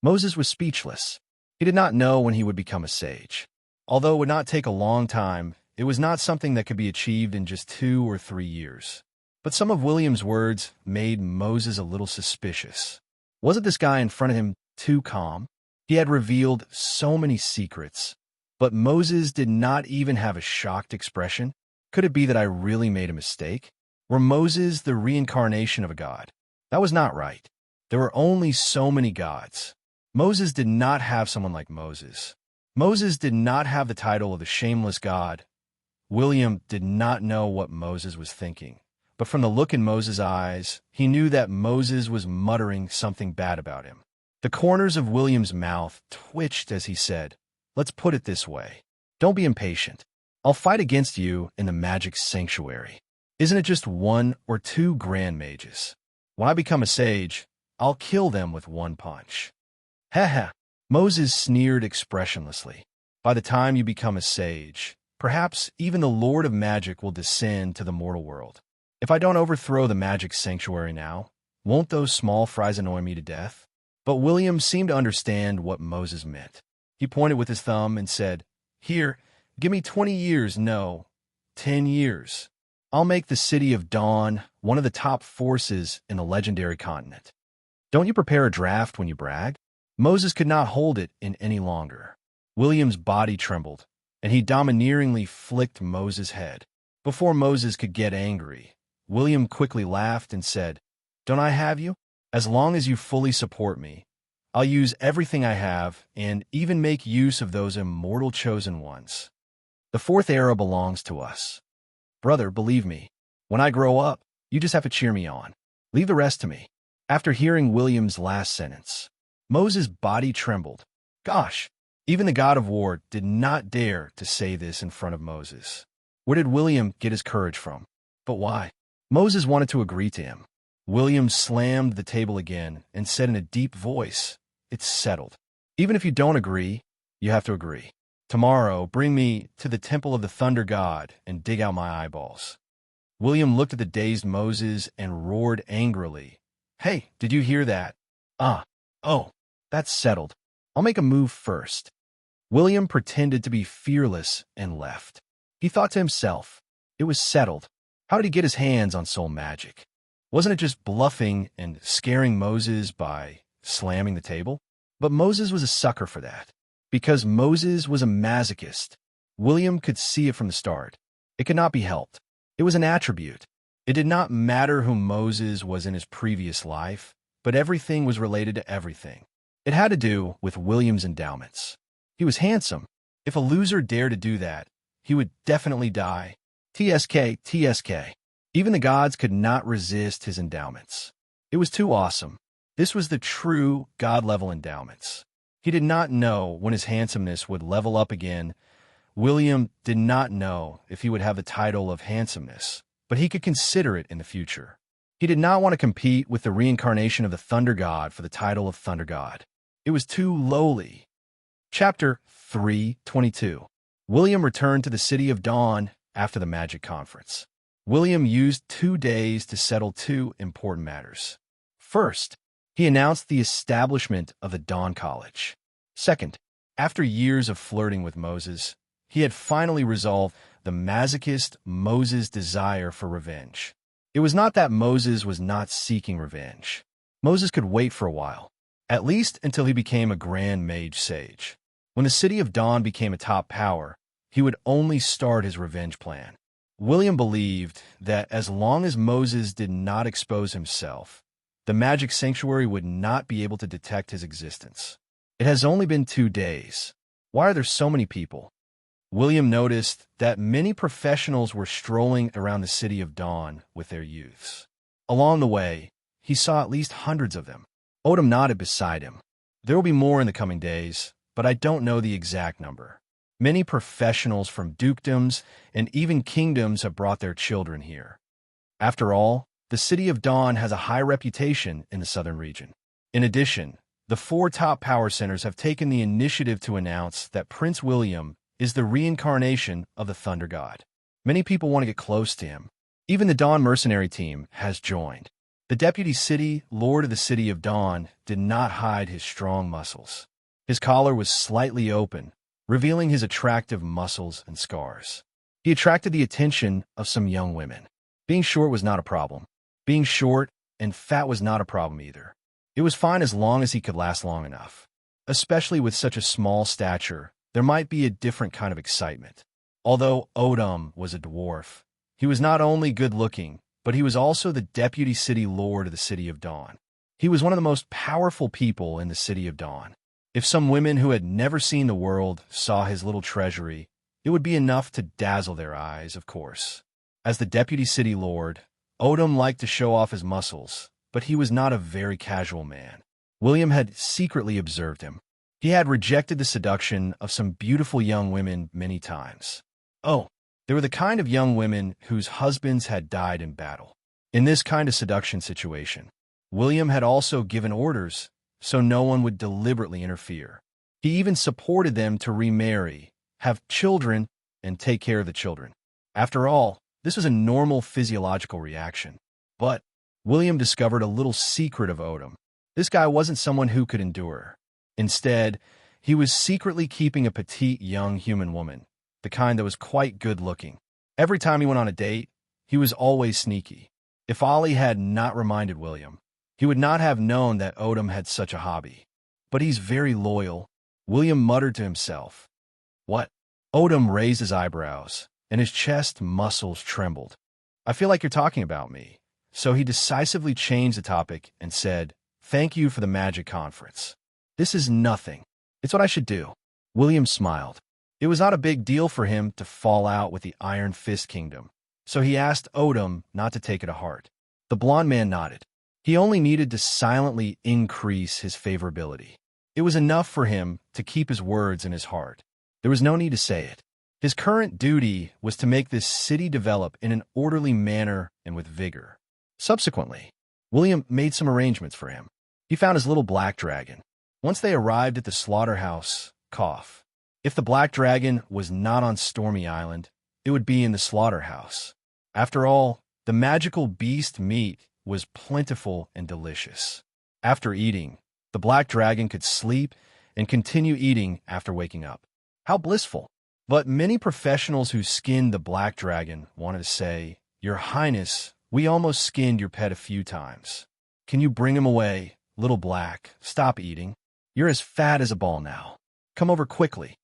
A: Moses was speechless. He did not know when he would become a sage. Although it would not take a long time, it was not something that could be achieved in just 2 or 3 years. But some of William's words made Moses a little suspicious. Wasn't this guy in front of him too calm? He had revealed so many secrets, but Moses did not even have a shocked expression. Could it be that I really made a mistake? Were Moses the reincarnation of a god? That was not right. There were only so many gods. Moses did not have someone like Moses. Moses did not have the title of the shameless god. William did not know what Moses was thinking, but from the look in Moses' eyes, he knew that Moses was muttering something bad about him. The corners of William's mouth twitched as he said, "Let's put it this way. Don't be impatient. I'll fight against you in the magic sanctuary. Isn't it just 1 or 2 grand mages? When I become a sage, I'll kill them with 1 punch." Heh. Moses sneered expressionlessly. By the time you become a sage, perhaps even the Lord of Magic will descend to the mortal world. If I don't overthrow the magic sanctuary now, won't those small fries annoy me to death? But William seemed to understand what Moses meant. He pointed with his thumb and said, "Here, give me 20 years, no, 10 years. I'll make the City of Dawn one of the top forces in the legendary continent." Don't you prepare a draft when you brag? Moses could not hold it in any longer. William's body trembled, and he domineeringly flicked Moses' head. Before Moses could get angry, William quickly laughed and said, "Don't I have you? As long as you fully support me, I'll use everything I have and even make use of those immortal chosen ones. The 4th era belongs to us. Brother, believe me, when I grow up, you just have to cheer me on. Leave the rest to me." After hearing William's last sentence, Moses' body trembled. Gosh, even the god of war did not dare to say this in front of Moses. Where did William get his courage from? But why? Moses wanted to agree to him. William slammed the table again and said in a deep voice, "It's settled. Even if you don't agree, you have to agree. Tomorrow, bring me to the temple of the thunder god and dig out my eyeballs." William looked at the dazed Moses and roared angrily, "Hey, did you hear that? Oh, that's settled. I'll make a move first." William pretended to be fearless and left. He thought to himself, it was settled. How did he get his hands on soul magic? Wasn't it just bluffing and scaring Moses by slamming the table? But Moses was a sucker for that. Because Moses was a masochist, William could see it from the start. It could not be helped. It was an attribute. It did not matter who Moses was in his previous life, but everything was related to everything. It had to do with William's endowments. He was handsome. If a loser dared to do that, he would definitely die. TSK. Even the gods could not resist his endowments. It was too awesome. This was the true god-level endowments. He did not know when his handsomeness would level up again. William did not know if he would have the title of handsomeness, but he could consider it in the future. He did not want to compete with the reincarnation of the Thunder God for the title of Thunder God. It was too lowly. Chapter 3:22. William returned to the City of Dawn after the Magic Conference. William used 2 days to settle 2 important matters. First, he announced the establishment of the Dawn College. Second, after years of flirting with Moses, he had finally resolved the masochist Moses' desire for revenge. It was not that Moses was not seeking revenge. Moses could wait for a while, at least until he became a Grand Mage Sage. When the City of Dawn became a top power, he would only start his revenge plan. William believed that as long as Moses did not expose himself, the magic sanctuary would not be able to detect his existence. It has only been 2 days. Why are there so many people? William noticed that many professionals were strolling around the City of Dawn with their youths. Along the way, he saw at least hundreds of them. Odom nodded beside him. There will be more in the coming days, but I don't know the exact number. Many professionals from dukedoms and even kingdoms have brought their children here. After all, the City of Dawn has a high reputation in the southern region. In addition, the 4 top power centers have taken the initiative to announce that Prince William is the reincarnation of the Thunder God. Many people want to get close to him. Even the Dawn mercenary team has joined. The Deputy City Lord of the City of Dawn did not hide his strong muscles. His collar was slightly open, revealing his attractive muscles and scars. He attracted the attention of some young women. Being short was not a problem. Being short and fat was not a problem either. It was fine as long as he could last long enough. Especially with such a small stature, there might be a different kind of excitement. Although Odom was a dwarf, he was not only good-looking, but he was also the Deputy City Lord of the City of Dawn. He was one of the most powerful people in the City of Dawn. If some women who had never seen the world saw his little treasury, it would be enough to dazzle their eyes, of course. As the Deputy City Lord, Odom liked to show off his muscles, but he was not a very casual man. William had secretly observed him. He had rejected the seduction of some beautiful young women many times. Oh, they were the kind of young women whose husbands had died in battle. In this kind of seduction situation, William had also given orders so no one would deliberately interfere. He even supported them to remarry, have children, and take care of the children. After all, this was a normal physiological reaction. But William discovered a little secret of Odom. This guy wasn't someone who could endure. Instead, he was secretly keeping a petite young human woman, the kind that was quite good-looking. Every time he went on a date, he was always sneaky. If Ollie had not reminded William, he would not have known that Odom had such a hobby. But he's very loyal, William muttered to himself. What? Odom raised his eyebrows, and his chest muscles trembled. I feel like you're talking about me. So he decisively changed the topic and said, Thank you for the magic conference. This is nothing. It's what I should do. William smiled. It was not a big deal for him to fall out with the Iron Fist Kingdom, so he asked Odom not to take it to heart. The blond man nodded. He only needed to silently increase his favorability. It was enough for him to keep his words in his heart. There was no need to say it. His current duty was to make this city develop in an orderly manner and with vigor. Subsequently, William made some arrangements for him. He found his little black dragon. Once they arrived at the slaughterhouse, if the black dragon was not on Stormy Island, it would be in the slaughterhouse. After all, the magical beast meat was plentiful and delicious. After eating, the black dragon could sleep and continue eating after waking up. How blissful! But many professionals who skinned the black dragon wanted to say, Your Highness, we almost skinned your pet a few times. Can you bring him away, little black? Stop eating. You're as fat as a ball now. Come over quickly.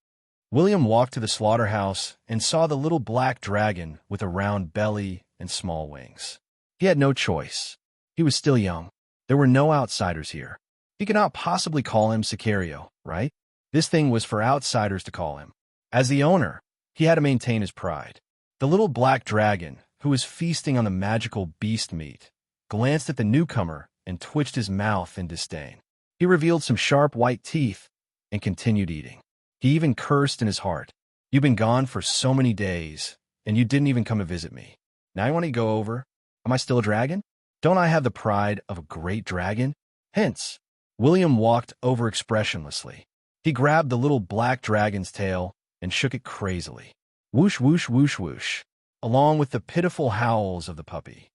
A: William walked to the slaughterhouse and saw the little black dragon with a round belly and small wings. He had no choice. He was still young. There were no outsiders here. He could not possibly call him Sicario, right? This thing was for outsiders to call him. As the owner, he had to maintain his pride. The little black dragon, who was feasting on the magical beast meat, glanced at the newcomer and twitched his mouth in disdain. He revealed some sharp white teeth and continued eating. He even cursed in his heart. You've been gone for so many days, and you didn't even come to visit me. Now you want to go over? Am I still a dragon? Don't I have the pride of a great dragon? Hence, William walked over expressionlessly. He grabbed the little black dragon's tail and shook it crazily. Whoosh, whoosh, whoosh, whoosh, along with the pitiful howls of the puppy.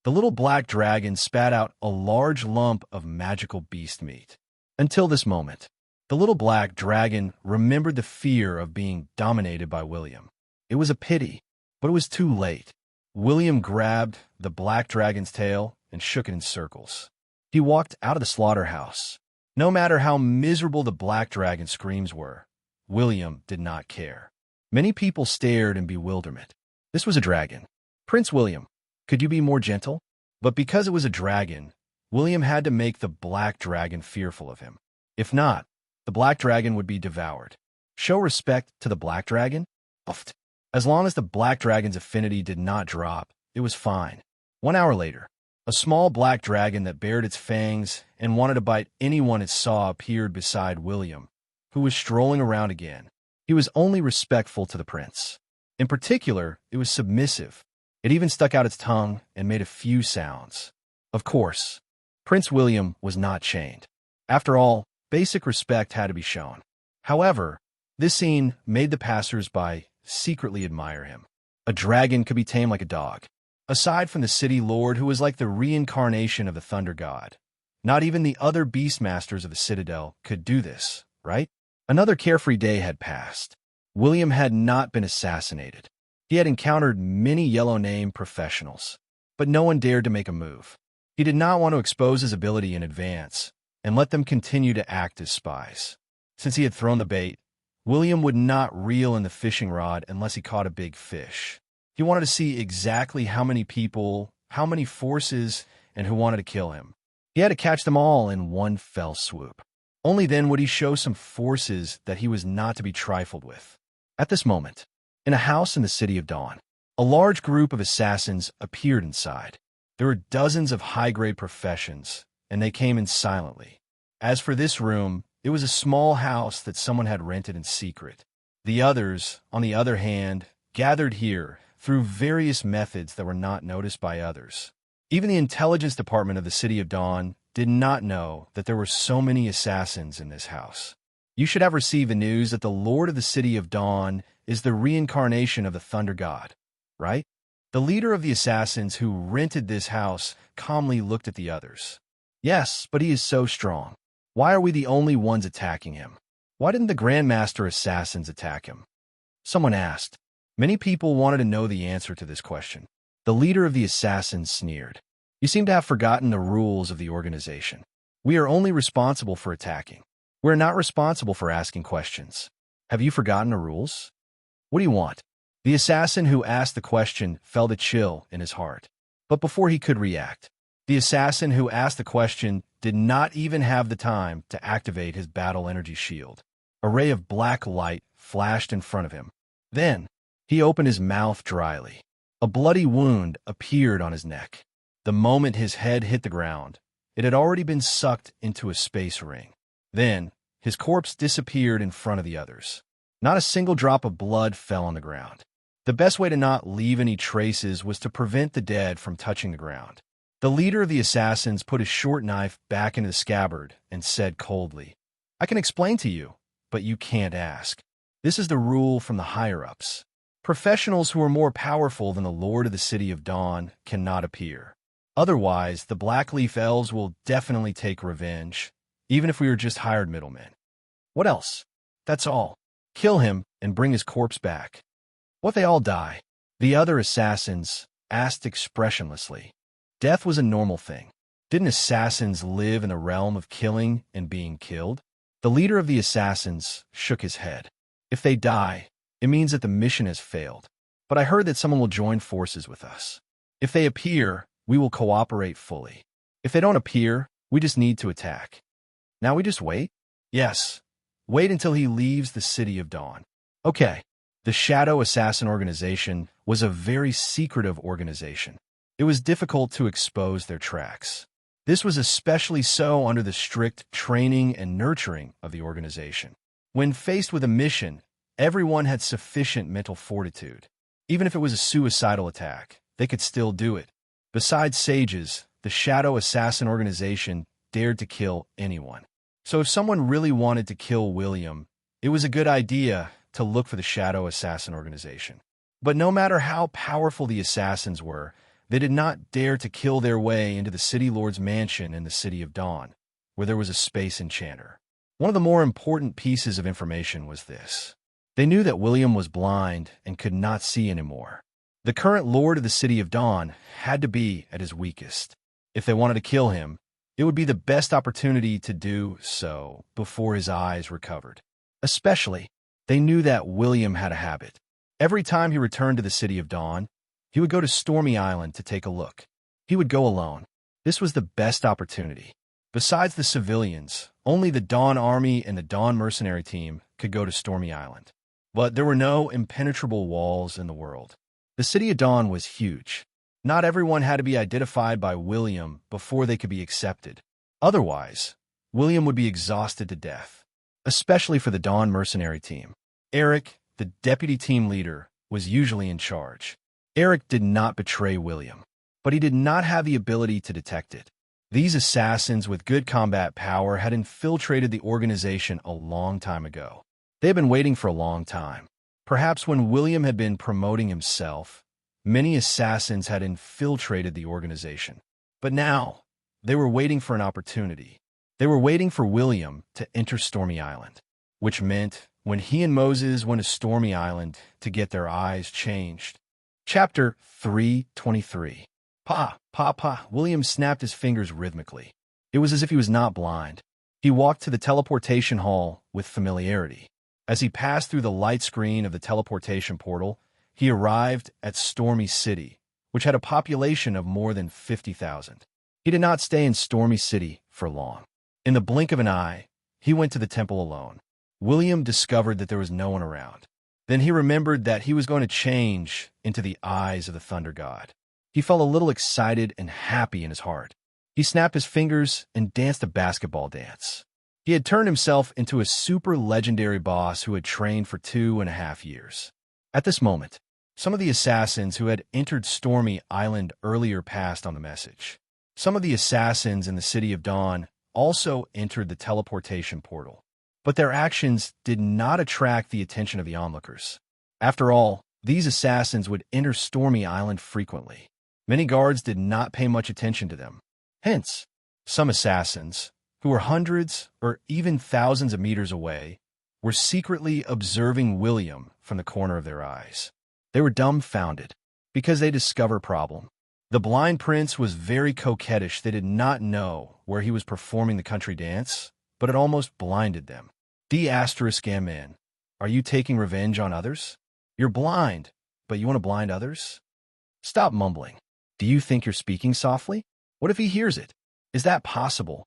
A: The little black dragon spat out a large lump of magical beast meat. Until this moment, the little black dragon remembered the fear of being dominated by William. It was a pity, but it was too late. William grabbed the black dragon's tail and shook it in circles. He walked out of the slaughterhouse. No matter how miserable the black dragon's screams were, William did not care. Many people stared in bewilderment. This was a dragon. Prince William, could you be more gentle? But because it was a dragon, William had to make the black dragon fearful of him. If not, the black dragon would be devoured. Show respect to the black dragon? As long as the black dragon's affinity did not drop, it was fine. 1 hour later, a small black dragon that bared its fangs and wanted to bite anyone it saw appeared beside William, who was strolling around again. He was only respectful to the prince. In particular, it was submissive. It even stuck out its tongue and made a few sounds. Of course, Prince William was not chained. After all, basic respect had to be shown. However, this scene made the passers-by secretly admire him. A dragon could be tamed like a dog. Aside from the city lord who was like the reincarnation of the thunder god, not even the other beastmasters of the citadel could do this, right? Another carefree day had passed. William had not been assassinated. He had encountered many yellow name professionals, but no one dared to make a move. He did not want to expose his ability in advance and let them continue to act as spies. Since he had thrown the bait, William would not reel in the fishing rod unless he caught a big fish. He wanted to see exactly how many people, how many forces, and who wanted to kill him. He had to catch them all in one fell swoop. Only then would he show some forces that he was not to be trifled with. At this moment, in a house in the city of Dawn, a large group of assassins appeared inside. There were dozens of high-grade professions, and they came in silently. As for this room, it was a small house that someone had rented in secret. The others, on the other hand, gathered here through various methods that were not noticed by others. Even the intelligence department of the City of Dawn did not know that there were so many assassins in this house. You should have received the news that the Lord of the City of Dawn is the reincarnation of the Thunder God, right? The leader of the assassins who rented this house calmly looked at the others. Yes, but he is so strong. Why are we the only ones attacking him? Why didn't the Grandmaster Assassins attack him? Someone asked. Many people wanted to know the answer to this question. The leader of the assassins sneered. You seem to have forgotten the rules of the organization. We are only responsible for attacking. We are not responsible for asking questions. Have you forgotten the rules? What do you want? The assassin who asked the question felt a chill in his heart. But before he could react, the assassin who asked the question did not even have the time to activate his battle energy shield. A ray of black light flashed in front of him. Then, he opened his mouth dryly. A bloody wound appeared on his neck. The moment his head hit the ground, it had already been sucked into a space ring. Then, his corpse disappeared in front of the others. Not a single drop of blood fell on the ground. The best way to not leave any traces was to prevent the dead from touching the ground. The leader of the assassins put his short knife back into the scabbard and said coldly, I can explain to you, but you can't ask. This is the rule from the higher-ups. Professionals who are more powerful than the Lord of the City of Dawn cannot appear. Otherwise, the Blackleaf Elves will definitely take revenge, even if we are just hired middlemen. What else? That's all. Kill him and bring his corpse back. What if they all die? The other assassins asked expressionlessly. Death was a normal thing. Didn't assassins live in the realm of killing and being killed? The leader of the assassins shook his head. If they die, it means that the mission has failed. But I heard that someone will join forces with us. If they appear, we will cooperate fully. If they don't appear, we just need to attack. Now we just wait? Yes. Wait until he leaves the City of Dawn. Okay. The Shadow Assassin Organization was a very secretive organization. It was difficult to expose their tracks. This was especially so under the strict training and nurturing of the organization. When faced with a mission, everyone had sufficient mental fortitude. Even if it was a suicidal attack, they could still do it. Besides sages, the Shadow Assassin Organization dared to kill anyone. So if someone really wanted to kill William, it was a good idea to look for the Shadow Assassin Organization. But no matter how powerful the assassins were, they did not dare to kill their way into the City Lord's mansion in the City of Dawn, where there was a space enchanter. One of the more important pieces of information was this. They knew that William was blind and could not see anymore. The current Lord of the City of Dawn had to be at his weakest. If they wanted to kill him, it would be the best opportunity to do so before his eyes recovered. Especially, they knew that William had a habit. Every time he returned to the City of Dawn, he would go to Stormy Island to take a look. He would go alone. This was the best opportunity. Besides the civilians, only the Dawn Army and the Dawn Mercenary Team could go to Stormy Island. But there were no impenetrable walls in the world. The City of Dawn was huge. Not everyone had to be identified by William before they could be accepted. Otherwise, William would be exhausted to death, especially for the Dawn Mercenary Team. Eric, the deputy team leader, was usually in charge. Eric did not betray William, but he did not have the ability to detect it. These assassins with good combat power had infiltrated the organization a long time ago. They had been waiting for a long time. Perhaps when William had been promoting himself, many assassins had infiltrated the organization. But now, they were waiting for an opportunity. They were waiting for William to enter Stormy Island, which meant when he and Moses went to Stormy Island to get their eyes changed. Chapter 3:23. Pa, pa, pa. William snapped his fingers rhythmically. It was as if he was not blind. He walked to the teleportation hall with familiarity. As he passed through the light screen of the teleportation portal, he arrived at Stormy City, which had a population of more than 50,000. He did not stay in Stormy City for long. In the blink of an eye, he went to the temple alone. William discovered that there was no one around. Then he remembered that he was going to change into the eyes of the Thunder God. He felt a little excited and happy in his heart. He snapped his fingers and danced a basketball dance. He had turned himself into a super legendary boss who had trained for 2.5 years. At this moment, some of the assassins who had entered Stormy Island earlier passed on the message. Some of the assassins in the City of Dawn also entered the teleportation portal, but their actions did not attract the attention of the onlookers. After all, these assassins would enter Stormy Island frequently. Many guards did not pay much attention to them. Hence, some assassins, who were hundreds or even thousands of meters away, were secretly observing William from the corner of their eyes. They were dumbfounded because they discovered a problem. The blind prince was very coquettish. They did not know where he was performing the country dance, but it almost blinded them. D*MN. Are you taking revenge on others? You're blind, but you want to blind others? Stop mumbling. Do you think you're speaking softly? What if he hears it? Is that possible?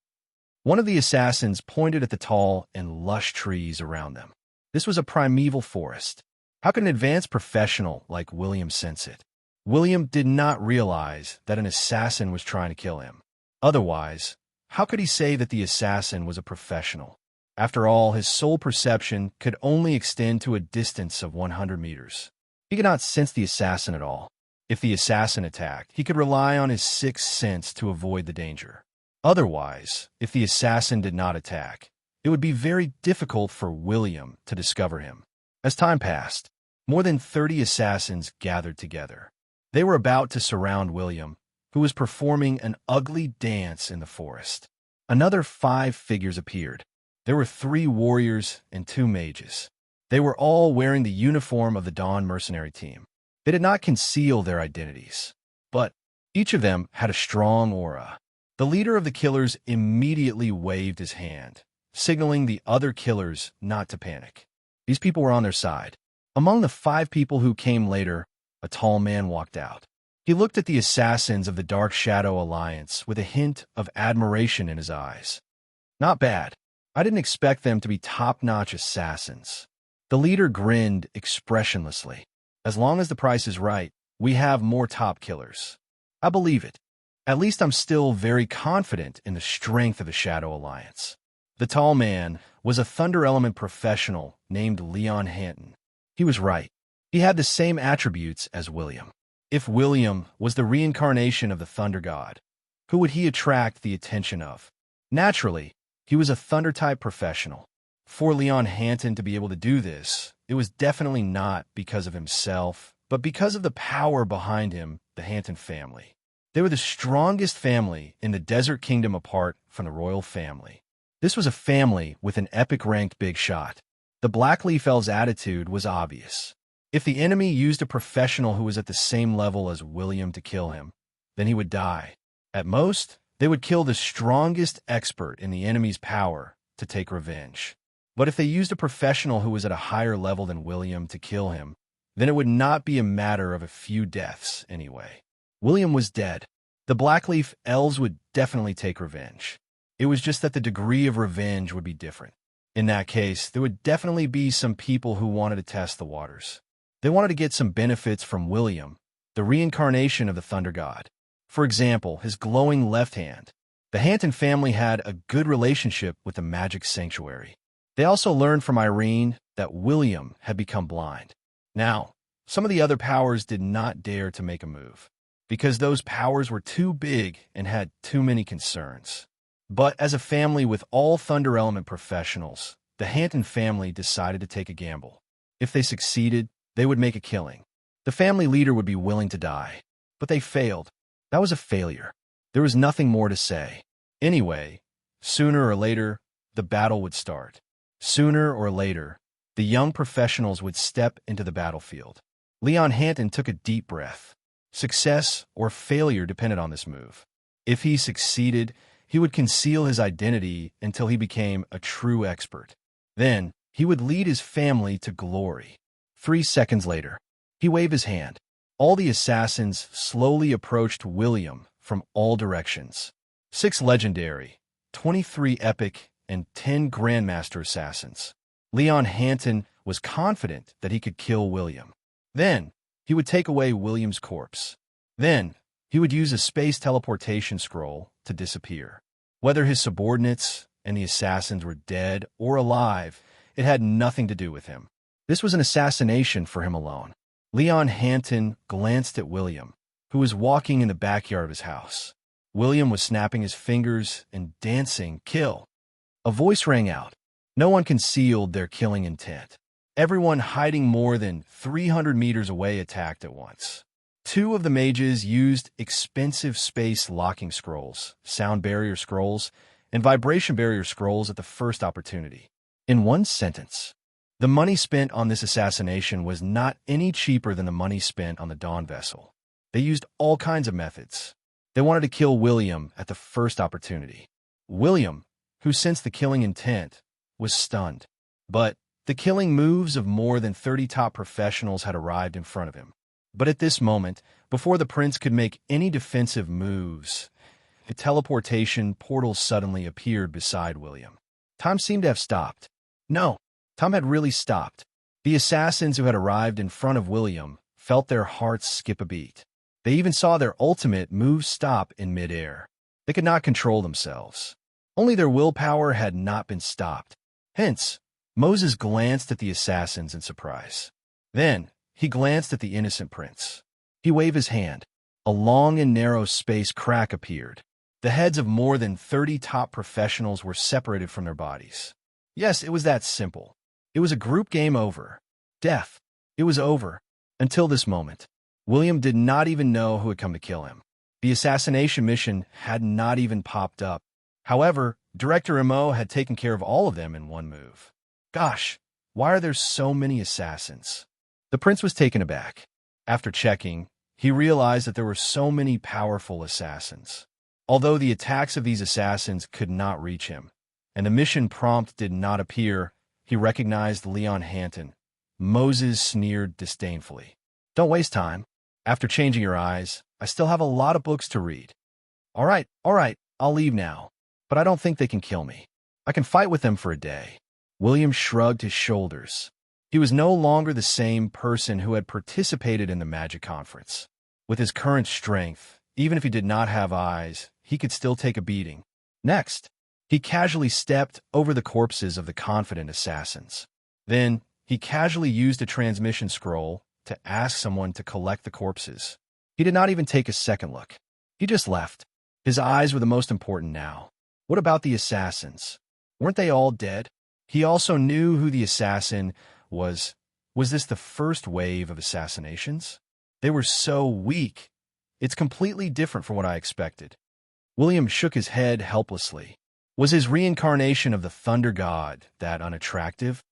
A: One of the assassins pointed at the tall and lush trees around them. This was a primeval forest. How could an advanced professional like William sense it? William did not realize that an assassin was trying to kill him. Otherwise, how could he say that the assassin was a professional? After all, his soul perception could only extend to a distance of 100 meters. He could not sense the assassin at all. If the assassin attacked, he could rely on his sixth sense to avoid the danger. Otherwise, if the assassin did not attack, it would be very difficult for William to discover him. As time passed, more than 30 assassins gathered together. They were about to surround William, who was performing an ugly dance in the forest. Another 5 figures appeared. There were 3 warriors and 2 mages. They were all wearing the uniform of the Dawn mercenary team. They did not conceal their identities, but each of them had a strong aura. The leader of the killers immediately waved his hand, signaling the other killers not to panic. These people were on their side. Among the 5 people who came later, a tall man walked out. He looked at the assassins of the Dark Shadow Alliance with a hint of admiration in his eyes. Not bad. I didn't expect them to be top-notch assassins. The leader grinned expressionlessly. As long as the price is right, we have more top killers. I believe it. At least I'm still very confident in the strength of the Shadow Alliance. The tall man was a Thunder Element professional named Leon Hanton. He was right. He had the same attributes as William. If William was the reincarnation of the Thunder God, who would he attract the attention of? Naturally, he was a Thunder-type professional. For Leon Hanton to be able to do this, it was definitely not because of himself, but because of the power behind him, the Hanton family. They were the strongest family in the Desert Kingdom apart from the royal family. This was a family with an epic-ranked big shot. The Blackleaf Elves' attitude was obvious. If the enemy used a professional who was at the same level as William to kill him, then he would die. At most, they would kill the strongest expert in the enemy's power to take revenge. But if they used a professional who was at a higher level than William to kill him, then it would not be a matter of a few deaths anyway. William was dead. The Blackleaf Elves would definitely take revenge. It was just that the degree of revenge would be different. In that case, there would definitely be some people who wanted to test the waters. They wanted to get some benefits from William, the reincarnation of the Thunder God. For example, his glowing left hand. The Hanton family had a good relationship with the Magic Sanctuary. They also learned from Irene that William had become blind. Now, some of the other powers did not dare to make a move. because those powers were too big and had too many concerns. But as a family with all Thunder Element professionals, the Hampton family decided to take a gamble. If they succeeded, they would make a killing. The family leader would be willing to die. But they failed. That was a failure. There was nothing more to say. Anyway, sooner or later, the battle would start. Sooner or later, the young professionals would step into the battlefield. Leon Hampton took a deep breath. Success or failure depended on this move. If he succeeded, he would conceal his identity until he became a true expert. Then, he would lead his family to glory. 3 seconds later, he waved his hand. All the assassins slowly approached William from all directions. 6 legendary, 23 epic, and 10 Grandmaster assassins. Leon Hampton was confident that he could kill William. Then, he would take away William's corpse. Then, he would use a space teleportation scroll to disappear. Whether his subordinates and the assassins were dead or alive, it had nothing to do with him. This was an assassination for him alone. Leon Hampton glanced at William, who was walking in the backyard of his house. William was snapping his fingers and dancing, "Kill." A voice rang out. No one concealed their killing intent. Everyone hiding more than 300 meters away attacked at once. 2 of the mages used expensive space locking scrolls, sound barrier scrolls, and vibration barrier scrolls at the first opportunity. In one sentence, the money spent on this assassination was not any cheaper than the money spent on the Dawn vessel. They used all kinds of methods. They wanted to kill William at the first opportunity. William, who sensed the killing intent, was stunned. But the killing moves of more than 30 top professionals had arrived in front of him. But at this moment, before the prince could make any defensive moves, a teleportation portal suddenly appeared beside William. Time seemed to have stopped. No, time had really stopped. The assassins who had arrived in front of William felt their hearts skip a beat. They even saw their ultimate move stop in midair. They could not control themselves. Only their willpower had not been stopped. Hence, Moses glanced at the assassins in surprise. Then, he glanced at the innocent prince. He waved his hand. A long and narrow space crack appeared. The heads of more than 30 top professionals were separated from their bodies. Yes, it was that simple. It was a group game over. Death. It was over. Until this moment, William did not even know who had come to kill him. The assassination mission had not even popped up. However, Director Mo had taken care of all of them in one move. Gosh, why are there so many assassins? The prince was taken aback. After checking, he realized that there were so many powerful assassins. Although the attacks of these assassins could not reach him, and the mission prompt did not appear, he recognized Leon Hampton. Moses sneered disdainfully. "Don't waste time. After changing your eyes, I still have a lot of books to read." All right, I'll leave now. But I don't think they can kill me. I can fight with them for a day." William shrugged his shoulders. He was no longer the same person who had participated in the magic conference. With his current strength, even if he did not have eyes, he could still take a beating. Next, he casually stepped over the corpses of the confident assassins. Then, he casually used a transmission scroll to ask someone to collect the corpses. He did not even take a second look. He just left. His eyes were the most important now. What about the assassins? Weren't they all dead? He also knew who the assassin was. Was this the first wave of assassinations? They were so weak. It's completely different from what I expected. William shook his head helplessly. Was his reincarnation of the Thunder God that unattractive?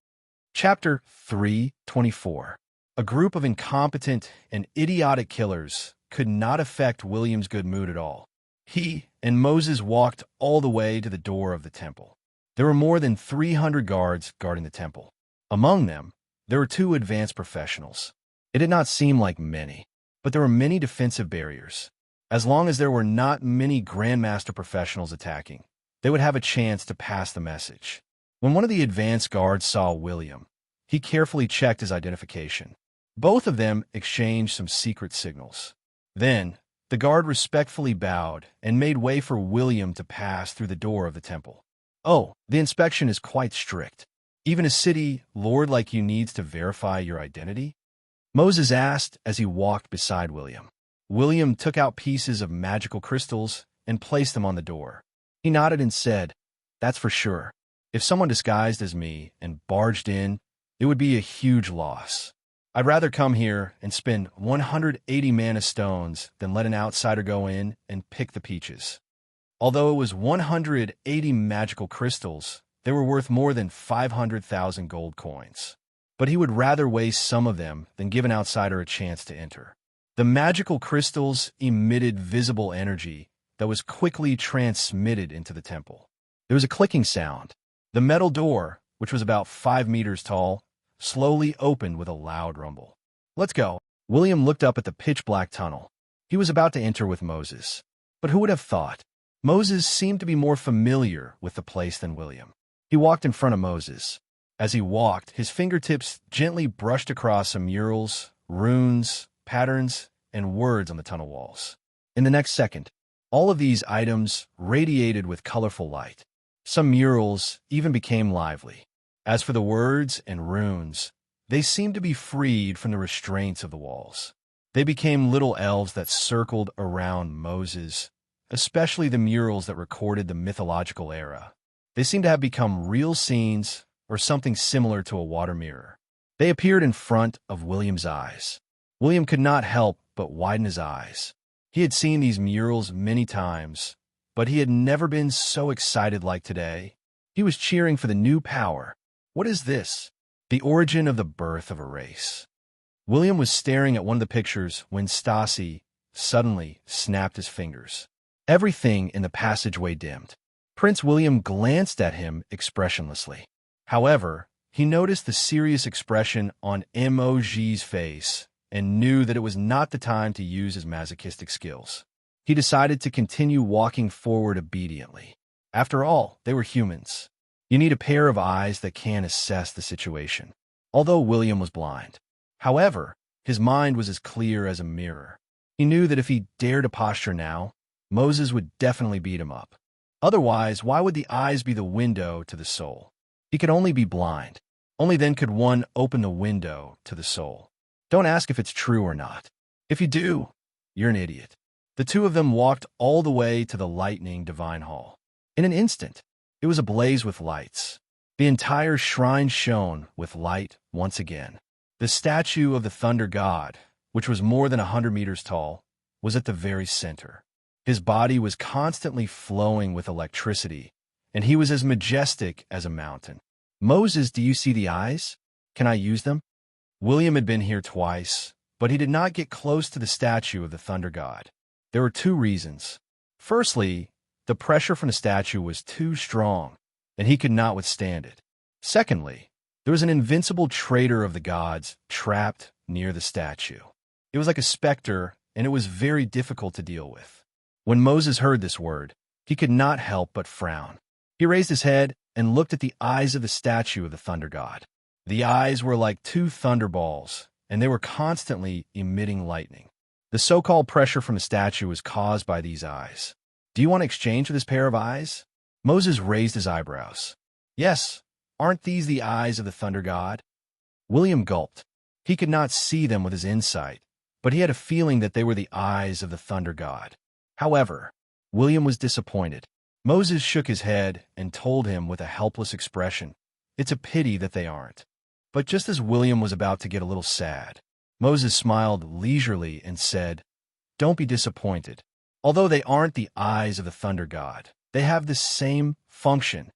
A: Chapter 3:24. A group of incompetent and idiotic killers could not affect William's good mood at all. He and Moses walked all the way to the door of the temple. There were more than 300 guards guarding the temple. Among them, there were 2 advanced professionals. It did not seem like many, but there were many defensive barriers. As long as there were not many Grandmaster professionals attacking, they would have a chance to pass the message. When one of the advanced guards saw William, he carefully checked his identification. Both of them exchanged some secret signals. Then, the guard respectfully bowed and made way for William to pass through the door of the temple. "Oh, the inspection is quite strict. Even a city lord like you needs to verify your identity?" Moses asked as he walked beside William. William took out pieces of magical crystals and placed them on the door. He nodded and said, "That's for sure. If someone disguised as me and barged in, it would be a huge loss. I'd rather come here and spend 180 mana stones than let an outsider go in and pick the peaches." Although it was 180 magical crystals, they were worth more than 500,000 gold coins. But he would rather waste some of them than give an outsider a chance to enter. The magical crystals emitted visible energy that was quickly transmitted into the temple. There was a clicking sound. The metal door, which was about 5 meters tall, slowly opened with a loud rumble. "Let's go." William looked up at the pitch-black tunnel. He was about to enter with Moses. But who would have thought? Moses seemed to be more familiar with the place than William. He walked in front of Moses. As he walked, his fingertips gently brushed across some murals, runes, patterns, and words on the tunnel walls. In the next second, all of these items radiated with colorful light. Some murals even became lively. As for the words and runes, they seemed to be freed from the restraints of the walls. They became little elves that circled around Moses, especially the murals that recorded the mythological era. They seemed to have become real scenes or something similar to a water mirror. They appeared in front of William's eyes. William could not help but widen his eyes. He had seen these murals many times, but he had never been so excited like today. He was cheering for the new power. What is this? The origin of the birth of a race. William was staring at one of the pictures when Stasi suddenly snapped his fingers. Everything in the passageway dimmed. Prince William glanced at him expressionlessly. However, he noticed the serious expression on Emoji's face and knew that it was not the time to use his masochistic skills. He decided to continue walking forward obediently. After all, they were humans. You need a pair of eyes that can assess the situation. Although William was blind. However, his mind was as clear as a mirror. He knew that if he dared to posture now, Moses would definitely beat him up. Otherwise, why would the eyes be the window to the soul? He could only be blind. Only then could one open the window to the soul. Don't ask if it's true or not. If you do, you're an idiot. The two of them walked all the way to the lightning divine hall. In an instant, it was ablaze with lights. The entire shrine shone with light once again. The statue of the thunder god, which was more than 100 meters tall, was at the very center. His body was constantly flowing with electricity, and he was as majestic as a mountain. "Moses, do you see the eyes? Can I use them?" William had been here twice, but he did not get close to the statue of the thunder god. There were two reasons. Firstly, the pressure from the statue was too strong, and he could not withstand it. Secondly, there was an invincible traitor of the gods trapped near the statue. It was like a specter, and it was very difficult to deal with. When Moses heard this word, he could not help but frown. He raised his head and looked at the eyes of the statue of the thunder god. The eyes were like two thunderballs, and they were constantly emitting lightning. The so-called pressure from the statue was caused by these eyes. "Do you want to exchange for this pair of eyes?" Moses raised his eyebrows. "Yes, aren't these the eyes of the thunder god?" William gulped. He could not see them with his insight, but he had a feeling that they were the eyes of the thunder god. However, William was disappointed. Moses shook his head and told him with a helpless expression, "It's a pity that they aren't." But just as William was about to get a little sad, Moses smiled leisurely and said, "Don't be disappointed. Although they aren't the eyes of the thunder god, they have the same function."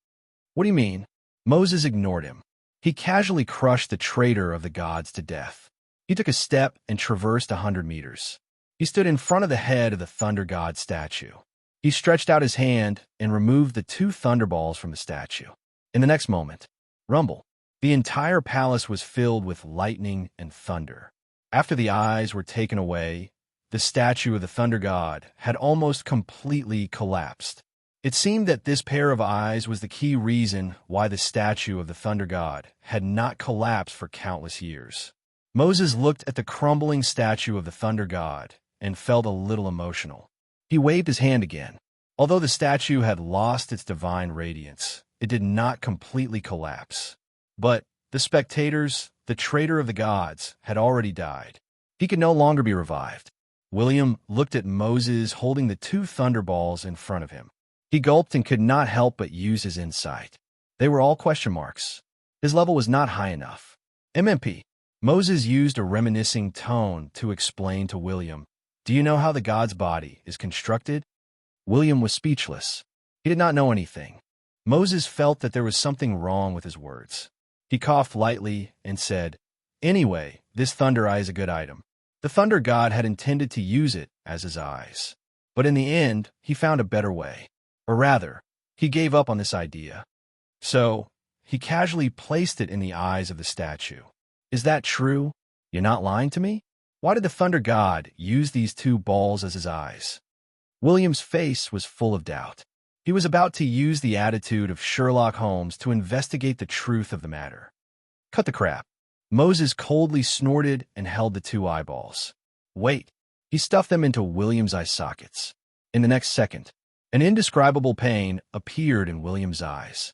A: "What do you mean?" Moses ignored him. He casually crushed the traitor of the gods to death. He took a step and traversed 100 meters. He stood in front of the head of the thunder god statue. He stretched out his hand and removed the two thunderballs from the statue. In the next moment, rumble. The entire palace was filled with lightning and thunder. After the eyes were taken away, the statue of the thunder god had almost completely collapsed. It seemed that this pair of eyes was the key reason why the statue of the thunder god had not collapsed for countless years. Moses looked at the crumbling statue of the thunder god and felt a little emotional. He waved his hand again. Although the statue had lost its divine radiance, it did not completely collapse. But the spectators, the traitor of the gods, had already died. He could no longer be revived. William looked at Moses holding the two thunderballs in front of him. He gulped and could not help but use his insight. They were all question marks. His level was not high enough. MMP. Moses used a reminiscing tone to explain to William, "Do you know how the god's body is constructed?" William was speechless. He did not know anything. Moses felt that there was something wrong with his words. He coughed lightly and said, "Anyway, this thunder eye is a good item." The thunder god had intended to use it as his eyes. But in the end, he found a better way. Or rather, he gave up on this idea. So, he casually placed it in the eyes of the statue. "Is that true? You're not lying to me? Why did the thunder god use these two balls as his eyes?" William's face was full of doubt. He was about to use the attitude of Sherlock Holmes to investigate the truth of the matter. "Cut the crap." Moses coldly snorted and held the two eyeballs. "Wait." He stuffed them into William's eye sockets. In the next second, an indescribable pain appeared in William's eyes.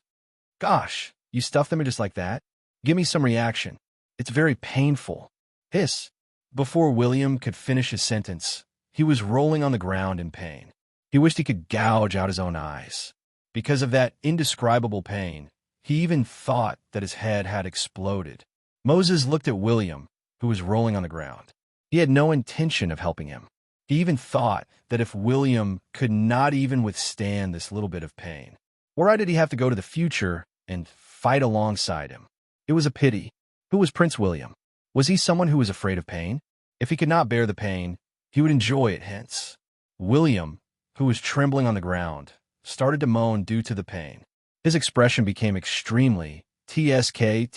A: "Gosh, you stuffed them in just like that? Give me some reaction. It's very painful." Hiss. Before William could finish his sentence, he was rolling on the ground in pain. He wished he could gouge out his own eyes. Because of that indescribable pain, he even thought that his head had exploded. Moses looked at William, who was rolling on the ground. He had no intention of helping him. He even thought that if William could not even withstand this little bit of pain, why did he have to go to the future and fight alongside him? It was a pity. Who was Prince William? Was he someone who was afraid of pain? If he could not bear the pain, he would enjoy it hence. William, who was trembling on the ground, started to moan due to the pain. His expression became extremely TSK.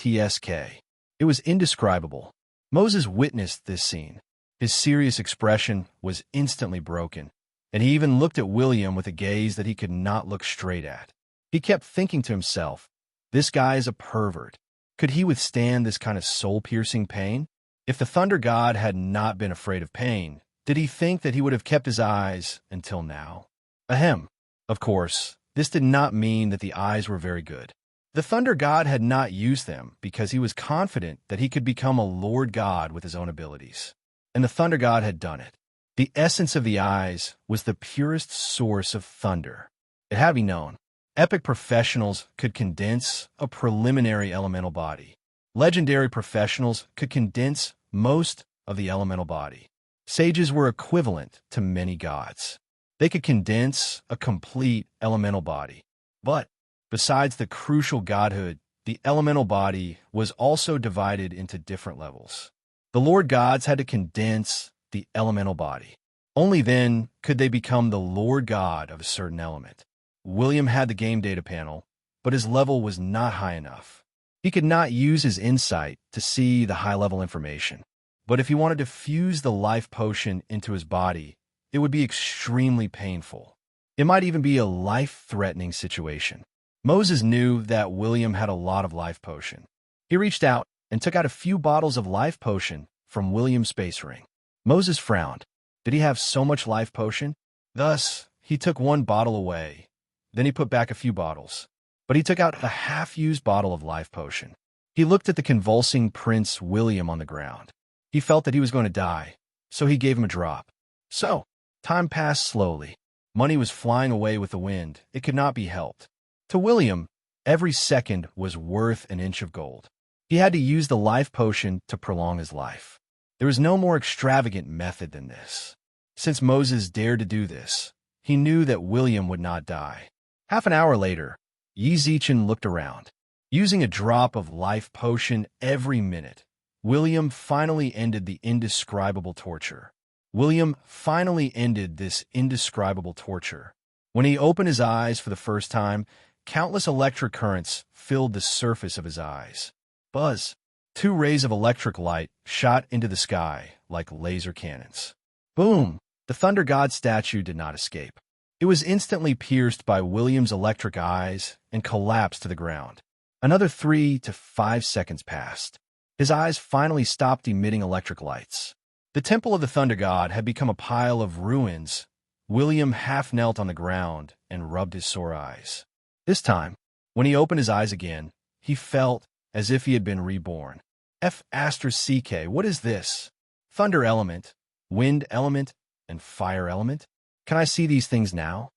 A: It was indescribable. Moses witnessed this scene. His serious expression was instantly broken, and he even looked at William with a gaze that he could not look straight at. He kept thinking to himself, "This guy is a pervert. Could he withstand this kind of soul-piercing pain?" If the thunder god had not been afraid of pain, did he think that he would have kept his eyes until now? Ahem. Of course, this did not mean that the eyes were very good. The thunder god had not used them because he was confident that he could become a lord god with his own abilities. And the thunder god had done it. The essence of the eyes was the purest source of thunder. It had to be known. Epic professionals could condense a preliminary elemental body. Legendary professionals could condense most of the elemental body. Sages were equivalent to many gods. They could condense a complete elemental body. But besides the crucial godhood, the elemental body was also divided into different levels. The Lord gods had to condense the elemental body. Only then could they become the Lord God of a certain element. William had the game data panel, but his level was not high enough. He could not use his insight to see the high-level information. But if he wanted to fuse the life potion into his body, it would be extremely painful. It might even be a life-threatening situation. Moses knew that William had a lot of life potion. He reached out and took out a few bottles of life potion from William's space ring. Moses frowned. Did he have so much life potion? Thus, he took one bottle away. Then he put back a few bottles. But he took out a half-used bottle of life potion. He looked at the convulsing Prince William on the ground. He felt that he was going to die, so he gave him a drop. So, time passed slowly. Money was flying away with the wind. It could not be helped. To William, every second was worth an inch of gold. He had to use the life potion to prolong his life. There was no more extravagant method than this. Since Moses dared to do this, he knew that William would not die. Half an hour later, Yizichin looked around. Using a drop of life potion every minute, William finally ended the indescribable torture. William finally ended this indescribable torture. When he opened his eyes for the first time, countless electric currents filled the surface of his eyes. Buzz. 2 rays of electric light shot into the sky like laser cannons. Boom! The thunder god statue did not escape. It was instantly pierced by William's electric eyes and collapsed to the ground. Another 3 to 5 seconds passed. His eyes finally stopped emitting electric lights. The temple of the thunder god had become a pile of ruins. William half knelt on the ground and rubbed his sore eyes. This time, when he opened his eyes again, he felt as if he had been reborn. F***, what is this? Thunder element, wind element, and fire element? Can I see these things now?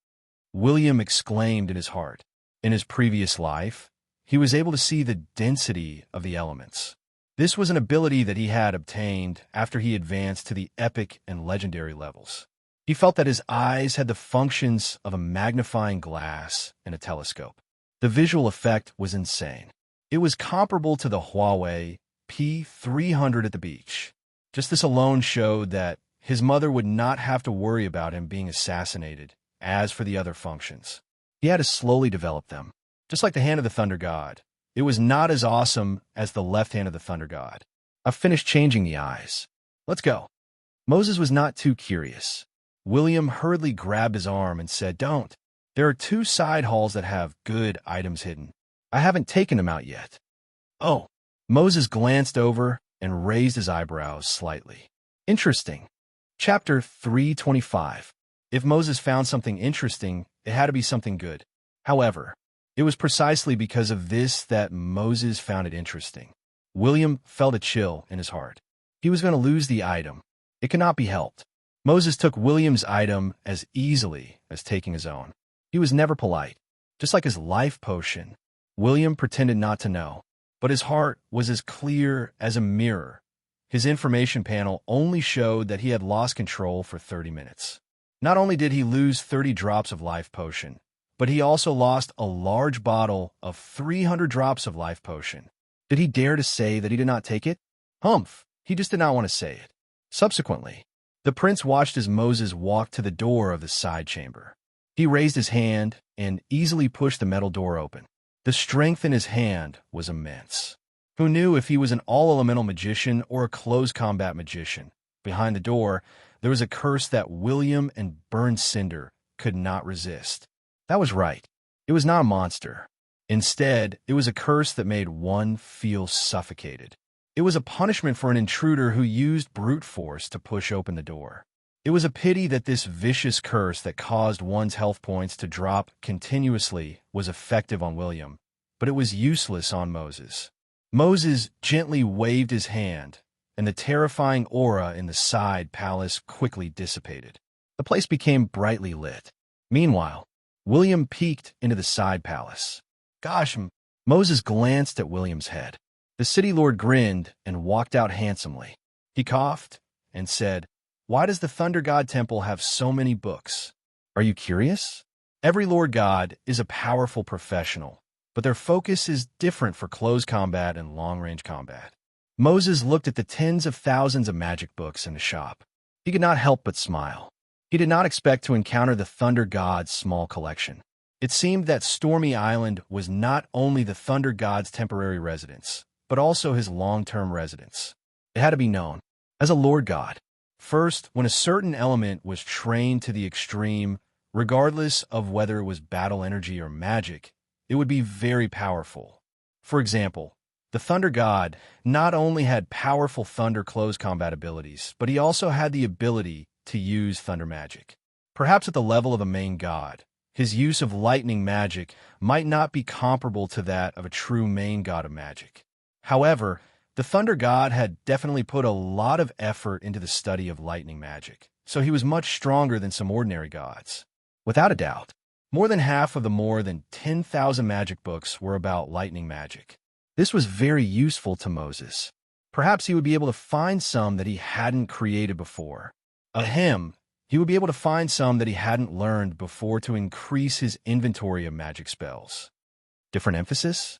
A: William exclaimed in his heart. In his previous life, he was able to see the density of the elements. This was an ability that he had obtained after he advanced to the epic and legendary levels. He felt that his eyes had the functions of a magnifying glass and a telescope. The visual effect was insane. It was comparable to the Huawei P300 at the beach. Just this alone showed that his mother would not have to worry about him being assassinated. As for the other functions, he had to slowly develop them. Just like the hand of the Thunder God, it was not as awesome as the left hand of the Thunder God. I've finished changing the eyes. Let's go. Moses was not too curious. William hurriedly grabbed his arm and said, "Don't. There are 2 side halls that have good items hidden. I haven't taken them out yet." Oh. Moses glanced over and raised his eyebrows slightly. Interesting. Chapter 325. If Moses found something interesting, it had to be something good. However, it was precisely because of this that Moses found it interesting. William felt a chill in his heart. He was going to lose the item. It could not be helped. Moses took William's item as easily as taking his own. He was never polite. Just like his life potion, William pretended not to know, but his heart was as clear as a mirror. His information panel only showed that he had lost control for 30 minutes. Not only did he lose 30 drops of life potion, but he also lost a large bottle of 300 drops of life potion. Did he dare to say that he did not take it? Humph, he just did not want to say it. Subsequently, the prince watched as Moses walked to the door of the side chamber. He raised his hand and easily pushed the metal door open. The strength in his hand was immense. Who knew if he was an all-elemental magician or a close-combat magician? Behind the door, there was a curse that William and Burned Cinder could not resist. That was right. It was not a monster. Instead, it was a curse that made one feel suffocated. It was a punishment for an intruder who used brute force to push open the door. It was a pity that this vicious curse that caused one's health points to drop continuously was effective on William, but it was useless on Moses. Moses gently waved his hand, and the terrifying aura in the side palace quickly dissipated. The place became brightly lit. Meanwhile, William peeked into the side palace. Gosh, Moses glanced at William's head. The city lord grinned and walked out handsomely. He coughed and said, "Why does the Thunder God Temple have so many books? Are you curious? Every Lord God is a powerful professional, but their focus is different for close combat and long-range combat." Moses looked at the tens of thousands of magic books in the shop. He could not help but smile. He did not expect to encounter the Thunder God's small collection. It seemed that Stormy Island was not only the Thunder God's temporary residence, but also his long-term residence. It had to be known as a Lord God. First, when a certain element was trained to the extreme, regardless of whether it was battle energy or magic, it would be very powerful. For example, the Thunder God not only had powerful thunder close combat abilities, but he also had the ability to use thunder magic. Perhaps at the level of a main god, his use of lightning magic might not be comparable to that of a true main god of magic. However, the Thunder God had definitely put a lot of effort into the study of lightning magic, so he was much stronger than some ordinary gods. Without a doubt, more than half of the more than 10,000 magic books were about lightning magic. This was very useful to Moses. Perhaps he would be able to find some that he hadn't created before. He would be able to find some that he hadn't learned before to increase his inventory of magic spells. Different emphasis?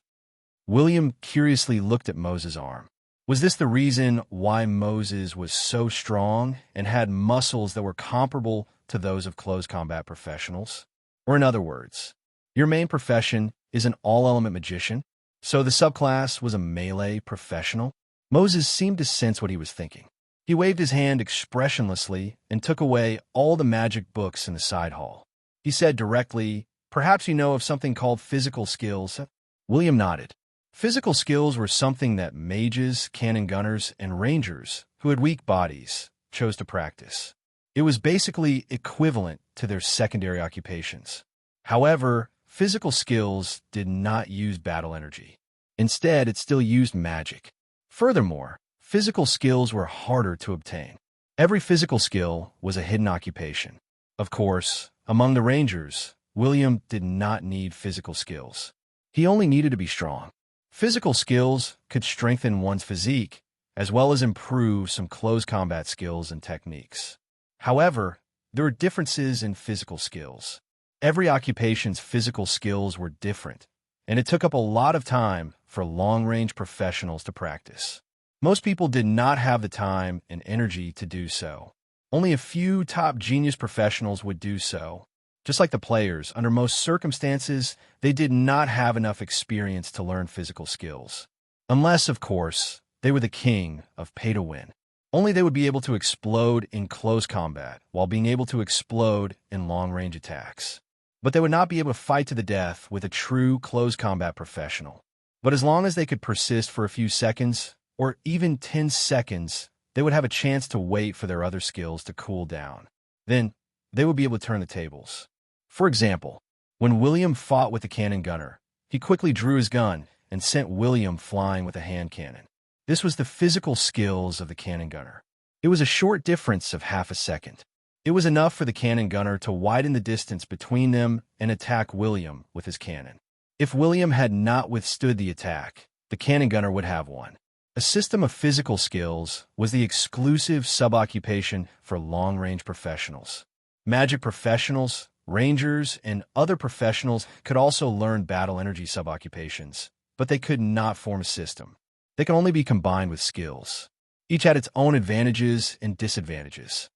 A: William curiously looked at Moses' arm. Was this the reason why Moses was so strong and had muscles that were comparable to those of close combat professionals? Or in other words, your main profession is an all-element magician, so the subclass was a melee professional? Moses seemed to sense what he was thinking. He waved his hand expressionlessly and took away all the magic books in the side hall. He said directly, "Perhaps you know of something called physical skills." William nodded. Physical skills were something that mages, cannon gunners, and rangers, who had weak bodies, chose to practice. It was basically equivalent to their secondary occupations. However, physical skills did not use battle energy. Instead, it still used magic. Furthermore, physical skills were harder to obtain. Every physical skill was a hidden occupation. Of course, among the Rangers, William did not need physical skills. He only needed to be strong. Physical skills could strengthen one's physique, as well as improve some close combat skills and techniques. However, there were differences in physical skills. Every occupation's physical skills were different, and it took up a lot of time for long-range professionals to practice. Most people did not have the time and energy to do so. Only a few top genius professionals would do so. Just like the players, under most circumstances, they did not have enough experience to learn physical skills. Unless, of course, they were the king of pay-to-win. Only they would be able to explode in close combat while being able to explode in long-range attacks. But they would not be able to fight to the death with a true close combat professional. But as long as they could persist for a few seconds, or even 10 seconds, they would have a chance to wait for their other skills to cool down. Then, they would be able to turn the tables. For example, when William fought with the cannon gunner, he quickly drew his gun and sent William flying with a hand cannon. This was the physical skills of the cannon gunner. It was a short difference of half a second. It was enough for the cannon gunner to widen the distance between them and attack William with his cannon. If William had not withstood the attack, the cannon gunner would have won. A system of physical skills was the exclusive sub-occupation for long-range professionals. Magic professionals, rangers, and other professionals could also learn battle energy sub-occupations, but they could not form a system. They could only be combined with skills. Each had its own advantages and disadvantages.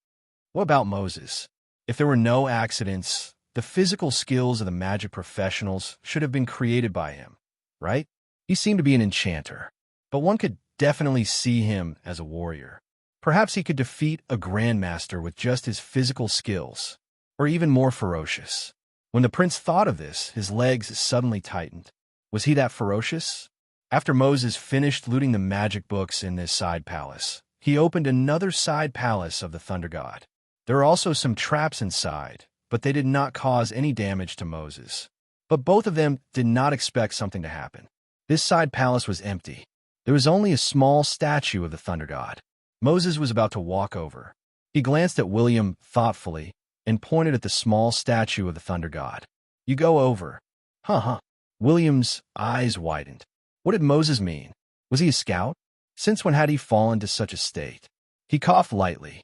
A: What about Moses? If there were no accidents, the physical skills of the magic professionals should have been created by him, right? He seemed to be an enchanter, but one could definitely see him as a warrior. Perhaps he could defeat a grandmaster with just his physical skills, or even more ferocious. When the prince thought of this, his legs suddenly tightened. Was he that ferocious? After Moses finished looting the magic books in this side palace, he opened another side palace of the thunder god. There were also some traps inside, but they did not cause any damage to Moses. But both of them did not expect something to happen. This side palace was empty. There was only a small statue of the thunder god. Moses was about to walk over. He glanced at William thoughtfully and pointed at the small statue of the thunder god. "You go over." Huh. William's eyes widened. What did Moses mean? Was he a scout? Since when had he fallen to such a state? He coughed lightly.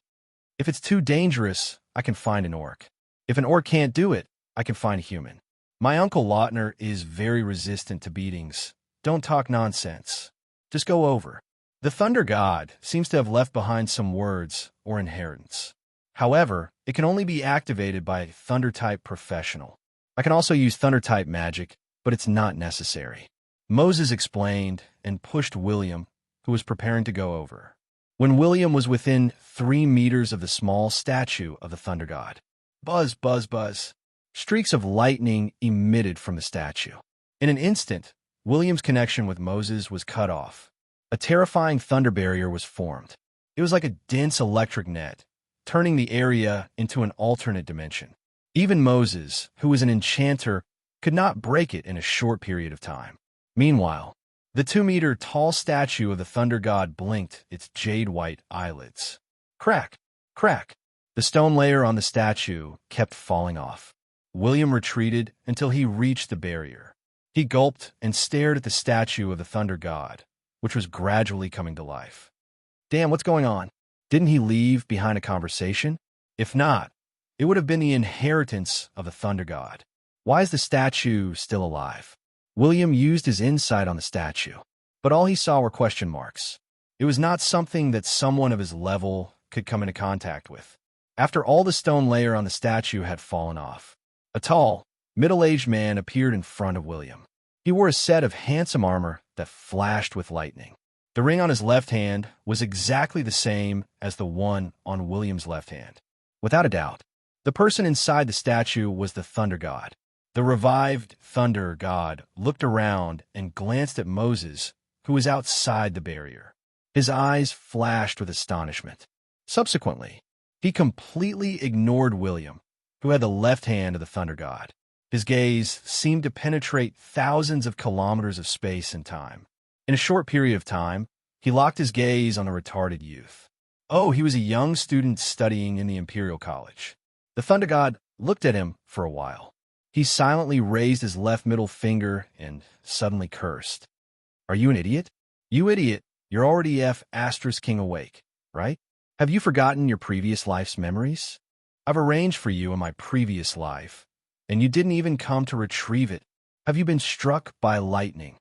A: "If it's too dangerous, I can find an orc. If an orc can't do it, I can find a human. My uncle Lautner is very resistant to beatings. Don't talk nonsense. Just go over." The thunder god seems to have left behind some words or inheritance. However, it can only be activated by a thunder-type professional. I can also use thunder-type magic, but it's not necessary. Moses explained and pushed William, who was preparing to go over. When William was within 3 meters of the small statue of the thunder god, buzz, buzz, buzz, streaks of lightning emitted from the statue. In an instant, William's connection with Moses was cut off. A terrifying thunder barrier was formed. It was like a dense electric net, turning the area into an alternate dimension. Even Moses, who was an enchanter, could not break it in a short period of time. Meanwhile, the 2-meter-tall statue of the thunder god blinked its jade-white eyelids. Crack! Crack! The stone layer on the statue kept falling off. William retreated until he reached the barrier. He gulped and stared at the statue of the thunder god, which was gradually coming to life. Damn, what's going on? Didn't he leave behind a conversation? If not, it would have been the inheritance of the thunder god. Why is the statue still alive? William used his insight on the statue, but all he saw were question marks. It was not something that someone of his level could come into contact with. After all the stone layer on the statue had fallen off, a tall, middle-aged man appeared in front of William. He wore a set of handsome armor that flashed with lightning. The ring on his left hand was exactly the same as the one on William's left hand. Without a doubt, the person inside the statue was the thunder god. The revived thunder god looked around and glanced at Moses, who was outside the barrier. His eyes flashed with astonishment. Subsequently, he completely ignored William, who had the left hand of the thunder god. His gaze seemed to penetrate thousands of kilometers of space and time. In a short period of time, he locked his gaze on the retarded youth. Oh, he was a young student studying in the Imperial College. The Thunder God looked at him for a while. He silently raised his left middle finger and suddenly cursed. Are you an idiot? You idiot, you're already King awake, right? Have you forgotten your previous life's memories? I've arranged for you in my previous life, and you didn't even come to retrieve it. Have you been struck by lightning?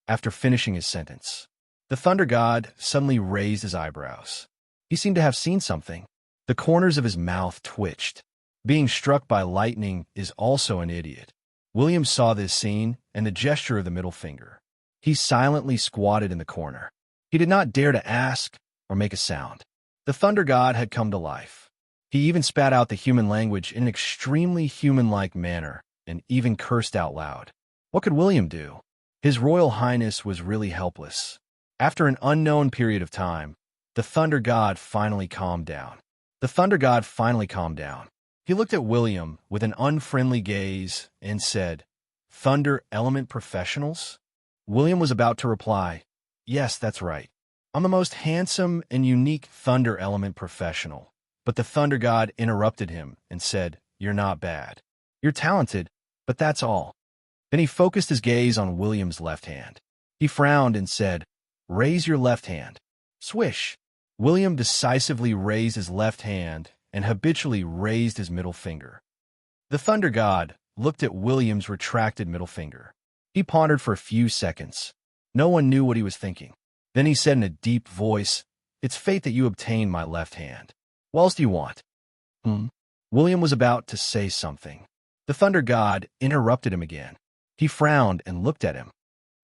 A: After finishing his sentence, the Thunder God suddenly raised his eyebrows. He seemed to have seen something. The corners of his mouth twitched. Being struck by lightning is also an idiot. William saw this scene and the gesture of the middle finger. He silently squatted in the corner. He did not dare to ask or make a sound. The Thunder God had come to life. He even spat out the human language in an extremely human-like manner and even cursed out loud. What could William do? His Royal Highness was really helpless. After an unknown period of time, the Thunder God finally calmed down. The Thunder God finally calmed down. He looked at William with an unfriendly gaze and said, "Thunder element professionals?" William was about to reply, "Yes, that's right. I'm the most handsome and unique Thunder element professional." But the Thunder God interrupted him and said, "You're not bad. You're talented, but that's all." Then he focused his gaze on William's left hand. He frowned and said, "Raise your left hand." Swish! William decisively raised his left hand and habitually raised his middle finger. The Thunder God looked at William's retracted middle finger. He pondered for a few seconds. No one knew what he was thinking. Then he said in a deep voice, "It's fate that you obtained my left hand. What else do you want?" William was about to say something. The Thunder God interrupted him again. He frowned and looked at him.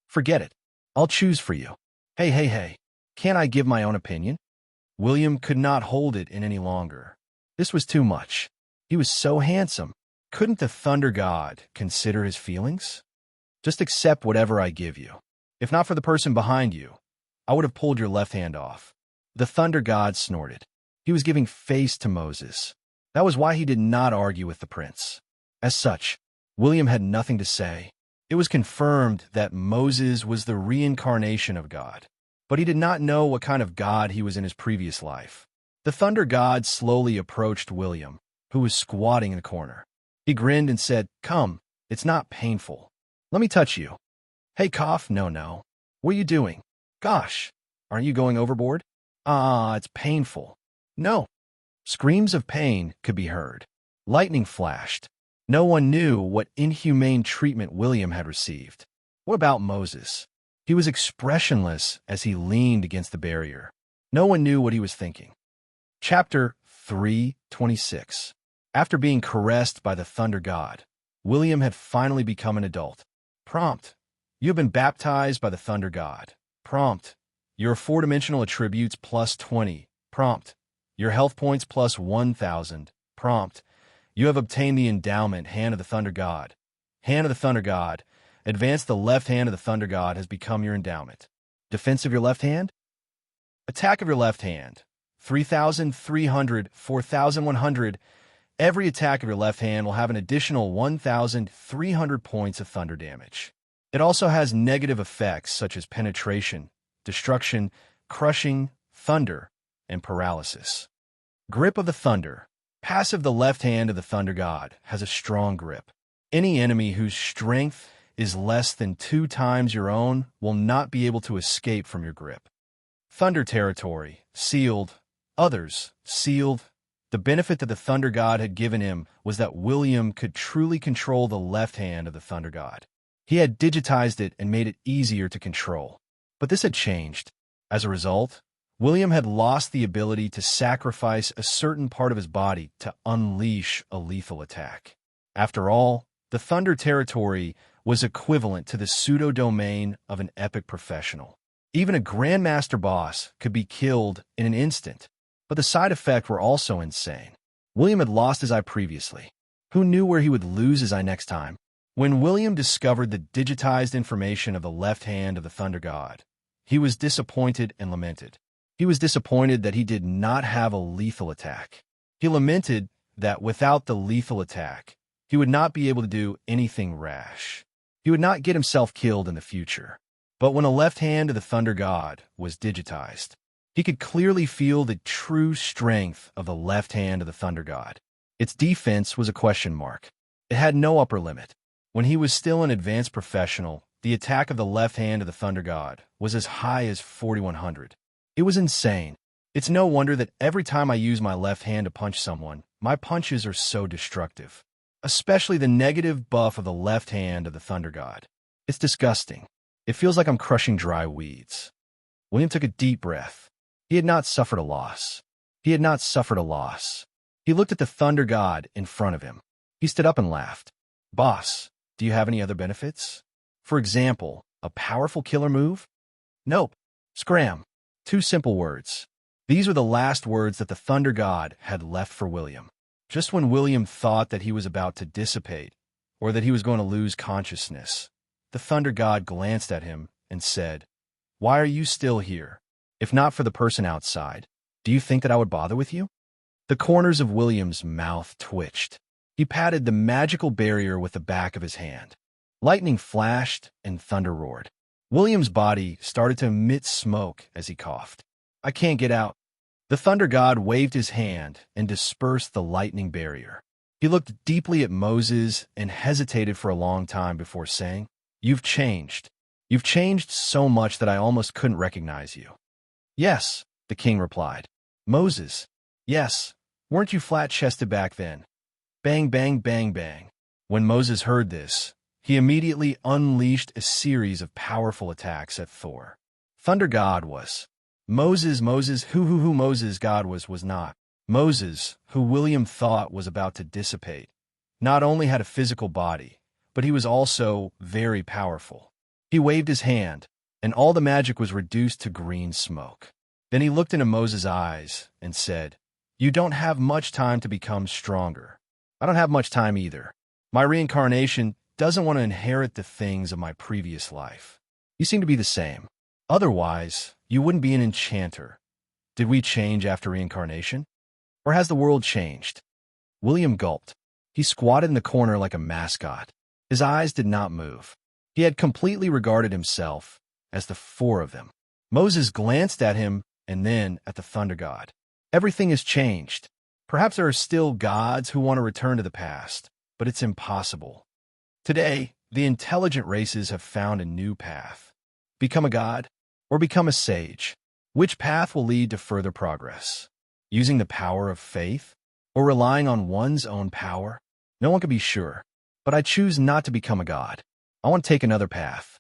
A: "Forget it. I'll choose for you." Hey. Can't I give my own opinion?" William could not hold it in any longer. This was too much. He was so handsome. Couldn't the Thunder God consider his feelings? "Just accept whatever I give you. If not for the person behind you, I would have pulled your left hand off." The Thunder God snorted. He was giving face to Moses. That was why he did not argue with the prince. As such, William had nothing to say. It was confirmed that Moses was the reincarnation of God, but he did not know what kind of God he was in his previous life. The Thunder God slowly approached William, who was squatting in a corner. He grinned and said, "Come, it's not painful. Let me touch you." "Hey, cough, no. What are you doing? Gosh, aren't you going overboard?" It's painful." "No." Screams of pain could be heard. Lightning flashed. No one knew what inhumane treatment William had received. What about Moses? He was expressionless as he leaned against the barrier. No one knew what he was thinking. Chapter 3:26. After being caressed by the Thunder God, William had finally become an adult. Prompt: You have been baptized by the Thunder God. Prompt: Your four-dimensional attributes plus 20. Prompt: Your health points plus 1,000. Prompt: You have obtained the endowment, Hand of the Thunder God. Hand of the Thunder God. Advance the left hand of the Thunder God has become your endowment. Defense of your left hand? Attack of your left hand. 3,300, 4,100. Every attack of your left hand will have an additional 1,300 points of thunder damage. It also has negative effects such as penetration, destruction, crushing, thunder, and paralysis. Grip of the Thunder. Passive: the left hand of the Thunder God has a strong grip. Any enemy whose strength is less than 2 times your own will not be able to escape from your grip. Thunder territory. Sealed. Others. Sealed. The benefit that the Thunder God had given him was that William could truly control the left hand of the Thunder God. He had digitized it and made it easier to control. But this had changed. As a result, William had lost the ability to sacrifice a certain part of his body to unleash a lethal attack. After all, the Thunder territory was equivalent to the pseudo-domain of an epic professional. Even a Grandmaster boss could be killed in an instant, but the side effects were also insane. William had lost his eye previously. Who knew where he would lose his eye next time? When William discovered the digitized information of the left hand of the Thunder God, he was disappointed and lamented. He was disappointed that he did not have a lethal attack. He lamented that without the lethal attack, he would not be able to do anything rash. He would not get himself killed in the future. But when a left hand of the Thunder God was digitized, He could clearly feel the true strength of the left hand of the thunder god. Its defense was a question mark. It had no upper limit. When he was still an advanced professional, the attack of the left hand of the thunder god was as high as 4,100. It was insane. It's no wonder that every time I use my left hand to punch someone, my punches are so destructive. Especially the negative buff of the left hand of the thunder god. It's disgusting. It feels like I'm crushing dry weeds. William took a deep breath. He had not suffered a loss. He had not suffered a loss. He looked at the thunder god in front of him. He stood up and laughed. Boss, do you have any other benefits? For example, a powerful killer move? Nope. Scram. 2 simple words. These were the last words that the thunder god had left for William. Just when William thought that he was about to dissipate, or that he was going to lose consciousness, the thunder god glanced at him and said, "Why are you still here? If not for the person outside, do you think that I would bother with you?" The corners of William's mouth twitched. He patted the magical barrier with the back of his hand. Lightning flashed and thunder roared. William's body started to emit smoke as he coughed. "I can't get out." The thunder god waved his hand and dispersed the lightning barrier. He looked deeply at Moses and hesitated for a long time before saying, "You've changed. You've changed so much that I almost couldn't recognize you." "Yes," the king replied. "Moses, yes. Weren't you flat-chested back then?" Bang, bang, bang, bang. When Moses heard this, he immediately unleashed a series of powerful attacks at Thor. Thunder God was. Moses, who Moses God was not. Moses, who William thought was about to dissipate, not only had a physical body, but he was also very powerful. He waved his hand, and all the magic was reduced to green smoke. Then he looked into Moses' eyes and said, "You don't have much time to become stronger. I don't have much time either. My reincarnation doesn't want to inherit the things of my previous life. You seem to be the same. Otherwise, you wouldn't be an enchanter. Did we change after reincarnation? Or has the world changed?" William gulped. He squatted in the corner like a mascot. His eyes did not move. He had completely regarded himself as the 4 of them. Moses glanced at him and then at the thunder god. "Everything has changed. Perhaps there are still gods who want to return to the past, but it's impossible. Today, the intelligent races have found a new path. Become a god or become a sage. Which path will lead to further progress? Using the power of faith or relying on one's own power? No one can be sure, but I choose not to become a god. I want to take another path."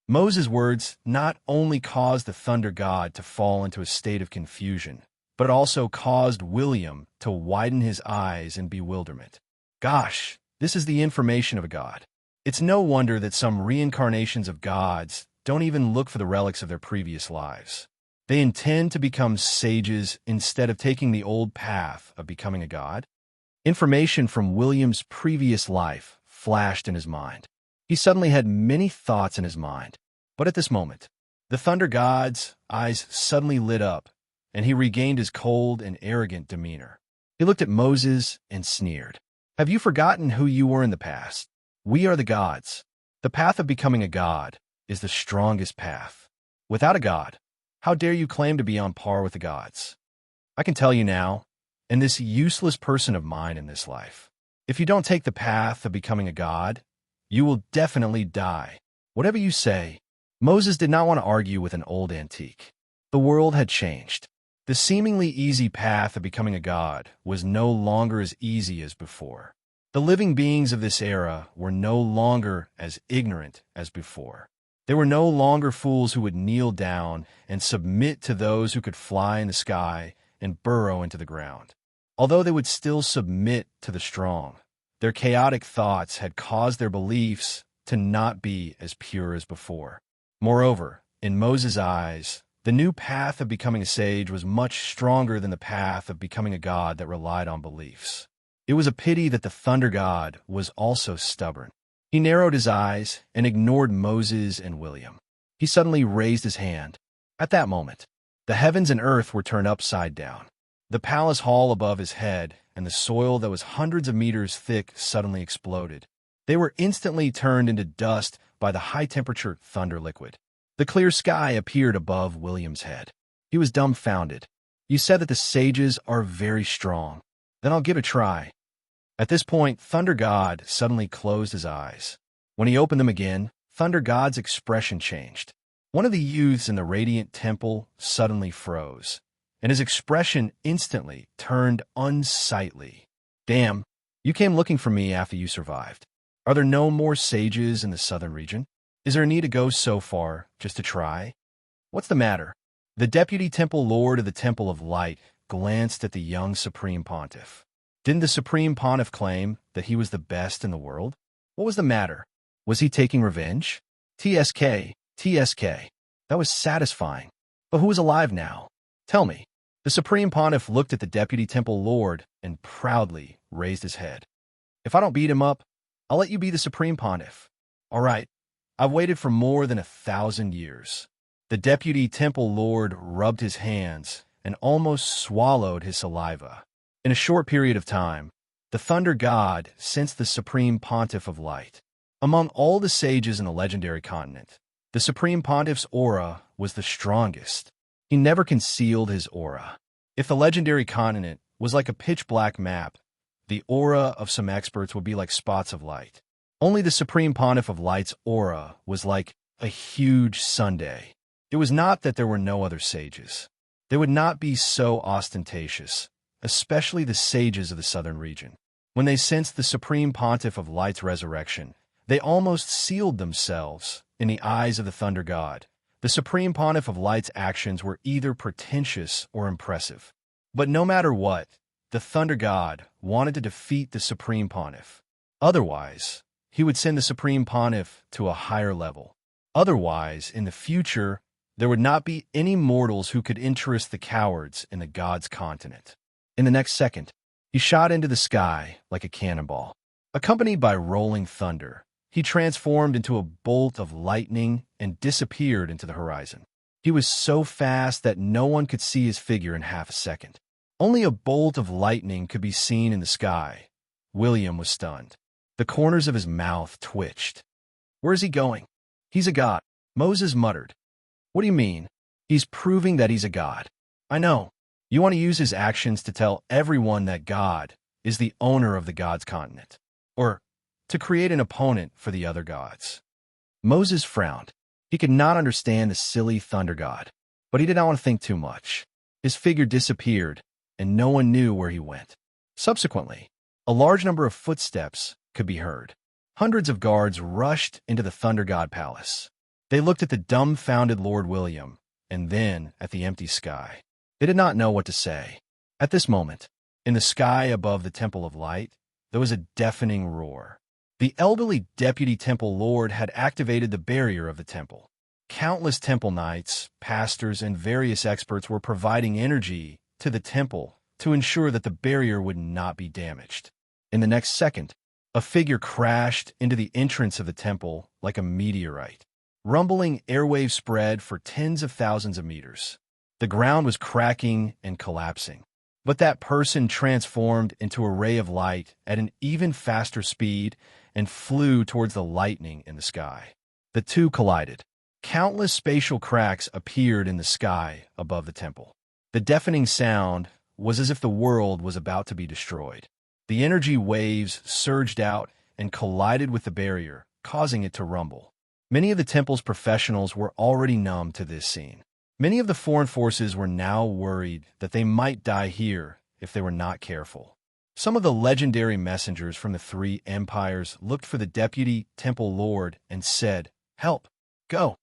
A: Moses' words not only caused the thunder god to fall into a state of confusion, but it also caused William to widen his eyes in bewilderment. Gosh, this is the information of a god. It's no wonder that some reincarnations of gods don't even look for the relics of their previous lives. They intend to become sages instead of taking the old path of becoming a god. Information from William's previous life flashed in his mind. He suddenly had many thoughts in his mind. But at this moment, the thunder god's eyes suddenly lit up, and he regained his cold and arrogant demeanor. He looked at Moses and sneered. "Have you forgotten who you were in the past? We are the gods. The path of becoming a god is the strongest path. Without a god, how dare you claim to be on par with the gods? I can tell you now, and this useless person of mine in this life, if you don't take the path of becoming a god, you will definitely die. Whatever you say." Moses did not want to argue with an old antique. The world had changed. The seemingly easy path of becoming a god was no longer as easy as before. The living beings of this era were no longer as ignorant as before. They were no longer fools who would kneel down and submit to those who could fly in the sky and burrow into the ground. Although they would still submit to the strong, their chaotic thoughts had caused their beliefs to not be as pure as before. Moreover, in Moses' eyes, the new path of becoming a sage was much stronger than the path of becoming a god that relied on beliefs. It was a pity that the thunder god was also stubborn. He narrowed his eyes and ignored Moses and William. He suddenly raised his hand. At that moment, the heavens and earth were turned upside down. The palace hall above his head and the soil that was hundreds of meters thick suddenly exploded. They were instantly turned into dust by the high-temperature thunder liquid. The clear sky appeared above William's head. He was dumbfounded. You said that the sages are very strong. Then I'll give it a try. At this point, Thunder God suddenly closed his eyes. When he opened them again, Thunder God's expression changed. One of the youths in the radiant temple suddenly froze, and his expression instantly turned unsightly. Damn, you came looking for me after you survived. Are there no more sages in the southern region? Is there a need to go so far just to try? What's the matter? The deputy temple lord of the Temple of Light glanced at the young supreme pontiff. Didn't the supreme pontiff claim that he was the best in the world? What was the matter? Was he taking revenge? TSK, TSK. That was satisfying. But who is alive now? Tell me. The supreme pontiff looked at the deputy temple lord and proudly raised his head. If I don't beat him up, I'll let you be the supreme pontiff. All right. I've waited for more than 1,000 years. The deputy temple lord rubbed his hands and almost swallowed his saliva. In a short period of time, the thunder god sensed the supreme pontiff of light. Among all the sages in the legendary continent, the supreme pontiff's aura was the strongest. He never concealed his aura. If the legendary continent was like a pitch-black map, the aura of some experts would be like spots of light. Only the supreme pontiff of light's aura was like a huge sundae. It was not that there were no other sages. They would not be so ostentatious, especially the sages of the southern region. When they sensed the supreme pontiff of light's resurrection, they almost sealed themselves in the eyes of the thunder god. The supreme pontiff of light's actions were either pretentious or impressive. But no matter what, the thunder god wanted to defeat the supreme pontiff. Otherwise, he would send the supreme pontiff to a higher level. Otherwise, in the future, there would not be any mortals who could interest the cowards in the god's continent. In the next second, he shot into the sky like a cannonball. Accompanied by rolling thunder, he transformed into a bolt of lightning and disappeared into the horizon. He was so fast that no one could see his figure in half a second. Only a bolt of lightning could be seen in the sky. William was stunned. The corners of his mouth twitched. Where is he going? He's a god, Moses muttered. What do you mean? He's proving that he's a god. I know. You want to use his actions to tell everyone that God is the owner of the god's continent, or to create an opponent for the other gods. Moses frowned. He could not understand the silly thunder god, but he did not want to think too much. His figure disappeared, and no one knew where he went. Subsequently, a large number of footsteps could be heard. Hundreds of guards rushed into the thunder god palace. They looked at the dumbfounded Lord William, and then at the empty sky. They did not know what to say. At this moment, in the sky above the Temple of Light, there was a deafening roar. The elderly deputy temple lord had activated the barrier of the temple. Countless temple knights, pastors, and various experts were providing energy to the temple to ensure that the barrier would not be damaged. In the next second, a figure crashed into the entrance of the temple like a meteorite. Rumbling airwaves spread for tens of thousands of meters. The ground was cracking and collapsing. But that person transformed into a ray of light at an even faster speed and flew towards the lightning in the sky. The two collided. Countless spatial cracks appeared in the sky above the temple. The deafening sound was as if the world was about to be destroyed. The energy waves surged out and collided with the barrier, causing it to rumble. Many of the temple's professionals were already numb to this scene. Many of the foreign forces were now worried that they might die here if they were not careful. Some of the legendary messengers from the three empires looked for the deputy temple lord and said, "Help! Go!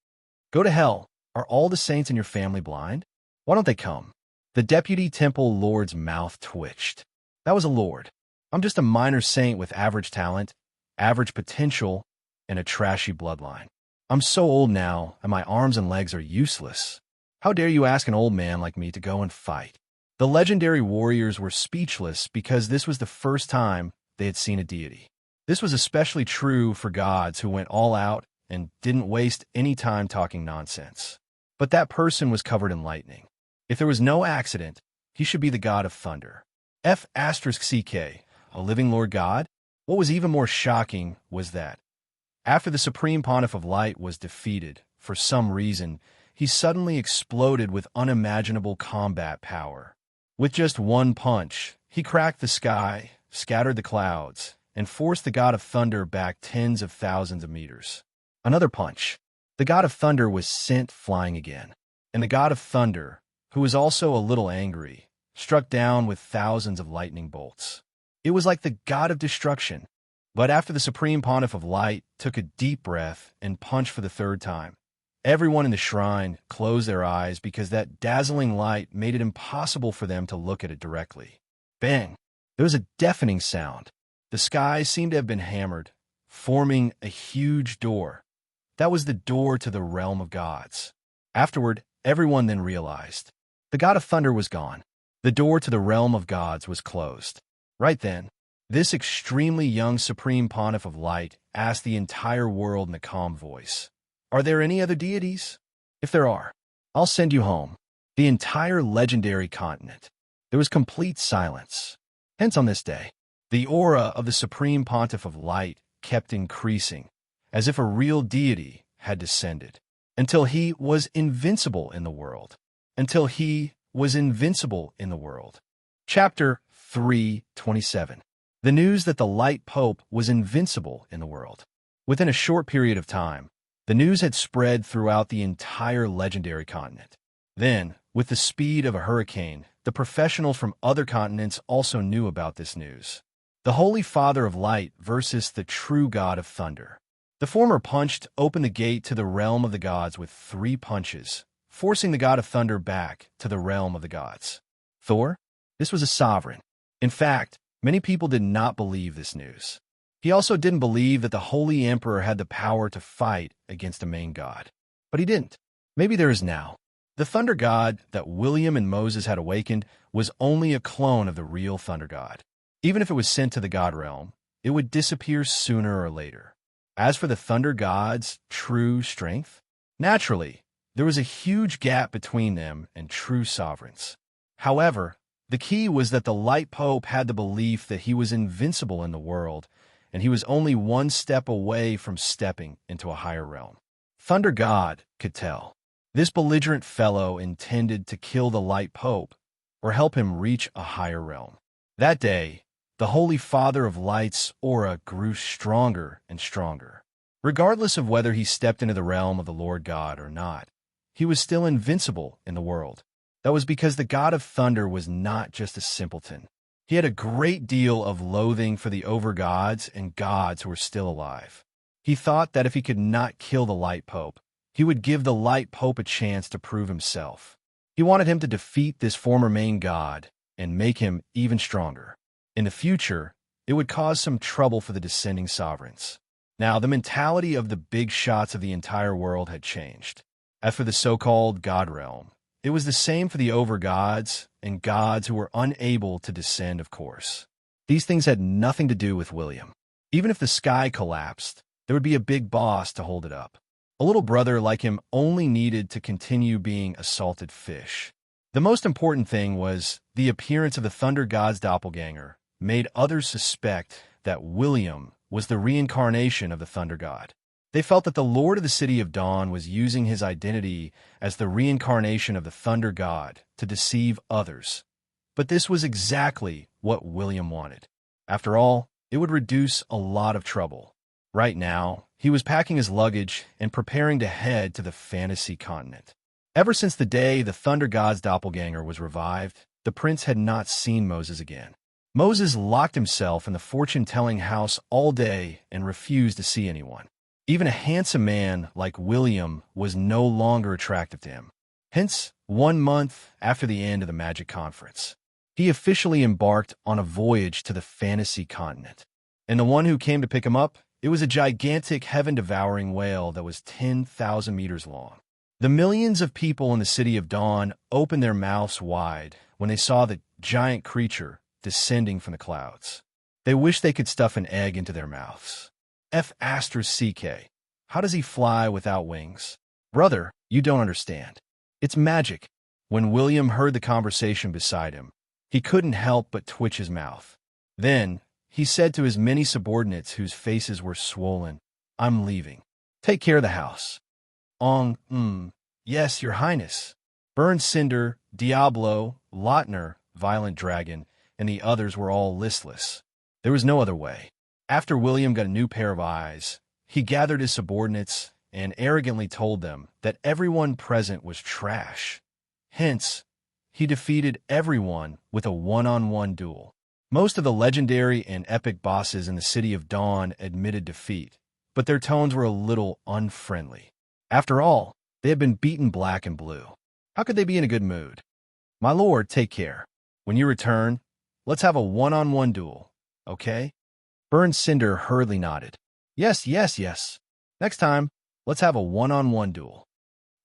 A: Go to hell! Are all the saints in your family blind? Why don't they come?" The deputy temple lord's mouth twitched. That was a lord. I'm just a minor saint with average talent, average potential, and a trashy bloodline. I'm so old now, and my arms and legs are useless. How dare you ask an old man like me to go and fight? The legendary warriors were speechless because this was the first time they had seen a deity. This was especially true for gods who went all out and didn't waste any time talking nonsense. But that person was covered in lightning. If there was no accident, he should be the god of thunder. F***CK, a living Lord God? What was even more shocking was that, after the Supreme Pontiff of Light was defeated, for some reason, he suddenly exploded with unimaginable combat power. With just one punch, he cracked the sky, scattered the clouds, and forced the god of thunder back tens of thousands of meters. Another punch. The god of thunder was sent flying again, and the god of thunder, who was also a little angry, struck down with thousands of lightning bolts. It was like the god of destruction. But after the Supreme Pontiff of Light took a deep breath and punched for the third time, everyone in the shrine closed their eyes because that dazzling light made it impossible for them to look at it directly. Bang! There was a deafening sound. The sky seemed to have been hammered, forming a huge door. That was the door to the realm of gods. Afterward, everyone then realized the god of thunder was gone. The door to the realm of gods was closed. Right then, this extremely young Supreme Pontiff of Light asked the entire world in a calm voice, "Are there any other deities? If there are, I'll send you home." The entire legendary continent. There was complete silence. Hence on this day, the aura of the Supreme Pontiff of Light kept increasing, as if a real deity had descended, until he was invincible in the world. Until he was invincible in the world. Chapter 3:27. The news that the Light Pope was invincible in the world. Within a short period of time, the news had spread throughout the entire legendary continent. Then, with the speed of a hurricane, the professionals from other continents also knew about this news. The Holy Father of Light versus the true God of Thunder. The former punched open the gate to the realm of the gods with 3 punches, forcing the god of thunder back to the realm of the gods. Thor? This was a sovereign. In fact, many people did not believe this news. He also didn't believe that the Holy Emperor had the power to fight against the main god. But he didn't. Maybe there is now. The thunder god that William and Moses had awakened was only a clone of the real thunder god. Even if it was sent to the god realm, it would disappear sooner or later. As for the thunder god's true strength, naturally, there was a huge gap between them and true sovereigns. However, the key was that the Light Pope had the belief that he was invincible in the world, and he was only one step away from stepping into a higher realm. Thunder God could tell. This belligerent fellow intended to kill the Light Pope or help him reach a higher realm. That day, the Holy Father of Light's aura grew stronger and stronger. Regardless of whether he stepped into the realm of the Lord God or not, he was still invincible in the world. That was because the God of Thunder was not just a simpleton. He had a great deal of loathing for the over-gods and gods who were still alive. He thought that if he could not kill the Light Pope, he would give the Light Pope a chance to prove himself. He wanted him to defeat this former main god and make him even stronger. In the future, it would cause some trouble for the descending sovereigns. Now, the mentality of the big shots of the entire world had changed. As for the so-called God realm, it was the same for the over-gods and gods who were unable to descend, of course. These things had nothing to do with William. Even if the sky collapsed, there would be a big boss to hold it up. A little brother like him only needed to continue being a salted fish. The most important thing was the appearance of the Thunder God's doppelganger made others suspect that William was the reincarnation of the Thunder God. They felt that the Lord of the City of Dawn was using his identity as the reincarnation of the Thunder God to deceive others. But this was exactly what William wanted. After all, it would reduce a lot of trouble. Right now, he was packing his luggage and preparing to head to the fantasy continent. Ever since the day the Thunder God's doppelganger was revived, the prince had not seen Moses again. Moses locked himself in the fortune-telling house all day and refused to see anyone. Even a handsome man like William was no longer attractive to him. Hence, 1 month after the end of the Magic Conference, he officially embarked on a voyage to the fantasy continent. And the one who came to pick him up, it was a gigantic heaven-devouring whale that was 10,000 meters long. The millions of people in the City of Dawn opened their mouths wide when they saw the giant creature descending from the clouds. They wished they could stuff an egg into their mouths. F***, how does he fly without wings? Brother, you don't understand. It's magic. When William heard the conversation beside him, he couldn't help but twitch his mouth. Then, he said to his many subordinates whose faces were swollen, "I'm leaving. Take care of the house." Yes, your highness. Burn Cinder, Diablo, Lautner, Violent Dragon, and the others were all listless. There was no other way. After William got a new pair of eyes, he gathered his subordinates and arrogantly told them that everyone present was trash. Hence, he defeated everyone with a one-on-one duel. Most of the legendary and epic bosses in the City of Dawn admitted defeat, but their tones were a little unfriendly. After all, they had been beaten black and blue. How could they be in a good mood? My lord, take care. When you return, let's have a one-on-one duel, okay? Burn Cinder hurriedly nodded. Yes, yes, yes. Next time, let's have a one-on-one duel.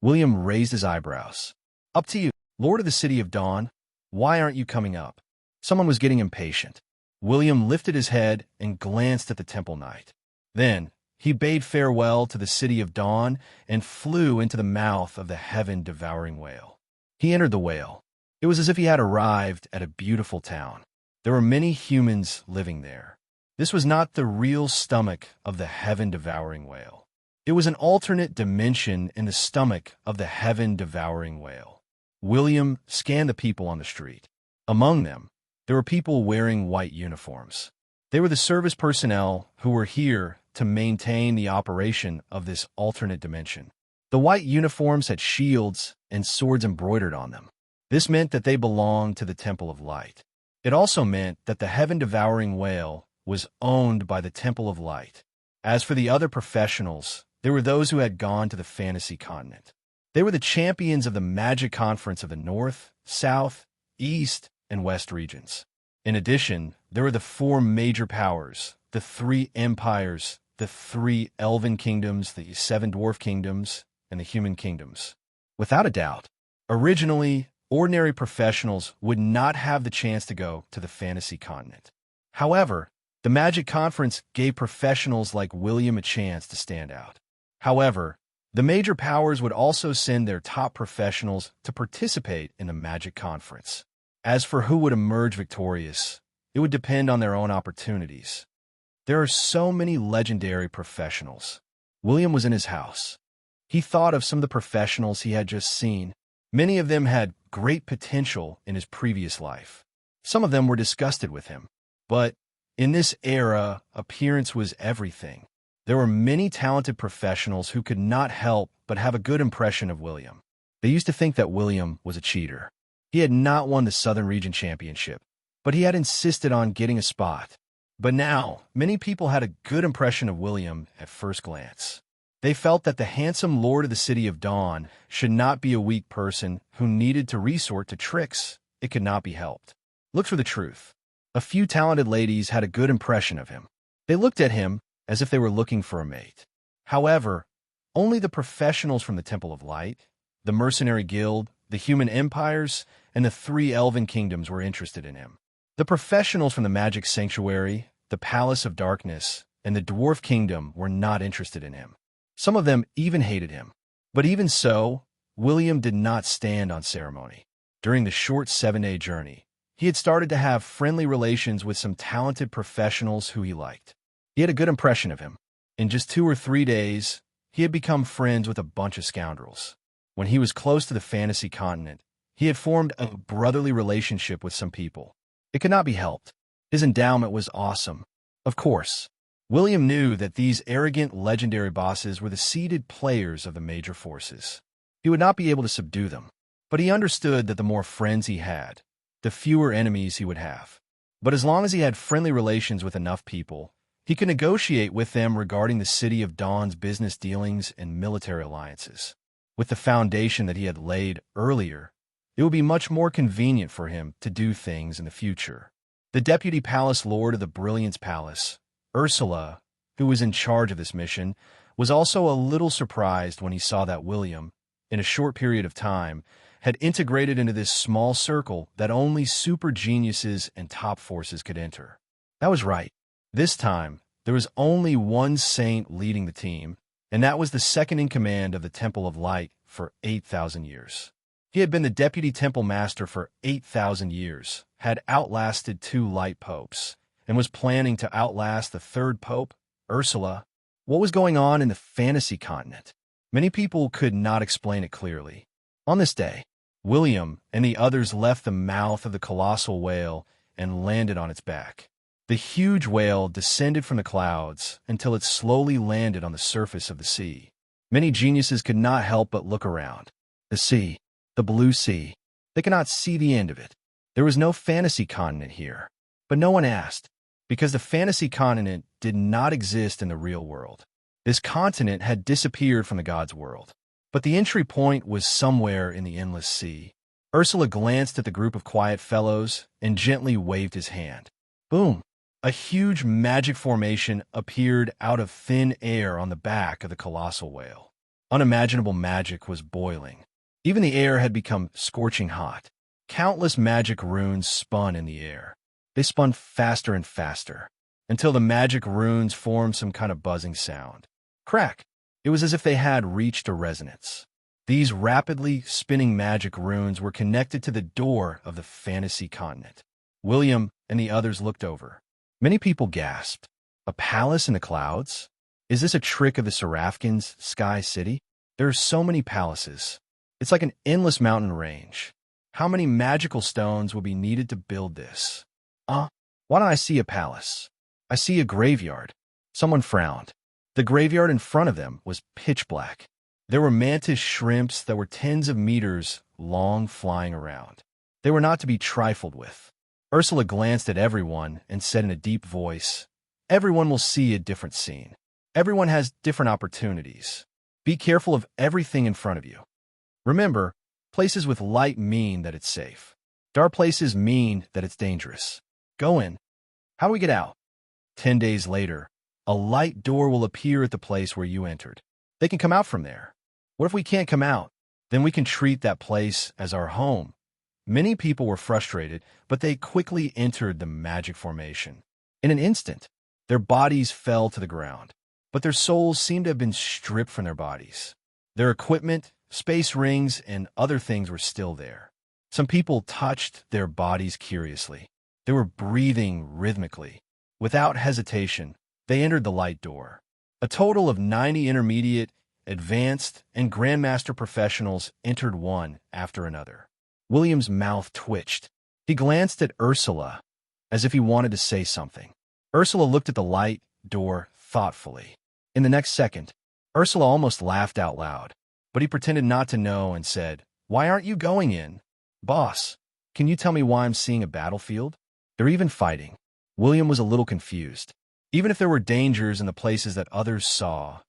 A: William raised his eyebrows. Up to you, Lord of the City of Dawn. Why aren't you coming up? Someone was getting impatient. William lifted his head and glanced at the Temple Knight. Then, he bade farewell to the City of Dawn and flew into the mouth of the heaven-devouring whale. He entered the whale. It was as if he had arrived at a beautiful town. There were many humans living there. This was not the real stomach of the heaven-devouring whale. It was an alternate dimension in the stomach of the heaven-devouring whale. William scanned the people on the street. Among them, there were people wearing white uniforms. They were the service personnel who were here to maintain the operation of this alternate dimension. The white uniforms had shields and swords embroidered on them. This meant that they belonged to the Temple of Light. It also meant that the heaven-devouring whale was owned by the Temple of Light. As for the other professionals, there were those who had gone to the fantasy continent. They were the champions of the Magic Conference of the North, South, East, and West regions. In addition, there were the four major powers, the three empires, the three elven kingdoms, the seven dwarf kingdoms, and the human kingdoms. Without a doubt, originally, ordinary professionals would not have the chance to go to the fantasy continent. However, the Magic Conference gave professionals like William a chance to stand out. However, the major powers would also send their top professionals to participate in the Magic Conference. As for who would emerge victorious, it would depend on their own opportunities. There are so many legendary professionals. William was in his house. He thought of some of the professionals he had just seen. Many of them had great potential in his previous life. Some of them were disgusted with him. But in this era, appearance was everything. There were many talented professionals who could not help but have a good impression of William. They used to think that William was a cheater. He had not won the Southern Region Championship, but he had insisted on getting a spot. But now, many people had a good impression of William at first glance. They felt that the handsome Lord of the City of Dawn should not be a weak person who needed to resort to tricks. It could not be helped. Look for the truth. A few talented ladies had a good impression of him. They looked at him as if they were looking for a mate. However, only the professionals from the Temple of Light, the Mercenary Guild, the Human Empires, and the three Elven Kingdoms were interested in him. The professionals from the Magic Sanctuary, the Palace of Darkness, and the Dwarf Kingdom were not interested in him. Some of them even hated him. But even so, William did not stand on ceremony. During the short 7-day journey, he had started to have friendly relations with some talented professionals who he liked. He had a good impression of him. In just 2 or 3 days, he had become friends with a bunch of scoundrels. When he was close to the fantasy continent, he had formed a brotherly relationship with some people. It could not be helped. His endowment was awesome. Of course, William knew that these arrogant legendary bosses were the seeded players of the major forces. He would not be able to subdue them, but he understood that the more friends he had, the fewer enemies he would have. But as long as he had friendly relations with enough people, he could negotiate with them regarding the City of Dawn's business dealings and military alliances. With the foundation that he had laid earlier, it would be much more convenient for him to do things in the future. The Deputy Palace Lord of the Brilliance Palace, Ursula, who was in charge of this mission, was also a little surprised when he saw that William, in a short period of time, had integrated into this small circle that only super geniuses and top forces could enter. That was right. This time, there was only one saint leading the team, and that was the second in command of the Temple of Light for 8,000 years. He had been the Deputy Temple Master for 8,000 years, had outlasted 2 Light Popes, and was planning to outlast the 3rd Pope, Ursula. What was going on in the fantasy continent? Many people could not explain it clearly. On this day, William and the others left the mouth of the colossal whale and landed on its back. The huge whale descended from the clouds until it slowly landed on the surface of the sea. Many geniuses could not help but look around. The sea, the blue sea, they could not see the end of it. There was no fantasy continent here. But no one asked, because the fantasy continent did not exist in the real world. This continent had disappeared from the gods' world. But the entry point was somewhere in the endless sea. Ursula glanced at the group of quiet fellows and gently waved his hand. Boom! A huge magic formation appeared out of thin air on the back of the colossal whale. Unimaginable magic was boiling. Even the air had become scorching hot. Countless magic runes spun in the air. They spun faster and faster, until the magic runes formed some kind of buzzing sound. Crack! It was as if they had reached a resonance. These rapidly spinning magic runes were connected to the door of the fantasy continent. William and the others looked over. Many people gasped. A palace in the clouds? Is this a trick of the Serafkins' sky city? There are so many palaces. It's like an endless mountain range. How many magical stones will be needed to build this? Why don't I see a palace? I see a graveyard. Someone frowned. The graveyard in front of them was pitch black. There were mantis shrimps that were tens of meters long flying around. They were not to be trifled with. Ursula glanced at everyone and said in a deep voice, Everyone will see a different scene. Everyone has different opportunities. Be careful of everything in front of you. Remember, places with light mean that it's safe. Dark places mean that it's dangerous. Go in. How do we get out? 10 days later, a light door will appear at the place where you entered. They can come out from there. What if we can't come out? Then we can treat that place as our home. Many people were frustrated, but they quickly entered the magic formation. In an instant, their bodies fell to the ground, but their souls seemed to have been stripped from their bodies. Their equipment, space rings, and other things were still there. Some people touched their bodies curiously. They were breathing rhythmically. Without hesitation, they entered the light door. A total of 90 intermediate, advanced, and grandmaster professionals entered one after another. William's mouth twitched. He glanced at Ursula, as if he wanted to say something. Ursula looked at the light door thoughtfully. In the next second, Ursula almost laughed out loud, but he pretended not to know and said, Why aren't you going in? Boss, can you tell me why I'm seeing a battlefield? They're even fighting. William was a little confused. Even if there were dangers in the places that others saw,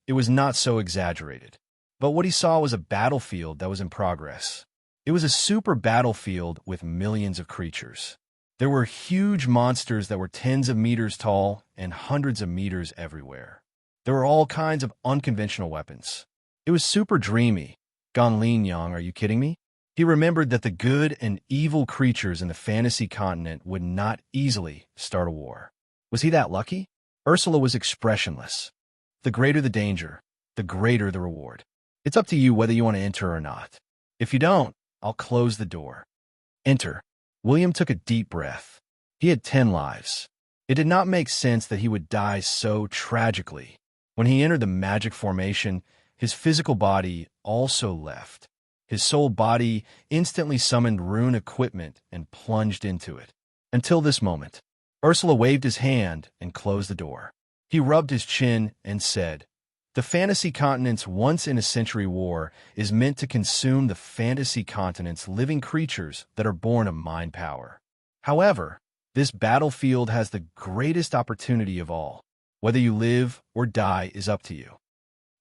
A: it was not so exaggerated. But what he saw was a battlefield that was in progress. It was a super battlefield with millions of creatures. There were huge monsters that were tens of meters tall and hundreds of meters everywhere. There were all kinds of unconventional weapons. It was super dreamy. Ganlin Yang, are you kidding me? He remembered that the good and evil creatures in the fantasy continent would not easily start a war. Was he that lucky? Ursula was expressionless. The greater the danger, the greater the reward. It's up to you whether you want to enter or not. If you don't, I'll close the door. Enter. William took a deep breath. He had 10 lives. It did not make sense that he would die so tragically. When he entered the magic formation, his physical body also left. His soul body instantly summoned rune equipment and plunged into it. Until this moment, Ursula waved his hand and closed the door. He rubbed his chin and said, The fantasy continent's once-in-a-century war is meant to consume the fantasy continent's living creatures that are born of mind power. However, this battlefield has the greatest opportunity of all. Whether you live or die is up to you.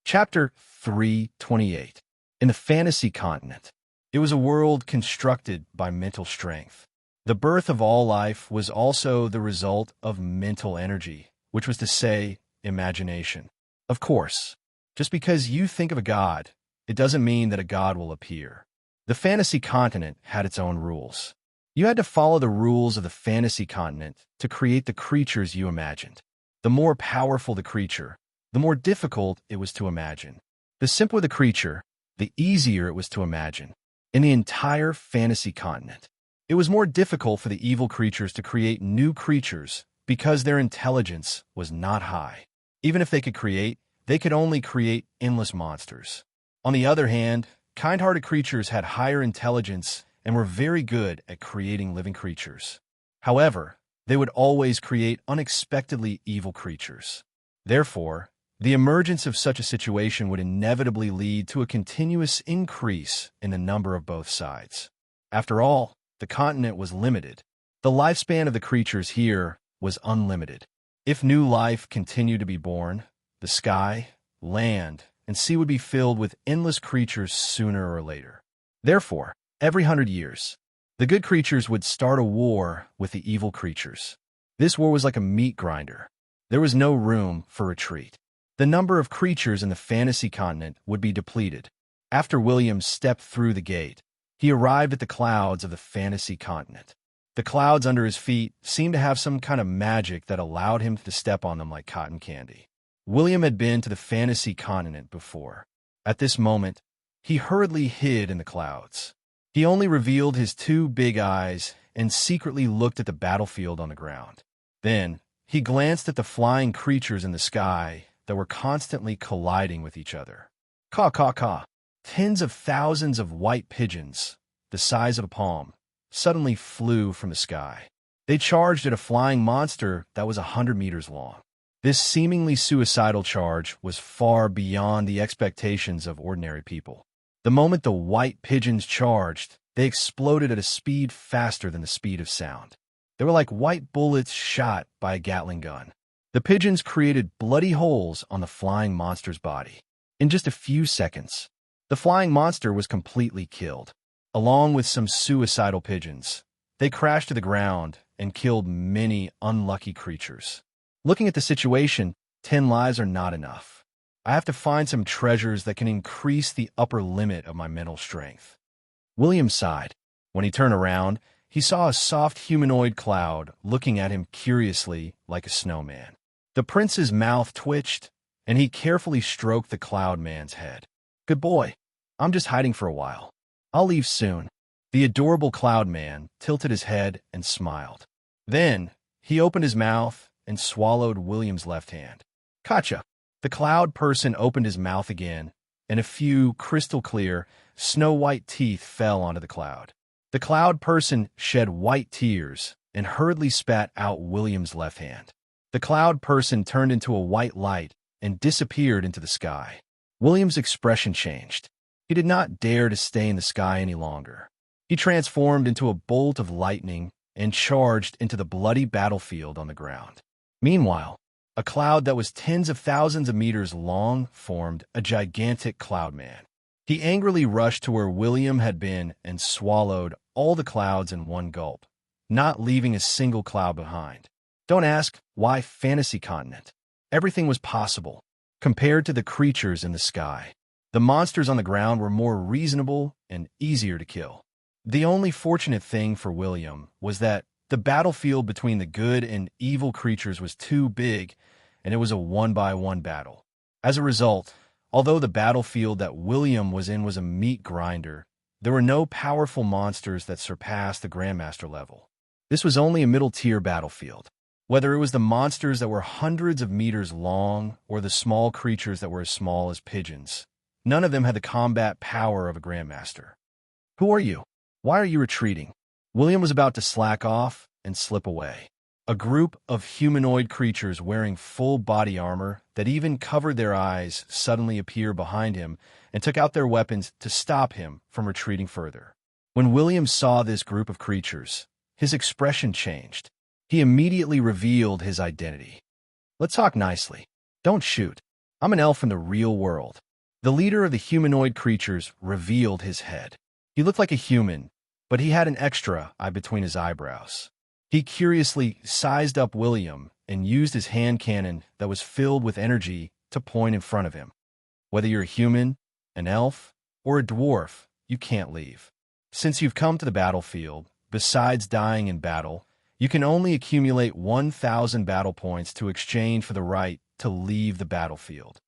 A: Chapter 328. In the fantasy continent, it was a world constructed by mental strength. The birth of all life was also the result of mental energy, which was to say, imagination. Of course, just because you think of a god, it doesn't mean that a god will appear. The fantasy continent had its own rules. You had to follow the rules of the fantasy continent to create the creatures you imagined. The more powerful the creature, the more difficult it was to imagine. The simpler the creature, the easier it was to imagine. In the entire fantasy continent, it was more difficult for the evil creatures to create new creatures because their intelligence was not high. Even if they could create, they could only create endless monsters. On the other hand, kind-hearted creatures had higher intelligence and were very good at creating living creatures. However, they would always create unexpectedly evil creatures. Therefore, the emergence of such a situation would inevitably lead to a continuous increase in the number of both sides. After all, the continent was limited. The lifespan of the creatures here was unlimited. If new life continued to be born, the sky, land, and sea would be filled with endless creatures sooner or later. Therefore, every 100 years, the good creatures would start a war with the evil creatures. This war was like a meat grinder. There was no room for retreat. The number of creatures in the fantasy continent would be depleted. After William stepped through the gate, he arrived at the clouds of the fantasy continent. The clouds under his feet seemed to have some kind of magic that allowed him to step on them like cotton candy. William had been to the fantasy continent before. At this moment, he hurriedly hid in the clouds. He only revealed his two big eyes and secretly looked at the battlefield on the ground. Then, he glanced at the flying creatures in the sky that were constantly colliding with each other. Caw, caw, caw. Tens of thousands of white pigeons, the size of a palm, suddenly flew from the sky. They charged at a flying monster that was 100 meters long. This seemingly suicidal charge was far beyond the expectations of ordinary people. The moment the white pigeons charged, they exploded at a speed faster than the speed of sound. They were like white bullets shot by a Gatling gun. The pigeons created bloody holes on the flying monster's body. In just a few seconds, the flying monster was completely killed. Along with some suicidal pigeons, they crashed to the ground and killed many unlucky creatures. Looking at the situation, 10 lives are not enough. I have to find some treasures that can increase the upper limit of my mental strength. William sighed. When he turned around, he saw a soft humanoid cloud looking at him curiously like a snowman. The prince's mouth twitched, and he carefully stroked the cloud man's head. Good boy. I'm just hiding for a while. I'll leave soon. The adorable cloud man tilted his head and smiled. Then, he opened his mouth and swallowed William's left hand. Gotcha. The cloud person opened his mouth again, and a few crystal-clear, snow-white teeth fell onto the cloud. The cloud person shed white tears and hurriedly spat out William's left hand. The cloud person turned into a white light and disappeared into the sky. William's expression changed. He did not dare to stay in the sky any longer. He transformed into a bolt of lightning and charged into the bloody battlefield on the ground. Meanwhile, a cloud that was tens of thousands of meters long formed a gigantic cloud man. He angrily rushed to where William had been and swallowed all the clouds in one gulp, not leaving a single cloud behind. Don't ask why fantasy continent. Everything was possible compared to the creatures in the sky. The monsters on the ground were more reasonable and easier to kill. The only fortunate thing for William was that the battlefield between the good and evil creatures was too big, and it was a one-by-one battle. As a result, although the battlefield that William was in was a meat grinder, there were no powerful monsters that surpassed the Grandmaster level. This was only a middle-tier battlefield. Whether it was the monsters that were hundreds of meters long or the small creatures that were as small as pigeons, none of them had the combat power of a Grandmaster. Who are you? Why are you retreating? William was about to slack off and slip away. A group of humanoid creatures wearing full body armor that even covered their eyes suddenly appeared behind him and took out their weapons to stop him from retreating further. When William saw this group of creatures, his expression changed. He immediately revealed his identity. Let's talk nicely. Don't shoot. I'm an elf from the real world. The leader of the humanoid creatures revealed his head. He looked like a human, but he had an extra eye between his eyebrows. He curiously sized up William and used his hand cannon that was filled with energy to point in front of him. Whether you're a human, an elf, or a dwarf, you can't leave. Since you've come to the battlefield, besides dying in battle, you can only accumulate 1,000 battle points to exchange for the right to leave the battlefield.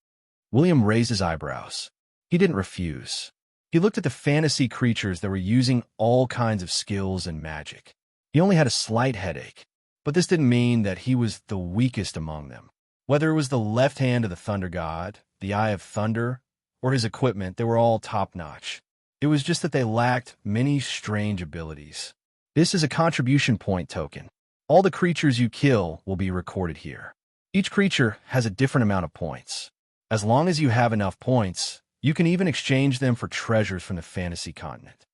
A: William raised his eyebrows. He didn't refuse. He looked at the fantasy creatures that were using all kinds of skills and magic. He only had a slight headache, but this didn't mean that he was the weakest among them. Whether it was the left hand of the thunder god, the eye of thunder, or his equipment, they were all top-notch. It was just that they lacked many strange abilities. This is a contribution point token. All the creatures you kill will be recorded here. Each creature has a different amount of points. As long as you have enough points, you can even exchange them for treasures from the fantasy continent.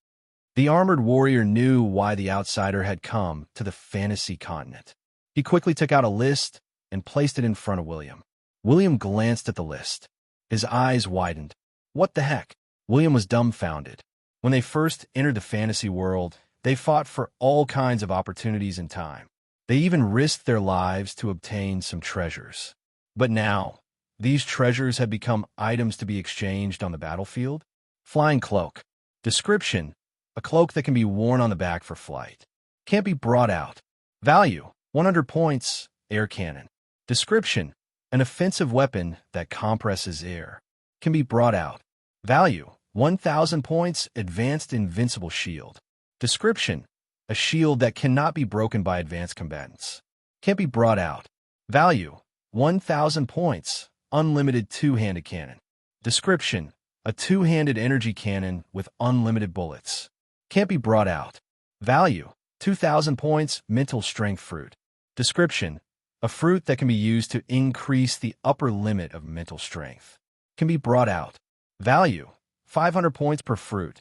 A: The armored warrior knew why the outsider had come to the fantasy continent. He quickly took out a list and placed it in front of William. William glanced at the list. His eyes widened. What the heck? William was dumbfounded. When they first entered the fantasy world, they fought for all kinds of opportunities and time. They even risked their lives to obtain some treasures. But now, these treasures had become items to be exchanged on the battlefield. Flying cloak. Description: a cloak that can be worn on the back for flight. Can't be brought out. Value: 100 points. Air cannon. Description: an offensive weapon that compresses air. Can be brought out. Value: 1,000 points. Advanced invincible shield. Description: a shield that cannot be broken by advanced combatants. Can't be brought out. Value: 1,000 points. Unlimited two-handed cannon. Description: a two-handed energy cannon with unlimited bullets. Can't be brought out. Value: 2,000 points. Mental strength fruit. Description: a fruit that can be used to increase the upper limit of mental strength. Can be brought out. Value: 500 points per fruit.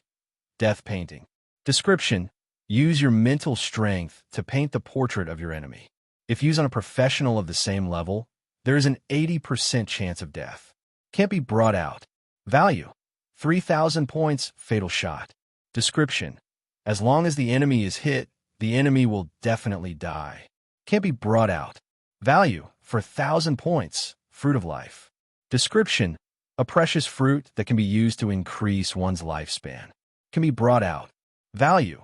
A: Death painting. Description: use your mental strength to paint the portrait of your enemy. If used on a professional of the same level, there is an 80% chance of death. Can't be brought out. Value: 3,000 points. Fatal shot. Description: as long as the enemy is hit, the enemy will definitely die. Can't be brought out. Value: for 1,000 points. Fruit of life. Description: a precious fruit that can be used to increase one's lifespan. Can be brought out. Value: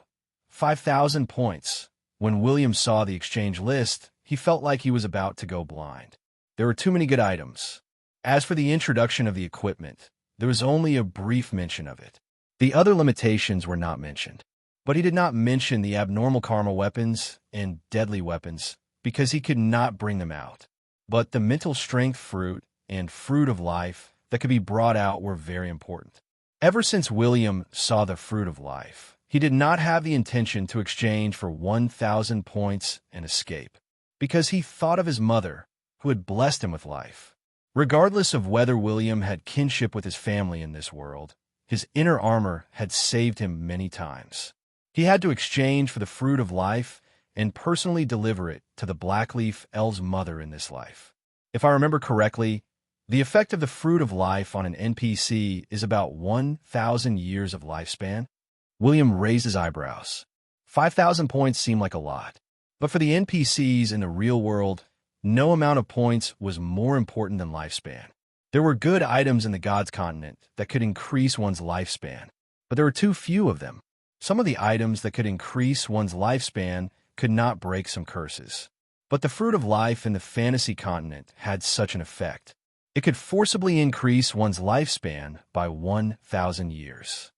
A: 5,000 points. When William saw the exchange list, he felt like he was about to go blind. There were too many good items. As for the introduction of the equipment, there was only a brief mention of it. The other limitations were not mentioned. But he did not mention the abnormal karma weapons and deadly weapons because he could not bring them out. But the mental strength fruit and fruit of life that could be brought out were very important. Ever since William saw the fruit of life, he did not have the intention to exchange for 1,000 points and escape, because he thought of his mother, who had blessed him with life. Regardless of whether William had kinship with his family in this world, his inner armor had saved him many times. He had to exchange for the fruit of life and personally deliver it to the Blackleaf Elf's mother in this life. If I remember correctly, the effect of the fruit of life on an NPC is about 1,000 years of lifespan. William raised his eyebrows. 5,000 points seemed like a lot. But for the NPCs in the real world, no amount of points was more important than lifespan. There were good items in the God's continent that could increase one's lifespan, but there were too few of them. Some of the items that could increase one's lifespan could not break some curses. But the fruit of life in the fantasy continent had such an effect. It could forcibly increase one's lifespan by 1,000 years.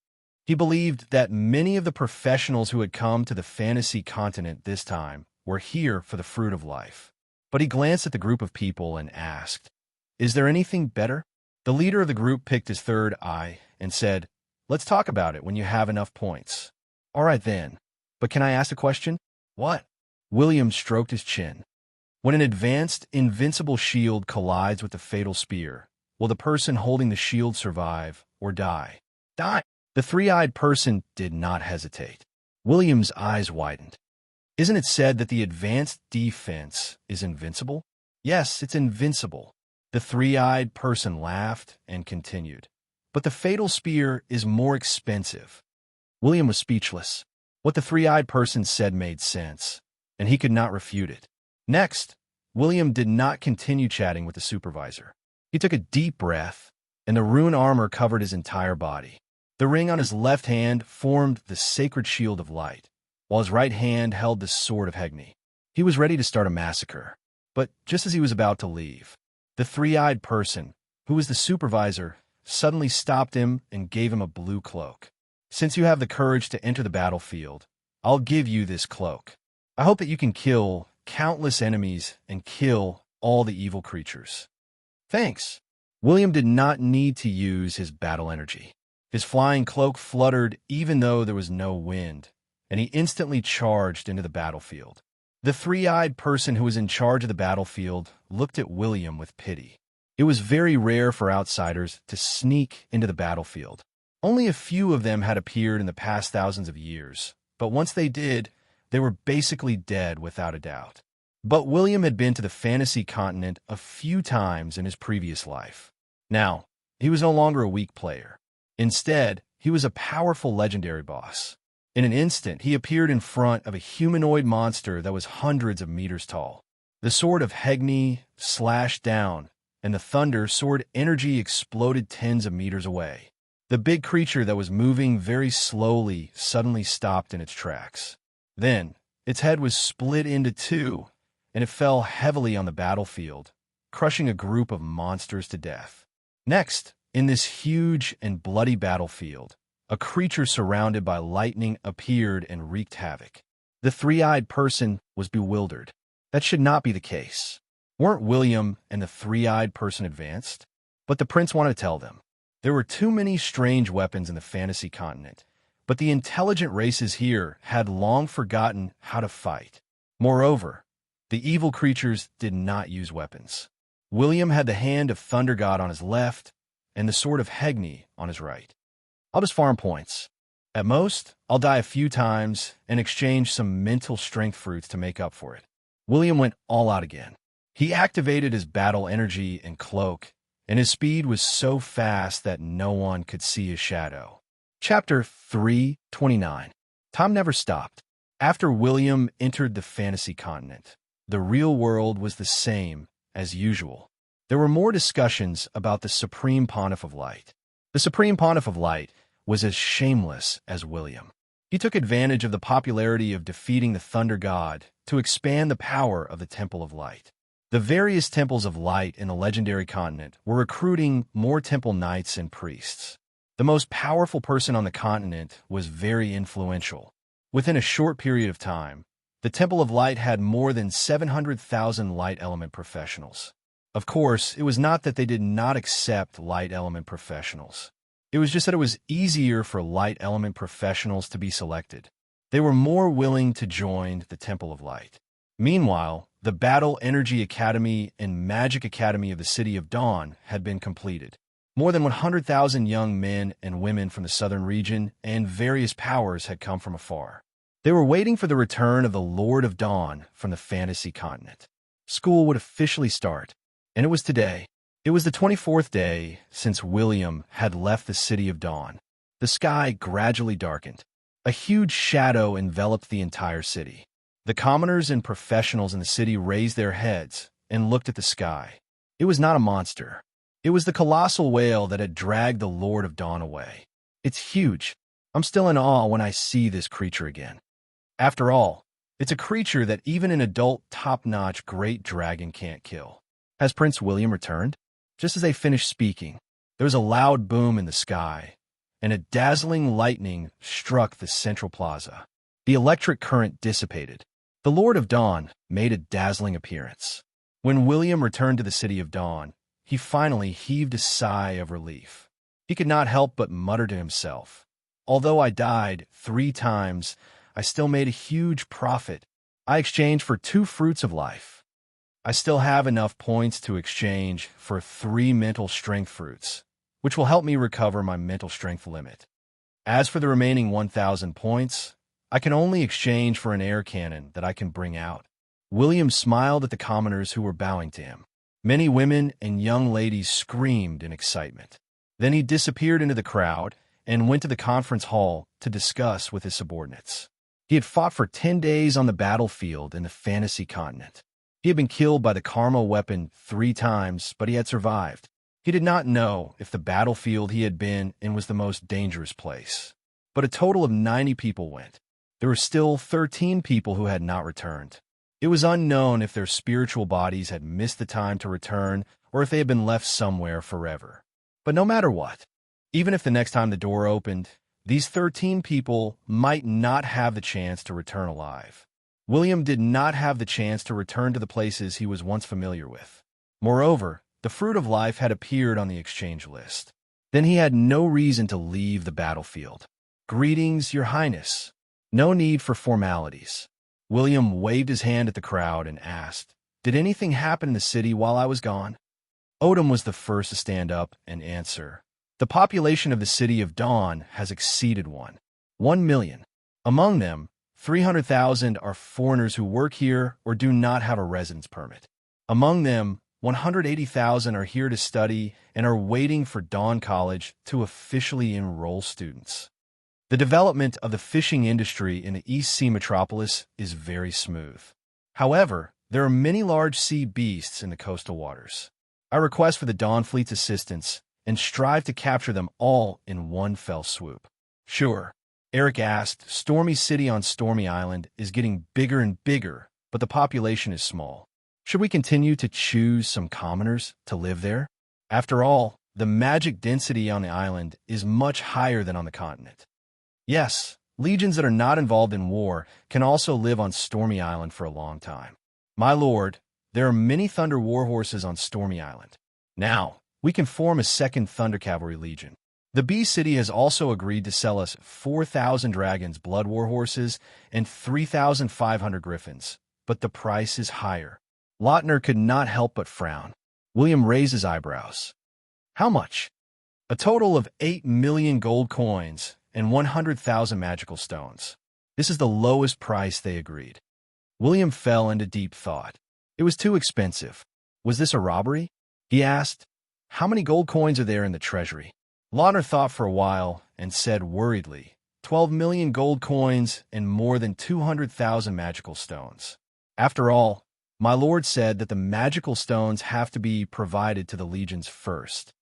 A: He believed that many of the professionals who had come to the fantasy continent this time were here for the fruit of life. But he glanced at the group of people and asked, "Is there anything better?" The leader of the group picked his third eye and said, "Let's talk about it when you have enough points." "All right then, but can I ask a question?" "What?" William stroked his chin. "When an advanced, invincible shield collides with the fatal spear, will the person holding the shield survive or die?" "Die!" The three-eyed person did not hesitate. William's eyes widened. "Isn't it said that the advanced defense is invincible?" "Yes, it's invincible." The three-eyed person laughed and continued. "But the fatal spear is more expensive." William was speechless. What the three-eyed person said made sense, and he could not refute it. Next, William did not continue chatting with the supervisor. He took a deep breath, and the rune armor covered his entire body. The ring on his left hand formed the sacred shield of light, while his right hand held the sword of Hegni. He was ready to start a massacre, but just as he was about to leave, the three-eyed person, who was the supervisor, suddenly stopped him and gave him a blue cloak. "Since you have the courage to enter the battlefield, I'll give you this cloak. I hope that you can kill countless enemies and kill all the evil creatures. Thanks. William did not need to use his battle energy. His flying cloak fluttered even though there was no wind, and he instantly charged into the battlefield. The three-eyed person who was in charge of the battlefield looked at William with pity. It was very rare for outsiders to sneak into the battlefield. Only a few of them had appeared in the past thousands of years, but once they did, they were basically dead without a doubt. But William had been to the fantasy continent a few times in his previous life. Now, he was no longer a weak player. Instead, he was a powerful legendary boss. In an instant, he appeared in front of a humanoid monster that was hundreds of meters tall. The sword of Hegni slashed down, and the thunder sword energy exploded tens of meters away. The big creature that was moving very slowly suddenly stopped in its tracks. Then, its head was split into two, and it fell heavily on the battlefield, crushing a group of monsters to death. Next, in this huge and bloody battlefield, a creature surrounded by lightning appeared and wreaked havoc. The three-eyed person was bewildered. That should not be the case. Weren't William and the three-eyed person advanced? But the prince wanted to tell them. There were too many strange weapons in the fantasy continent, but the intelligent races here had long forgotten how to fight. Moreover, the evil creatures did not use weapons. William had the hand of Thunder God on his left and the sword of Hegni on his right. I'll just farm points. At most, I'll die a few times and exchange some mental strength fruits to make up for it. William went all out again. He activated his battle energy and cloak, and his speed was so fast that no one could see his shadow. Chapter 3:29. Time never stopped. After William entered the fantasy continent, the real world was the same as usual. There were more discussions about the Supreme Pontiff of Light. The Supreme Pontiff of Light was as shameless as William. He took advantage of the popularity of defeating the Thunder God to expand the power of the Temple of Light. The various temples of light in the legendary continent were recruiting more temple knights and priests. The most powerful person on the continent was very influential. Within a short period of time, the Temple of Light had more than 700,000 light element professionals. Of course, it was not that they did not accept light element professionals. It was just that it was easier for light element professionals to be selected. They were more willing to join the Temple of Light. Meanwhile, the Battle Energy Academy and Magic Academy of the City of Dawn had been completed. More than 100,000 young men and women from the southern region and various powers had come from afar. They were waiting for the return of the Lord of Dawn from the fantasy continent. School would officially start, and it was today. It was the 24th day since William had left the City of Dawn. The sky gradually darkened. A huge shadow enveloped the entire city. The commoners and professionals in the city raised their heads and looked at the sky. It was not a monster. It was the colossal whale that had dragged the Lord of Dawn away. It's huge. I'm still in awe when I see this creature again. After all, it's a creature that even an adult top-notch great dragon can't kill. Has Prince William returned? Just as they finished speaking, there was a loud boom in the sky, and a dazzling lightning struck the central plaza. The electric current dissipated. The Lord of Dawn made a dazzling appearance. When William returned to the City of Dawn, he finally heaved a sigh of relief. He could not help but mutter to himself, "Although I died 3 times, I still made a huge profit. I exchanged for 2 fruits of life. I still have enough points to exchange for 3 mental strength fruits, which will help me recover my mental strength limit. As for the remaining 1,000 points, I can only exchange for an air cannon that I can bring out." William smiled at the commoners who were bowing to him. Many women and young ladies screamed in excitement. Then he disappeared into the crowd and went to the conference hall to discuss with his subordinates. He had fought for 10 days on the battlefield in the fantasy continent. He had been killed by the karma weapon 3 times, but he had survived. He did not know if the battlefield he had been in was the most dangerous place. But a total of 90 people went. There were still 13 people who had not returned. It was unknown if their spiritual bodies had missed the time to return or if they had been left somewhere forever. But no matter what, even if the next time the door opened, these 13 people might not have the chance to return alive. William did not have the chance to return to the places he was once familiar with. Moreover, the fruit of life had appeared on the exchange list. Then he had no reason to leave the battlefield. "Greetings, Your Highness." No need for formalities. William waved his hand at the crowd and asked, "Did anything happen in the city while I was gone?" Odom was the first to stand up and answer. "The population of the city of Dawn has exceeded 1 million. Among them, 300,000 are foreigners who work here or do not have a residence permit. Among them, 180,000 are here to study and are waiting for Dawn College to officially enroll students. The development of the fishing industry in the East Sea metropolis is very smooth. However, there are many large sea beasts in the coastal waters. I request for the Dawn Fleet's assistance and strive to capture them all in one fell swoop." "Sure," Eric asked. "Stormy City on Stormy Island is getting bigger and bigger, but the population is small. Should we continue to choose some commoners to live there? After all, the magic density on the island is much higher than on the continent." "Yes, legions that are not involved in war can also live on Stormy Island for a long time. My lord, there are many Thunder Warhorses on Stormy Island. Now, we can form a second Thunder Cavalry Legion. The Bee City has also agreed to sell us 4,000 Dragons Blood Warhorses and 3,500 Griffins, but the price is higher." Lautner could not help but frown. William raised his eyebrows. "How much?" "A total of 8 million gold coins and 100,000 magical stones. This is the lowest price," they agreed. William fell into deep thought. It was too expensive. Was this a robbery? He asked. "How many gold coins are there in the treasury?" Lautner thought for a while and said worriedly, 12 million gold coins and more than 200,000 magical stones. After all, my lord said that the magical stones have to be provided to the legions first.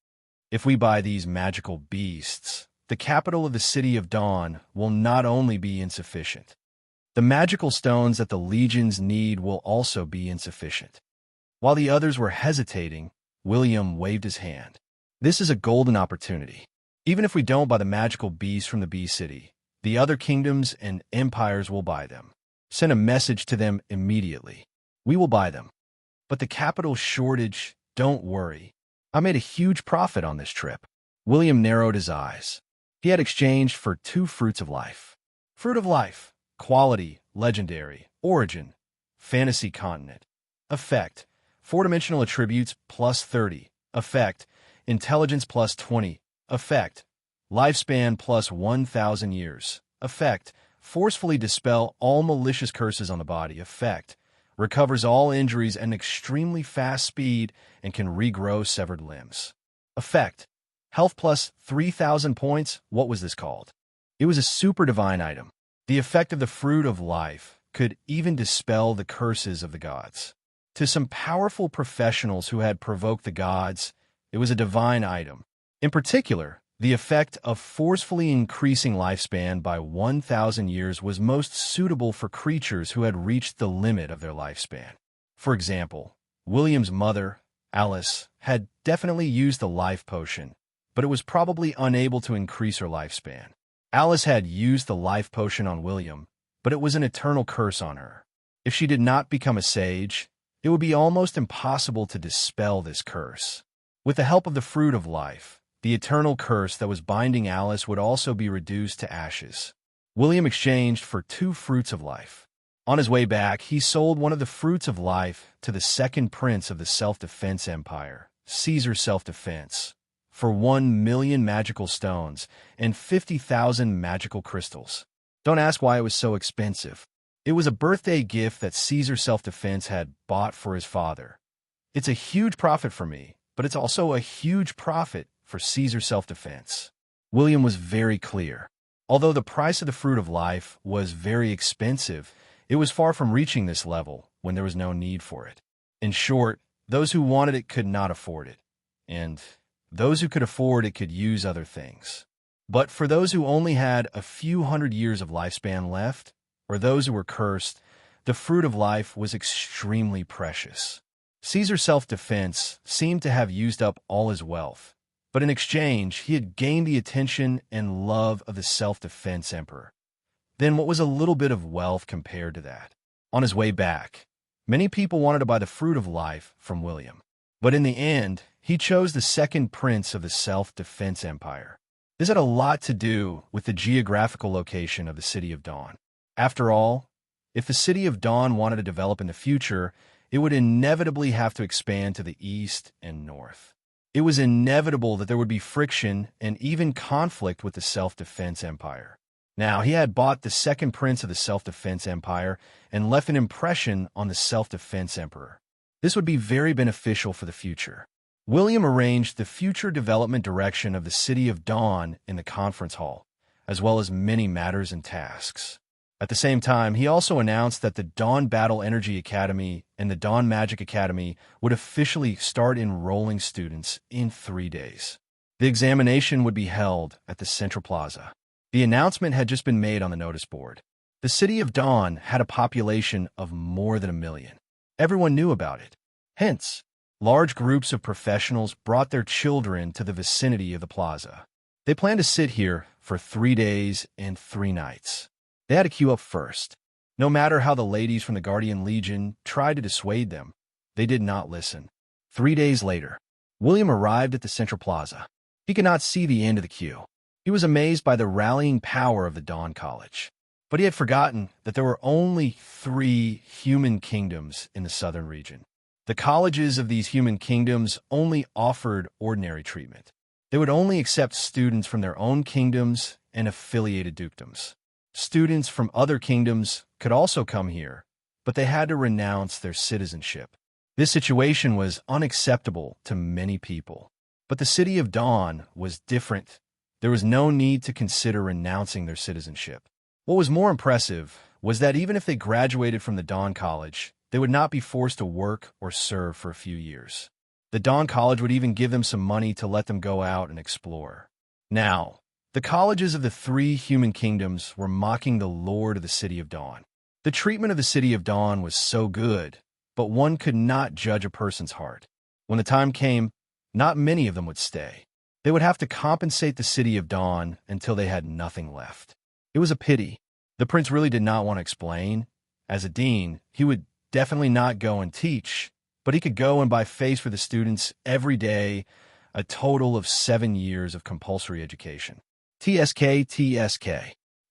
A: If we buy these magical beasts, the capital of the City of Dawn will not only be insufficient. The magical stones that the legions need will also be insufficient. While the others were hesitating, William waved his hand. "This is a golden opportunity. Even if we don't buy the magical beasts from the Bee City, the other kingdoms and empires will buy them. Send a message to them immediately. We will buy them. But the capital shortage, don't worry. I made a huge profit on this trip." William narrowed his eyes. He had exchanged for 2 fruits of life. Fruit of life, quality, legendary, origin, fantasy continent. Effect, 4-dimensional attributes plus 30. Effect, intelligence plus 20. Effect, lifespan plus 1,000 years. Effect, forcefully dispel all malicious curses on the body. Effect, recovers all injuries at an extremely fast speed and can regrow severed limbs. Effect, health plus 3,000 points. What was this called? It was a super divine item. The effect of the fruit of life could even dispel the curses of the gods. To some powerful professionals who had provoked the gods, it was a divine item. In particular, the effect of forcefully increasing lifespan by 1,000 years was most suitable for creatures who had reached the limit of their lifespan. For example, William's mother, Alice, had definitely used the life potion, but it was probably unable to increase her lifespan. Alice had used the life potion on William, but it was an eternal curse on her. If she did not become a sage, it would be almost impossible to dispel this curse. With the help of the fruit of life, the eternal curse that was binding Alice would also be reduced to ashes. William exchanged for 2 fruits of life. On his way back, he sold one of the fruits of life to the second prince of the self-defense empire, Caesar Self-Defense, for 1 million magical stones and 50,000 magical crystals. Don't ask why it was so expensive. It was a birthday gift that Caesar Self-Defense had bought for his father. It's a huge profit for me, but it's also a huge profit for Caesar Self-Defense. William was very clear. Although the price of the fruit of life was very expensive, it was far from reaching this level when there was no need for it. In short, those who wanted it could not afford it, and those who could afford it could use other things. But for those who only had a few hundred years of lifespan left, or those who were cursed, the fruit of life was extremely precious. Caesar Self-Defense seemed to have used up all his wealth, but in exchange he had gained the attention and love of the self-defense emperor. Then what was a little bit of wealth compared to that? On his way back, many people wanted to buy the fruit of life from William. But in the end, he chose the second prince of the self-defense empire. This had a lot to do with the geographical location of the City of Dawn. After all, if the City of Dawn wanted to develop in the future, it would inevitably have to expand to the east and north. It was inevitable that there would be friction and even conflict with the self-defense empire. Now, he had bought the second prince of the self-defense empire and left an impression on the self-defense emperor. This would be very beneficial for the future. William arranged the future development direction of the City of Dawn in the conference hall, as well as many matters and tasks. At the same time, he also announced that the Dawn Battle Energy Academy and the Dawn Magic Academy would officially start enrolling students in 3 days. The examination would be held at the Central Plaza. The announcement had just been made on the notice board. The City of Dawn had a population of more than 1 million. Everyone knew about it. Hence, large groups of professionals brought their children to the vicinity of the plaza. They planned to sit here for 3 days and 3 nights. They had to queue up first. No matter how the ladies from the Guardian Legion tried to dissuade them, they did not listen. 3 days later, William arrived at the Central Plaza. He could not see the end of the queue. He was amazed by the rallying power of the Dawn College. But he had forgotten that there were only 3 human kingdoms in the southern region. The colleges of these human kingdoms only offered ordinary treatment. They would only accept students from their own kingdoms and affiliated dukedoms. Students from other kingdoms could also come here, but they had to renounce their citizenship. This situation was unacceptable to many people. But the City of Dawn was different. There was no need to consider renouncing their citizenship. What was more impressive was that even if they graduated from the Dawn College, they would not be forced to work or serve for a few years. The Dawn College would even give them some money to let them go out and explore. Now, the colleges of the 3 human kingdoms were mocking the Lord of the City of Dawn. The treatment of the City of Dawn was so good, but one could not judge a person's heart. When the time came, not many of them would stay. They would have to compensate the City of Dawn until they had nothing left. It was a pity. The prince really did not want to explain. As a dean, he would definitely not go and teach, but he could go and buy face for the students every day, a total of 7 years of compulsory education. TSK.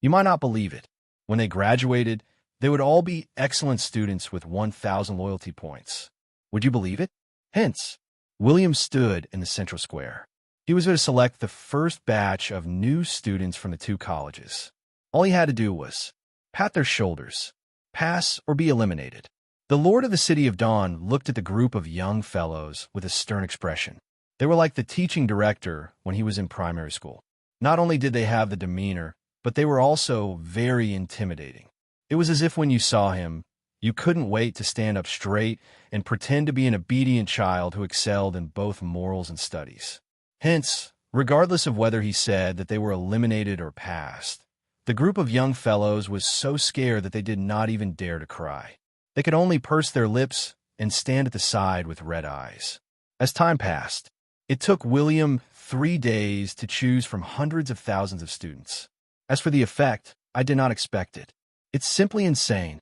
A: You might not believe it. When they graduated, they would all be excellent students with 1,000 loyalty points. Would you believe it? Hence, William stood in the central square. He was going to select the first batch of new students from the 2 colleges. All he had to do was pat their shoulders, pass or be eliminated. The Lord of the City of Dawn looked at the group of young fellows with a stern expression. They were like the teaching director when he was in primary school. Not only did they have the demeanor, but they were also very intimidating. It was as if when you saw him, you couldn't wait to stand up straight and pretend to be an obedient child who excelled in both morals and studies. Hence, regardless of whether he said that they were eliminated or passed, the group of young fellows was so scared that they did not even dare to cry. They could only purse their lips and stand at the side with red eyes. As time passed, it took William 3 days to choose from hundreds of thousands of students. As for the effect, I did not expect it. It's simply insane.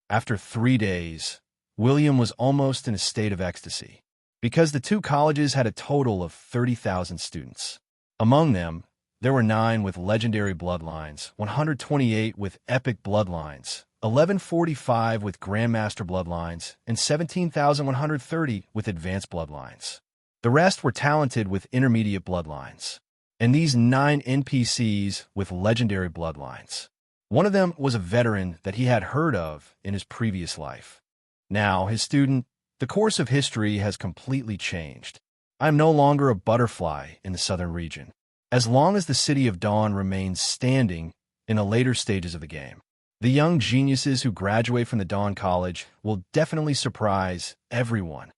A: After 3 days, William was almost in a state of ecstasy, because the 2 colleges had a total of 30,000 students. Among them, there were 9 with legendary bloodlines, 128 with epic bloodlines, 1145 with grandmaster bloodlines, and 17,130 with advanced bloodlines. The rest were talented with intermediate bloodlines, and these 9 NPCs with legendary bloodlines. One of them was a veteran that he had heard of in his previous life. Now, his student, the course of history has completely changed. I am no longer a butterfly in the southern region, as long as the City of Dawn remains standing in the later stages of the game. The young geniuses who graduate from the Dawn College will definitely surprise everyone.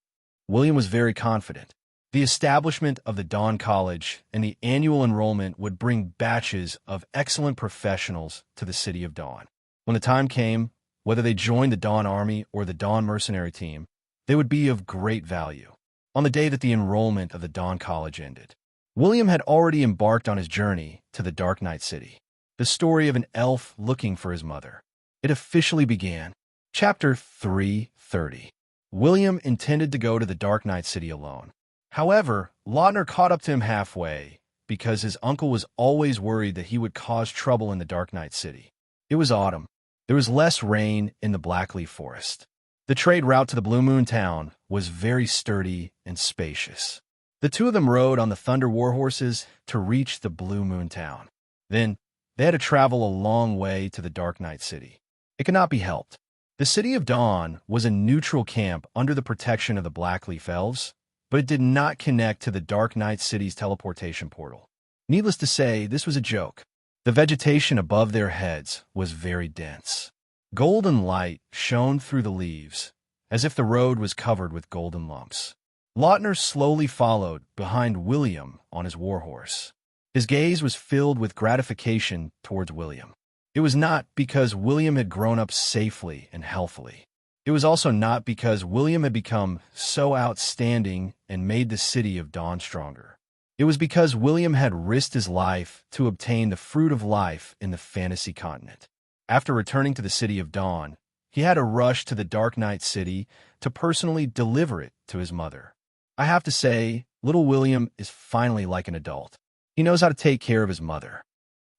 A: William was very confident. The establishment of the Dawn College and the annual enrollment would bring batches of excellent professionals to the City of Dawn. When the time came, whether they joined the Dawn Army or the Dawn Mercenary Team, they would be of great value. On the day that the enrollment of the Dawn College ended, William had already embarked on his journey to the Dark Night City, the story of an elf looking for his mother. It officially began. Chapter 330. William intended to go to the Dark Knight City alone. However, Lautner caught up to him halfway because his uncle was always worried that he would cause trouble in the Dark Knight City. It was autumn. There was less rain in the Blackleaf Forest. The trade route to the Blue Moon Town was very sturdy and spacious. The two of them rode on the Thunder Warhorses to reach the Blue Moon Town. Then, they had to travel a long way to the Dark Knight City. It could not be helped. The City of Dawn was a neutral camp under the protection of the Blackleaf Elves, but it did not connect to the Dark Knight City's teleportation portal. Needless to say, this was a joke. The vegetation above their heads was very dense. Golden light shone through the leaves, as if the road was covered with golden lumps. Lautner slowly followed behind William on his warhorse. His gaze was filled with gratification towards William. It was not because William had grown up safely and healthily. It was also not because William had become so outstanding and made the City of Dawn stronger. It was because William had risked his life to obtain the fruit of life in the fantasy continent. After returning to the City of Dawn, he had to rush to the Dark Knight City to personally deliver it to his mother. I have to say, little William is finally like an adult. He knows how to take care of his mother.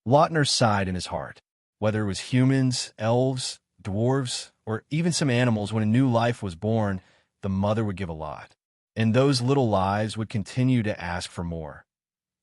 A: Lautner sighed in his heart. Whether it was humans, elves, dwarves, or even some animals, when a new life was born, the mother would give a lot. And those little lives would continue to ask for more.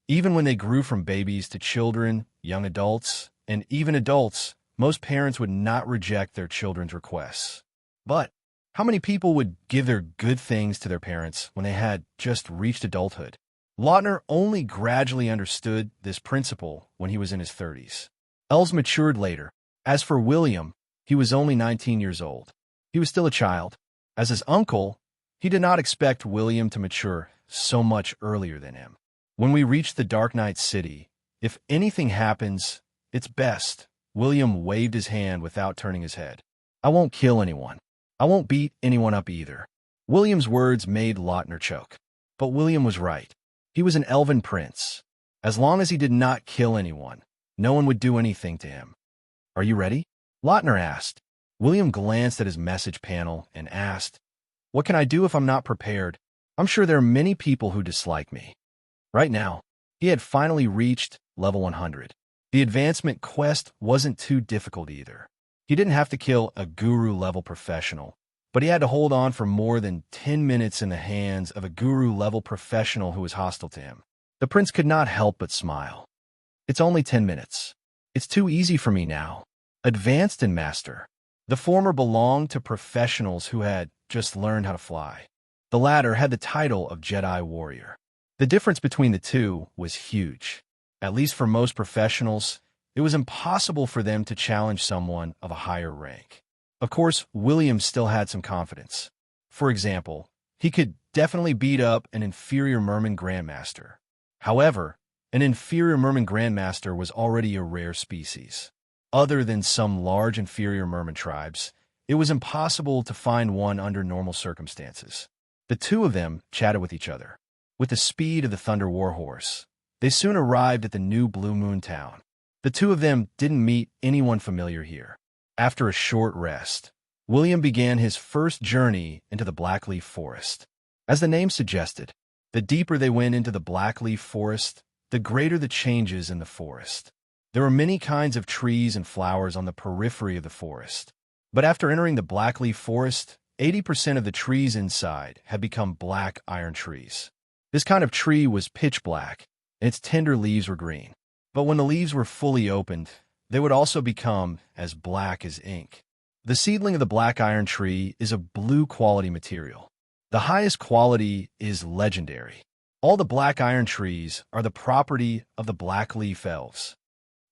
A: Even when they grew from babies to children, young adults, and even adults, most parents would not reject their children's requests. But how many people would give their good things to their parents when they had just reached adulthood? Lautner only gradually understood this principle when he was in his 30s. Elves matured later. As for William, he was only 19 years old. He was still a child. As his uncle, he did not expect William to mature so much earlier than him. When we reach the Dark Knight City, if anything happens, it's best. William waved his hand without turning his head. I won't kill anyone. I won't beat anyone up either. William's words made Lautner choke. But William was right. He was an elven prince. As long as he did not kill anyone, no one would do anything to him. Are you ready? Lautner asked. William glanced at his message panel and asked, what can I do if I'm not prepared? I'm sure there are many people who dislike me. Right now, he had finally reached level 100. The advancement quest wasn't too difficult either. He didn't have to kill a guru-level professional, but he had to hold on for more than 10 minutes in the hands of a guru-level professional who was hostile to him. The prince could not help but smile. It's only 10 minutes. It's too easy for me now. Advanced and Master. The former belonged to professionals who had just learned how to fly. The latter had the title of Jedi Warrior. The difference between the two was huge. At least for most professionals, it was impossible for them to challenge someone of a higher rank. Of course, William still had some confidence. For example, he could definitely beat up an inferior Merman Grandmaster. However, an inferior Merman Grandmaster was already a rare species. Other than some large inferior Merman tribes, it was impossible to find one under normal circumstances. The two of them chatted with each other. With the speed of the Thunder Warhorse, they soon arrived at the new Blue Moon Town. The two of them didn't meet anyone familiar here. After a short rest, William began his first journey into the Blackleaf Forest. As the name suggested, the deeper they went into the Blackleaf Forest, the greater the changes in the forest. There were many kinds of trees and flowers on the periphery of the forest. But after entering the Blackleaf Forest, 80% of the trees inside had become black iron trees. This kind of tree was pitch black, and its tender leaves were green. But when the leaves were fully opened, they would also become as black as ink. The seedling of the black iron tree is a blue quality material. The highest quality is legendary. All the black iron trees are the property of the Blackleaf Elves.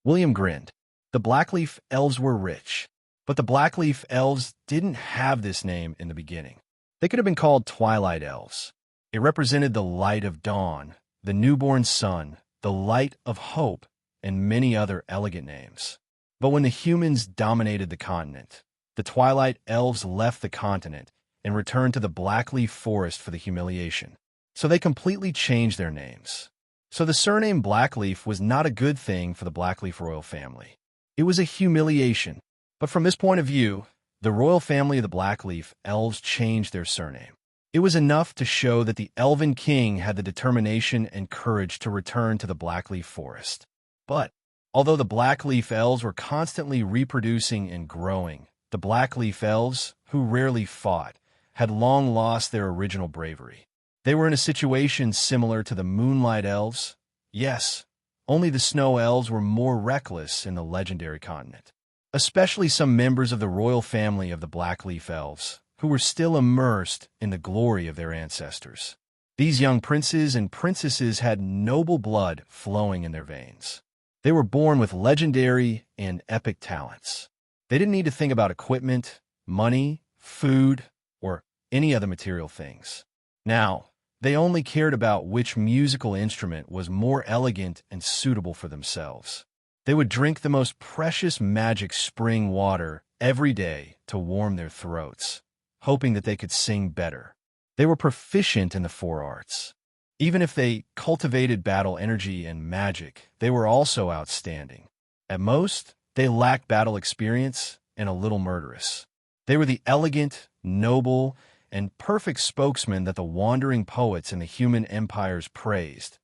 A: William grinned. The Blackleaf Elves were rich, but the Blackleaf Elves didn't have this name in the beginning. They could have been called Twilight Elves. It represented the light of dawn, the newborn sun, the light of hope, and many other elegant names. But when the humans dominated the continent, the Twilight Elves left the continent and returned to the Blackleaf Forest for the humiliation. So they completely changed their names. So the surname Blackleaf was not a good thing for the Blackleaf royal family. It was a humiliation. But from this point of view, the royal family of the Blackleaf Elves changed their surname. It was enough to show that the Elven King had the determination and courage to return to the Blackleaf Forest. But, although the Blackleaf Elves were constantly reproducing and growing, the Blackleaf Elves, who rarely fought, had long lost their original bravery. They were in a situation similar to the Moonlight Elves. Yes, only the Snow Elves were more reckless in the legendary continent. Especially some members of the royal family of the Blackleaf Elves, who were still immersed in the glory of their ancestors. These young princes and princesses had noble blood flowing in their veins. They were born with legendary and epic talents. They didn't need to think about equipment, money, food, or any other material things. Now, they only cared about which musical instrument was more elegant and suitable for themselves. They would drink the most precious magic spring water every day to warm their throats, hoping that they could sing better. They were proficient in the four arts. Even if they cultivated battle energy and magic, they were also outstanding. At most, they lacked battle experience and a little murderous. They were the elegant, noble, and perfect spokesman that the wandering poets in the human empires praised.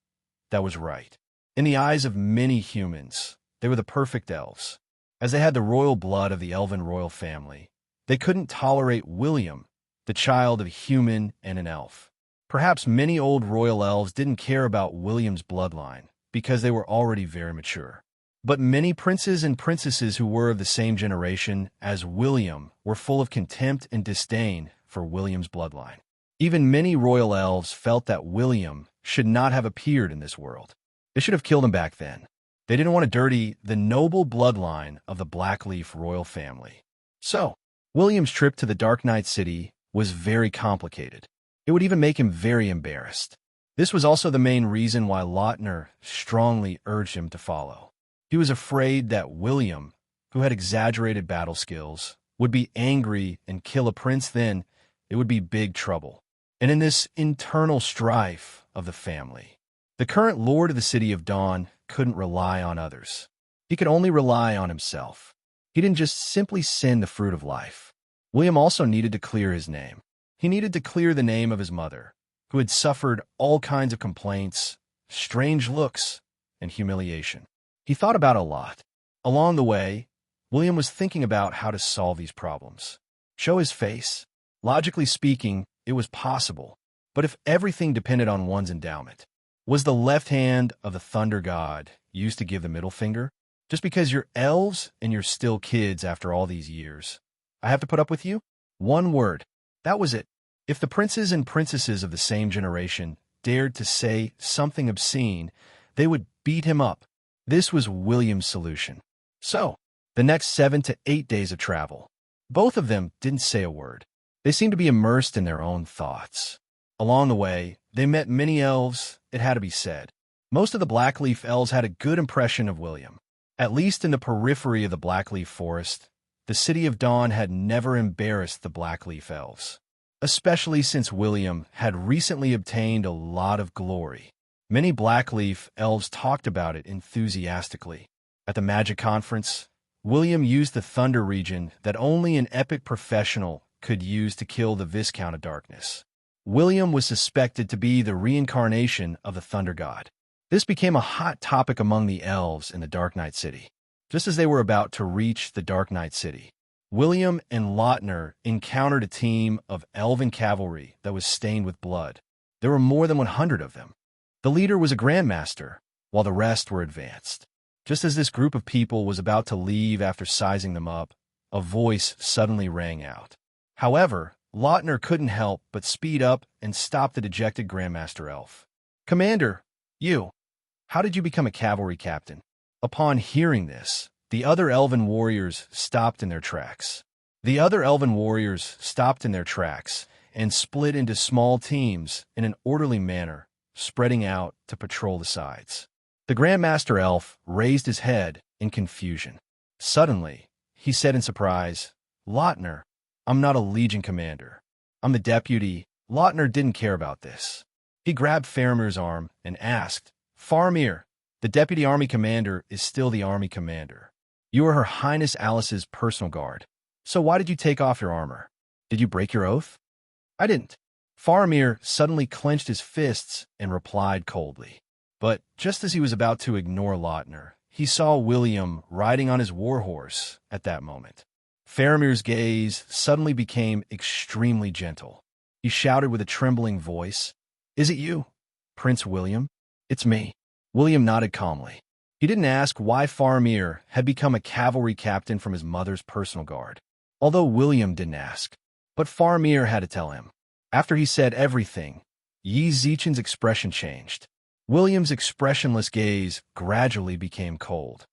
A: That was right. In the eyes of many humans, they were the perfect elves. As they had the royal blood of the elven royal family, they couldn't tolerate William, the child of a human and an elf. Perhaps many old royal elves didn't care about William's bloodline because they were already very mature. But many princes and princesses who were of the same generation as William were full of contempt and disdain for William's bloodline. Even many royal elves felt that William should not have appeared in this world. They should have killed him back then. They didn't want to dirty the noble bloodline of the Blackleaf royal family. So, William's trip to the Dark Knight City was very complicated. It would even make him very embarrassed. This was also the main reason why Lautner strongly urged him to follow. He was afraid that William, who had exaggerated battle skills, would be angry and kill a prince. Then it would be big trouble. And in this internal strife of the family, the current lord of the City of Dawn couldn't rely on others. He could only rely on himself. He didn't just simply send the fruit of life. William also needed to clear his name. He needed to clear the name of his mother, who had suffered all kinds of complaints, strange looks, and humiliation. He thought about it a lot. Along the way, William was thinking about how to solve these problems. Show his face. Logically speaking, it was possible. But if everything depended on one's endowment, was the left hand of the thunder god used to give the middle finger? Just because you're elves and you're still kids after all these years, I have to put up with you? One word. That was it. If the princes and princesses of the same generation dared to say something obscene, they would beat him up. This was William's solution. So, the next 7 to 8 days of travel, both of them didn't say a word. They seemed to be immersed in their own thoughts. Along the way, they met many elves, it had to be said. Most of the Blackleaf elves had a good impression of William. At least in the periphery of the Blackleaf Forest, the City of Dawn had never embarrassed the Blackleaf elves, especially since William had recently obtained a lot of glory. Many Blackleaf elves talked about it enthusiastically. At the Magic Conference, William used the Thunder region that only an epic professional could use to kill the Viscount of Darkness. William was suspected to be the reincarnation of the Thunder God. This became a hot topic among the elves in the Dark Knight City. Just as they were about to reach the Dark Knight City, William and Lautner encountered a team of elven cavalry that was stained with blood. There were more than 100 of them. The leader was a grandmaster, while the rest were advanced. Just as this group of people was about to leave after sizing them up, a voice suddenly rang out. However, Lautner couldn't help but speed up and stop the dejected grandmaster elf. "Commander, how did you become a cavalry captain?" Upon hearing this, the other elven warriors stopped in their tracks. And split into small teams in an orderly manner, spreading out to patrol the sides. The Grandmaster Elf raised his head in confusion. Suddenly, he said in surprise, "Lautner, I'm not a Legion commander. I'm the deputy." Lautner didn't care about this. He grabbed Faramir's arm and asked, "Faramir, the deputy army commander is still the army commander. You are Her Highness Alice's personal guard." So why did you take off your armor? Did you break your oath? I didn't. Faramir suddenly clenched his fists and replied coldly. But just as he was about to ignore Lautner, he saw William riding on his warhorse at that moment. Faramir's gaze suddenly became extremely gentle. He shouted with a trembling voice, "Is it you, Prince William?" "It's me." William nodded calmly. He didn't ask why Faramir had become a cavalry captain from his mother's personal guard, although William didn't ask. But Faramir had to tell him. After he said everything, Yi Zichen's expression changed. William's expressionless gaze gradually became cold.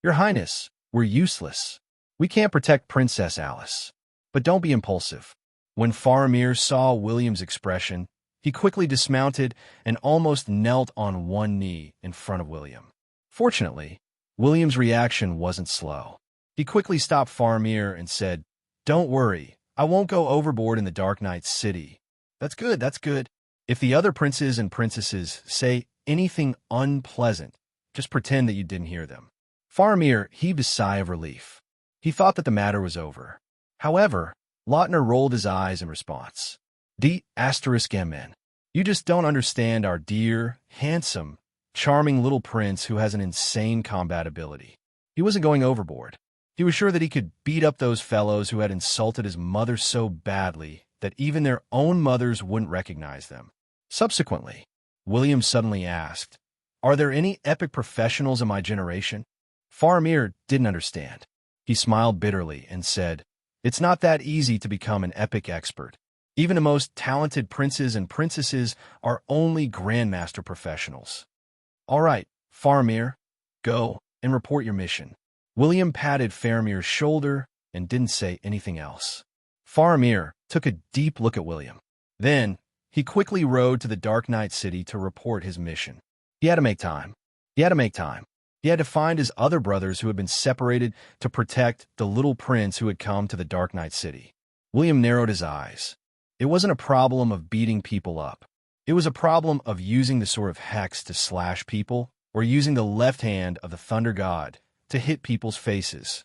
A: "Your Highness, we're useless. We can't protect Princess Alice. But don't be impulsive." When Faramir saw William's expression, he quickly dismounted and almost knelt on one knee in front of William. Fortunately, William's reaction wasn't slow. He quickly stopped Faramir and said, "Don't worry, I won't go overboard in the Dark Knight's city." That's good, that's good. If the other princes and princesses say anything unpleasant, just pretend that you didn't hear them." Faramir heaved a sigh of relief. He thought that the matter was over. However, Lautner rolled his eyes in response. "D***MN. You just don't understand our dear, handsome, charming little prince who has an insane combat ability. He wasn't going overboard. He was sure that he could beat up those fellows who had insulted his mother so badly that even their own mothers wouldn't recognize them." Subsequently, William suddenly asked, "Are there any epic professionals in my generation?" Faramir didn't understand. He smiled bitterly and said, "It's not that easy to become an epic expert. Even the most talented princes and princesses are only grandmaster professionals." "All right, Faramir, go and report your mission." William patted Faramir's shoulder and didn't say anything else. Faramir took a deep look at William. Then, he quickly rode to the Dark Knight City to report his mission. He had to make time. He had to find his other brothers who had been separated to protect the little prince who had come to the Dark Knight City. William narrowed his eyes. It wasn't a problem of beating people up. It was a problem of using the sword of Hex to slash people, or using the left hand of the Thunder God to hit people's faces.